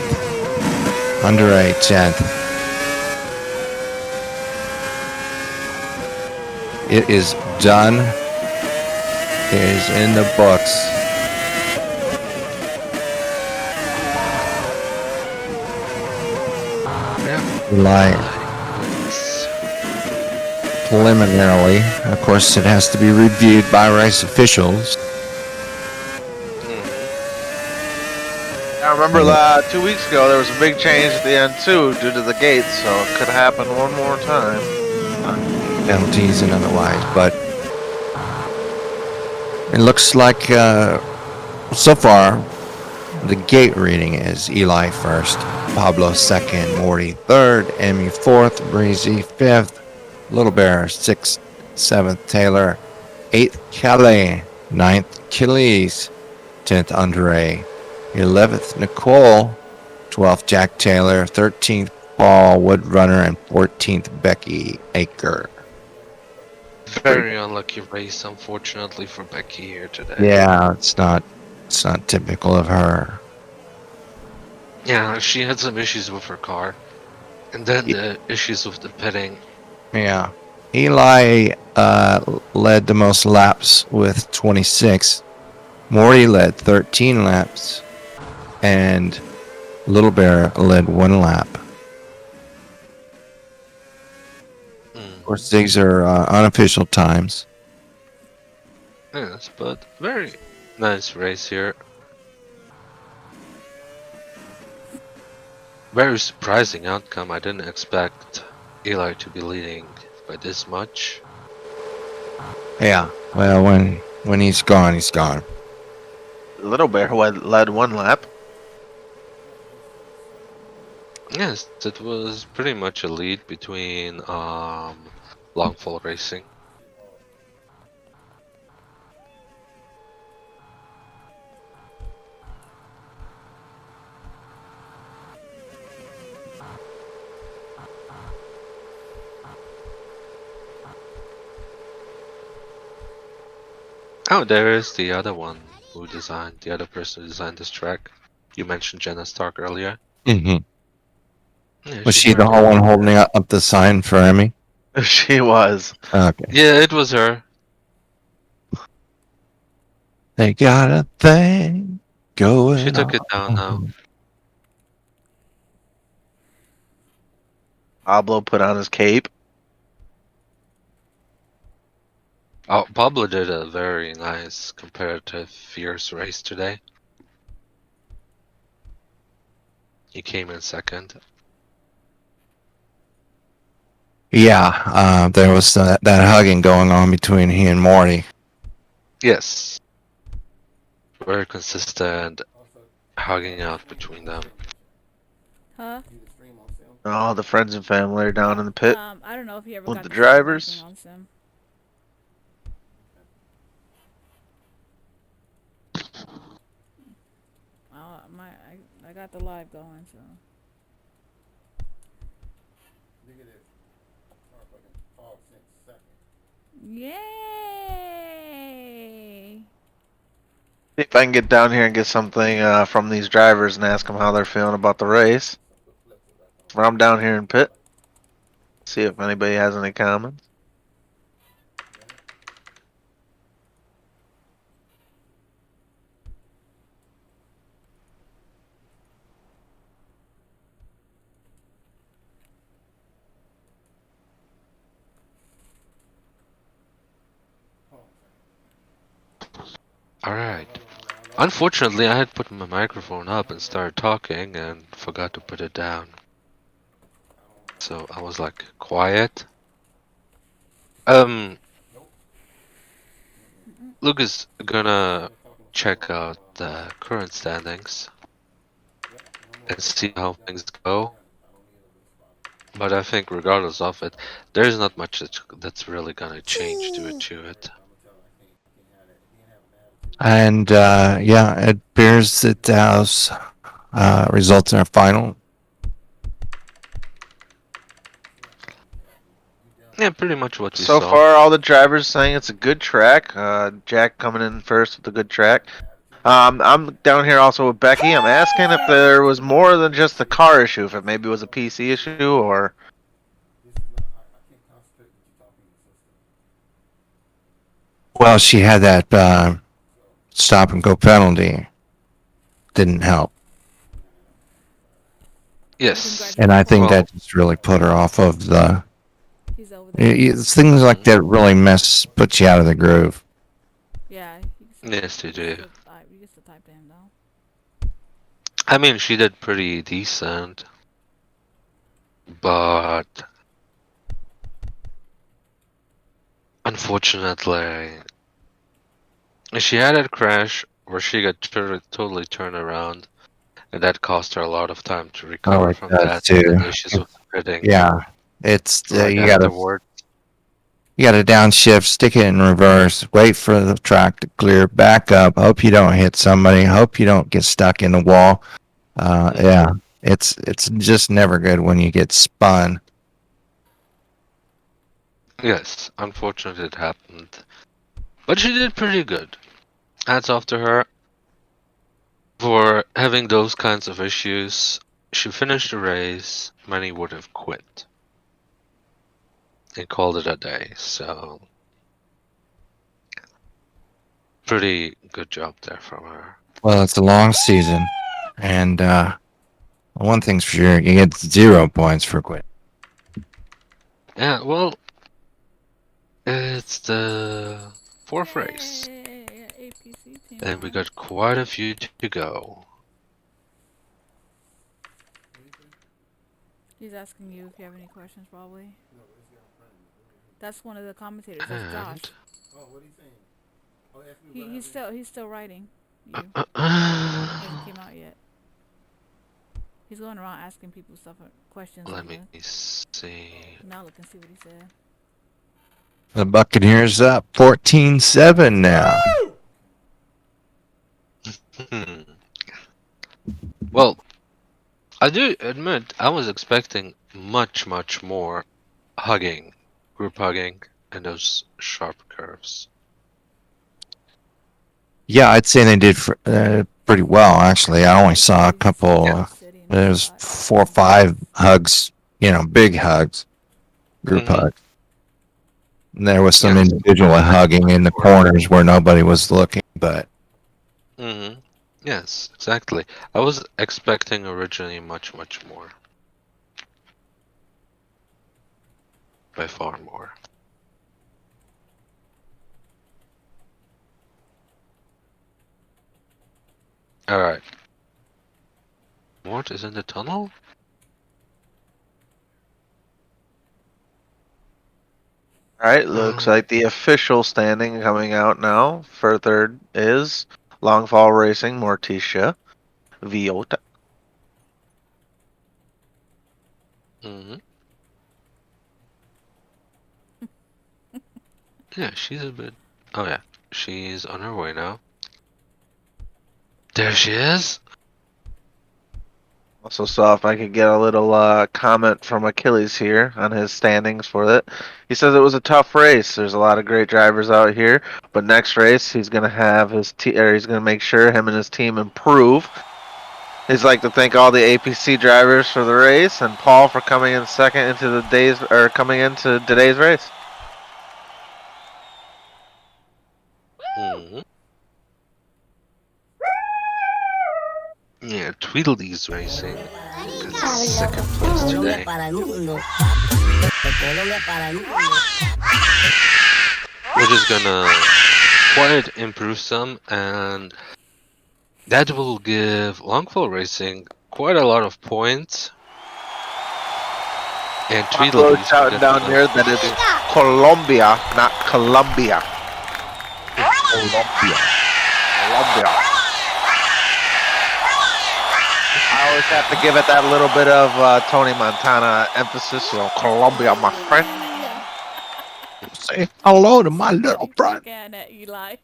Andre 10th. It is done. It is in the books. Eli Wins. preliminarily, of course, it has to be reviewed by race officials. I remember 2 weeks ago there was a big change at the end too due to the gates, so it could happen one more time. Penalties and otherwise, but it looks like so far the gate reading is Eli first, Pablo second, Morty third, Emmy fourth, Breezy fifth, Little Bear sixth, seventh, Taylor eighth, Calais ninth, Achilles 10th, Andre 11th, Nicole 12th, Jack Taylor 13th, Paul Woodrunner, and 14th, Becky Aker. Very unlucky race, unfortunately, for Becky here today. Yeah, it's not typical of her. Yeah, she had some issues with her car. And then the issues with the pitting. Yeah. Eli led the most laps with 26. Morty led 13 laps. And Little Bear led 1 lap. Of course, these are unofficial times. Yes, but very nice race here. Very surprising outcome. I didn't expect Eli to be leading by this much. Yeah. Well, when he's gone, he's gone. Little Bear led 1 lap. Yes, it was pretty much a lead between Longfall Racing. Oh, there is the other one who designed, the other person who designed this track. You mentioned Jenna Stark earlier. Mm-hmm. Yeah, Was she's she the wearing whole one holding up the sign for Emmy? She was. Okay. Yeah, it was her. They got a thing going She took it on. down now. Pablo put on his cape. Oh, Pablo did a very nice comparative fierce race today. He came in second. Yeah, there was that hugging going on between he and Morty. Yes. Very consistent hugging out between them. Huh? All the friends and family are down in the pit. I don't know if he ever With got the to see drivers? something on Sim. Well, I got the live going, so. Look at this. Yay! See if I can get down here and get something from these drivers and ask them how they're feeling about the race. When I'm down here in pit, see if anybody has any comments. Alright. Unfortunately, I had put my microphone up and started talking and forgot to put it down. So I was like quiet. Luke is gonna check out the current standings and see how things go. But I think regardless of it, there's not much that's really gonna change due to it. And yeah, it appears that Dow's results are final. Yeah, pretty much what we So saw. far, all the drivers saying it's a good track. Jack coming in first with a good track. I'm down here also with Becky. I'm asking if there was more than just the car issue, if it maybe was a PC issue or. Well, she had that stop and go penalty. Didn't help. Yes. And I think Well, that just really put her off of the. He's over there. It's things like that really put you out of the groove. Yeah. yes, they do. You can still type to him though. I mean, she did pretty decent, but unfortunately, she had a crash where she got totally turned around, and that cost her a lot of time to recover it from does that. too. And issues with pitting. Yeah, it's Right you gotta afterward. downshift, stick it in reverse, wait for the track to clear, back up, hope you don't hit somebody, hope you don't get stuck in the wall. Yeah, it's just never good when you get spun. Yes, unfortunately it happened. But she did pretty good. Hats off to her for having those kinds of issues. She finished the race, many would have quit and called it a day, so pretty good job there from her. Well, it's a long season, and one thing's for sure, you get 0 points for quit. Yeah, well, it's the fourth race, Yay, APC team and we won. got quite a few to go. He's asking you if you have any questions, probably. That's one of the commentators. That's Josh. And Oh, what are you saying? Oh, ask me what He's still writing. You. He hasn't came out yet. He's going around asking people questions. let me see. Now look and see what he said. The Buccaneers up 14-7 now. Well, I do admit I was expecting much more hugging, group hugging, and those sharp curves. Yeah, I'd say they did pretty well, actually. I only saw a couple, there's 4 or 5 hugs, big hugs, group hugs. And there was some individual hugging in the corners where nobody was looking, but. Yes, exactly. I was expecting originally much more. By far more. Alright. What is in the tunnel? Alright, looks like the official standing coming out now for third is Longfall Racing, Morticia, Viota. Yeah, she's a bit... Oh yeah, she's on her way now. There she is! Also saw if I could get a little comment from Achilles here on his standings for it. He says it was a tough race. There's a lot of great drivers out here, but next race he's gonna have his he's gonna make sure him and his team improve. He'd like to thank all the APC drivers for the race and Paul for coming in second into coming into today's race. Mhm. Yeah, Tweedledee's racing gets second place today. Which is gonna quite improve some, and that will give Longfall Racing quite a lot of points. And Pablo Tweedledee's shouting down here that it's Colombia, not Colombia. Colombia. Colombia. I always have to give it that little bit of Tony Montana emphasis. Colombia, my friend. Say hello to my little friend. Again at Eli.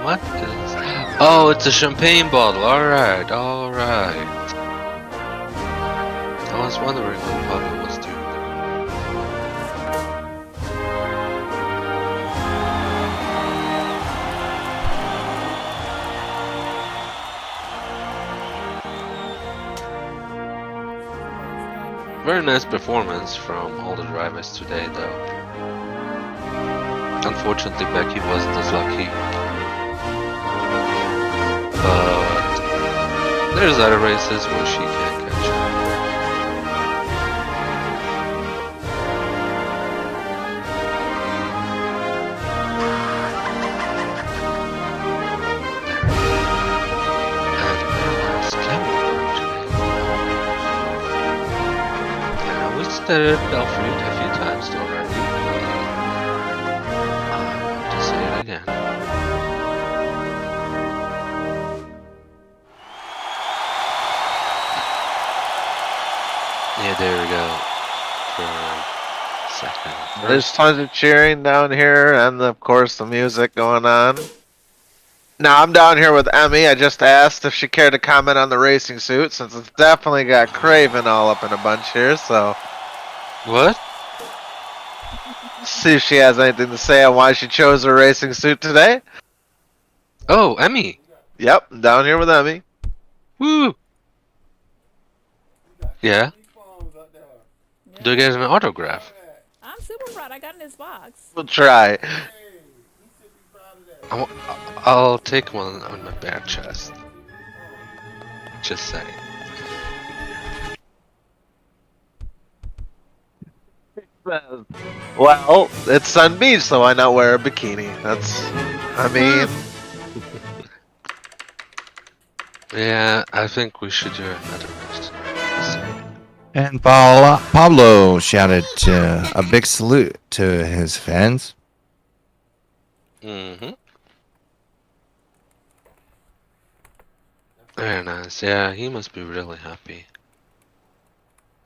What is... Oh, it's a champagne bottle. Alright, alright. I was wondering what Pablo was doing. Very nice performance from all the drivers today, though. Unfortunately, Becky wasn't as lucky. But there's other races where she can catch up. And very nice camera work today. Yeah, we started Alfred a few times already. I want to say it again. Yeah, there we go. For second. There's tons of cheering down here, and of course the music going on. Now I'm down here with Emmy. I just asked if she cared to comment on the racing suit, since it's definitely got Craven all up in a bunch here. So What? see if she has anything to say on why she chose her racing suit today. Oh, Emmy! Yep, I'm down here with Emmy. Woo! Yeah? Do you get an autograph? I'm super proud. I got in this box. We'll try. I'll take one on my bare chest. Just saying. Well, it's Sun Beach, so why not wear a bikini? I mean, Yeah, I think we should do another race. And Pablo shouted a big salute to his fans. Mm-hmm. Very nice. Yeah, he must be really happy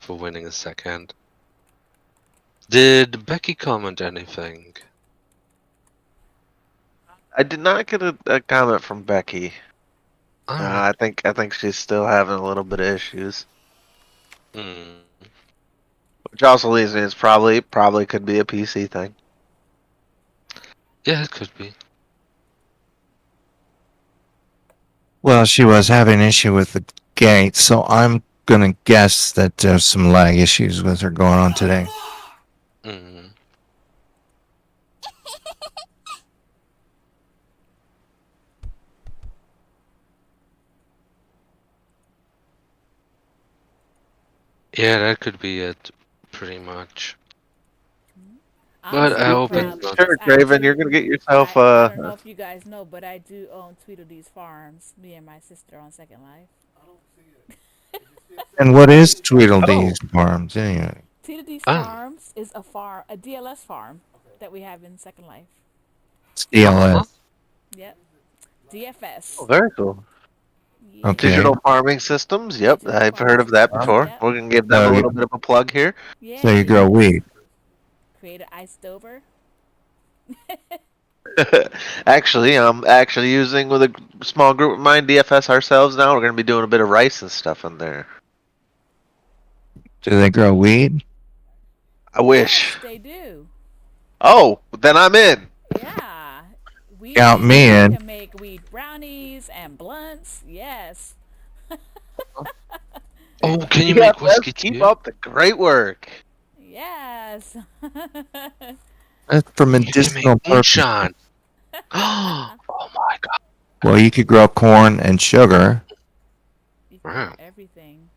for winning a second. Did Becky comment anything? I did not get a comment from Becky. Ah, I think she's still having a little bit of issues, mm. which also leads me it's probably could be a PC thing. Yeah, it could be. Well, she was having an issue with the gate, so I'm gonna guess that there's some lag issues with her going on today. Mm. Yeah, that could be it, pretty much. But I hope it's not. Sure, Craven, you're gonna get yourself I don't know if you guys know, but I do own Tweedledee's Farms. Me and my sister on Second Life. And what is Tweedledee's Farms anyway? Tweedledee's Ah. Farms is a farm, a DLS farm that we have in Second Life. It's DLS. Yep. DFS. Oh, very cool. Yeah. Okay. Digital farming systems. Yep, Digital I've heard of that before. Yep. We're gonna give them a little bit of a plug here. Yeah. So you grow weed. Created Ice Dover. Actually, I'm actually using with a small group of mine DFS ourselves now. We're gonna be doing a bit of rice and stuff in there. Do they grow weed? I wish. Yes, they do. Oh, then I'm in. Yeah. Count Weed. me You in. can make weed brownies and blunts. Yes. Oh, can you make DFS, whiskey keep too? up the great work. Yes. That's for You can make medicinal purposes. moonshine. Oh my god. Well, you could grow corn and sugar You can grow Wow. everything.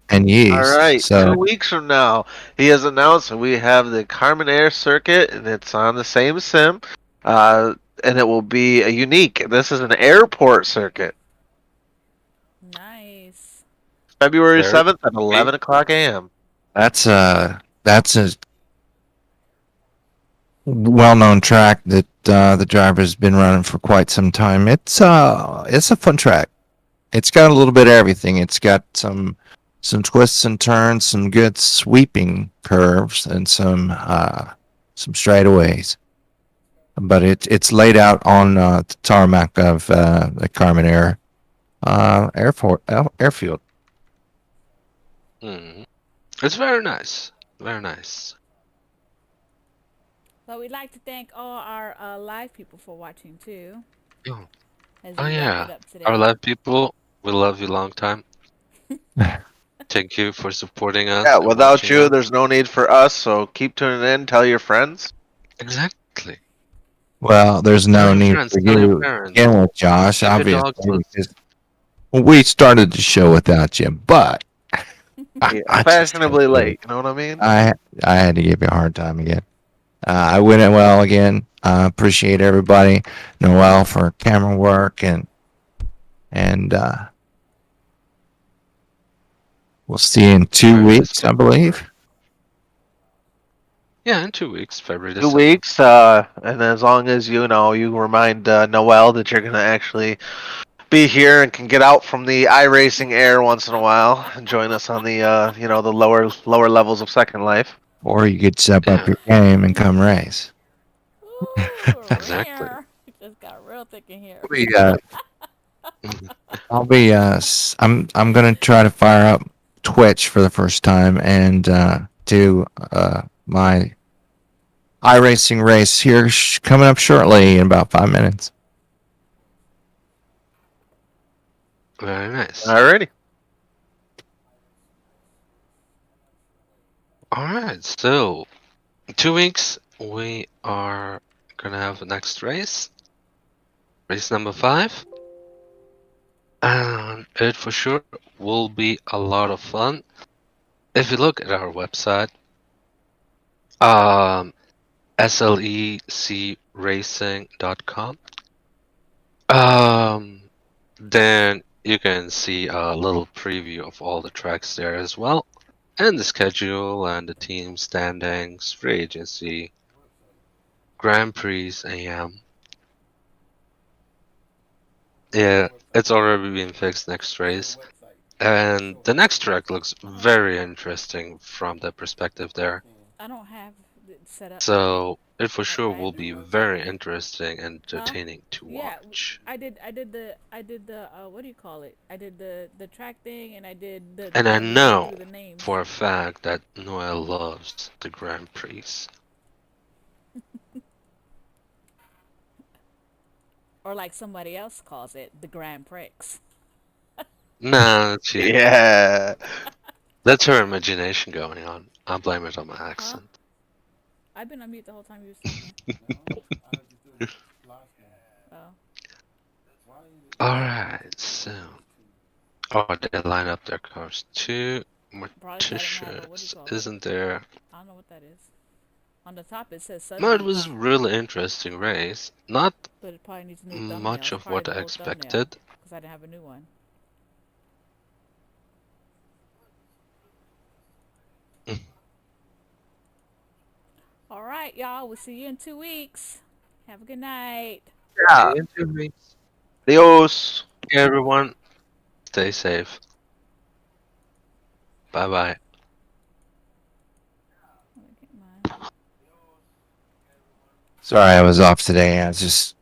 and All yeast. right, So 2 weeks from now, he has announced that we have the Carmen Air circuit, and it's on the same sim, and it will be a unique. This is an airport circuit, Nice. February Very 7th at 11 o'clock a.m. that's a well-known track that the driver's been running for quite some time. It's a fun track. It's got a little bit of everything. It's got some twists and turns, some good sweeping curves, and some straightaways. But it's laid out on the tarmac of the Carmen Airfield. Hmm. It's very nice. Very nice. Well, we'd like to thank all our live people for watching too. Oh, As oh we wrap yeah. it up Our today. live people, we love you long time. Thank you for supporting us Yeah, and without watching you, us. there's no need for us, so keep tuning in, tell your friends. Exactly. Well, there's Tell no your need friends, for tell your you parents, again with Josh, give your obviously, dogs love. because we started the show without you, but Yeah, I just fashionably late, you know what I mean? I had to give you a hard time again. I went it well again. I appreciate everybody, Noel for camera work, and we'll see you in two Very nice weeks, I people. believe. Yeah, in 2 weeks, February the 7th. 2 weeks, and as long as you know, you remind Noel that you're gonna actually be here and can get out from the iRacing air once in a while and join us on the the lower levels of Second Life. Or you could step up Yeah, your game and come race. Ooh, exactly. rare. It just got real thick in here. We, Mhm. I'm gonna try to fire up Twitch for the first time and do my iRacing race here coming up shortly in about 5 minutes. Very nice. Alrighty. Alright, so 2 weeks we are gonna have the next race. Race number 5. And it for sure will be a lot of fun. If you look at our website, slecracing.com, then you can see a little preview of all the tracks there as well, and the schedule and the team standings, free agency, Grand Prix AM. Yeah, it's already been fixed next race. And the next track looks very interesting from the perspective there. I don't have it set up yet. So it for sure I will haven't. be very interesting and Huh? entertaining to Yeah, watch. I did. I did the. What do you call it? I did the track thing, and I did the And I one where you go know through the names. for a fact that Noel loves the Grand Prix. Or like somebody else calls it, the Grand Prix. Nah, Yeah. that's her imagination going on. I'll blame it on my Huh? accent. I've been on mute the whole time you was talking. Oh. Alright, so. Oh, they line up their cars too. Probably doesn't matter. What do you Morticians, call it? isn't there? I don't know what that is. On the top it says Sud No, it was Beats, a really interesting race. Not but it probably needs a new thumbnail. much It's of probably what the I old thumbnail expected. because I didn't have a new one. All right, y'all. We'll see you in 2 weeks. Have a good night. Yeah. In 2 weeks. Adios. Okay, everyone, stay safe. Bye bye. Let me get mine. Sorry, I was off today. I was just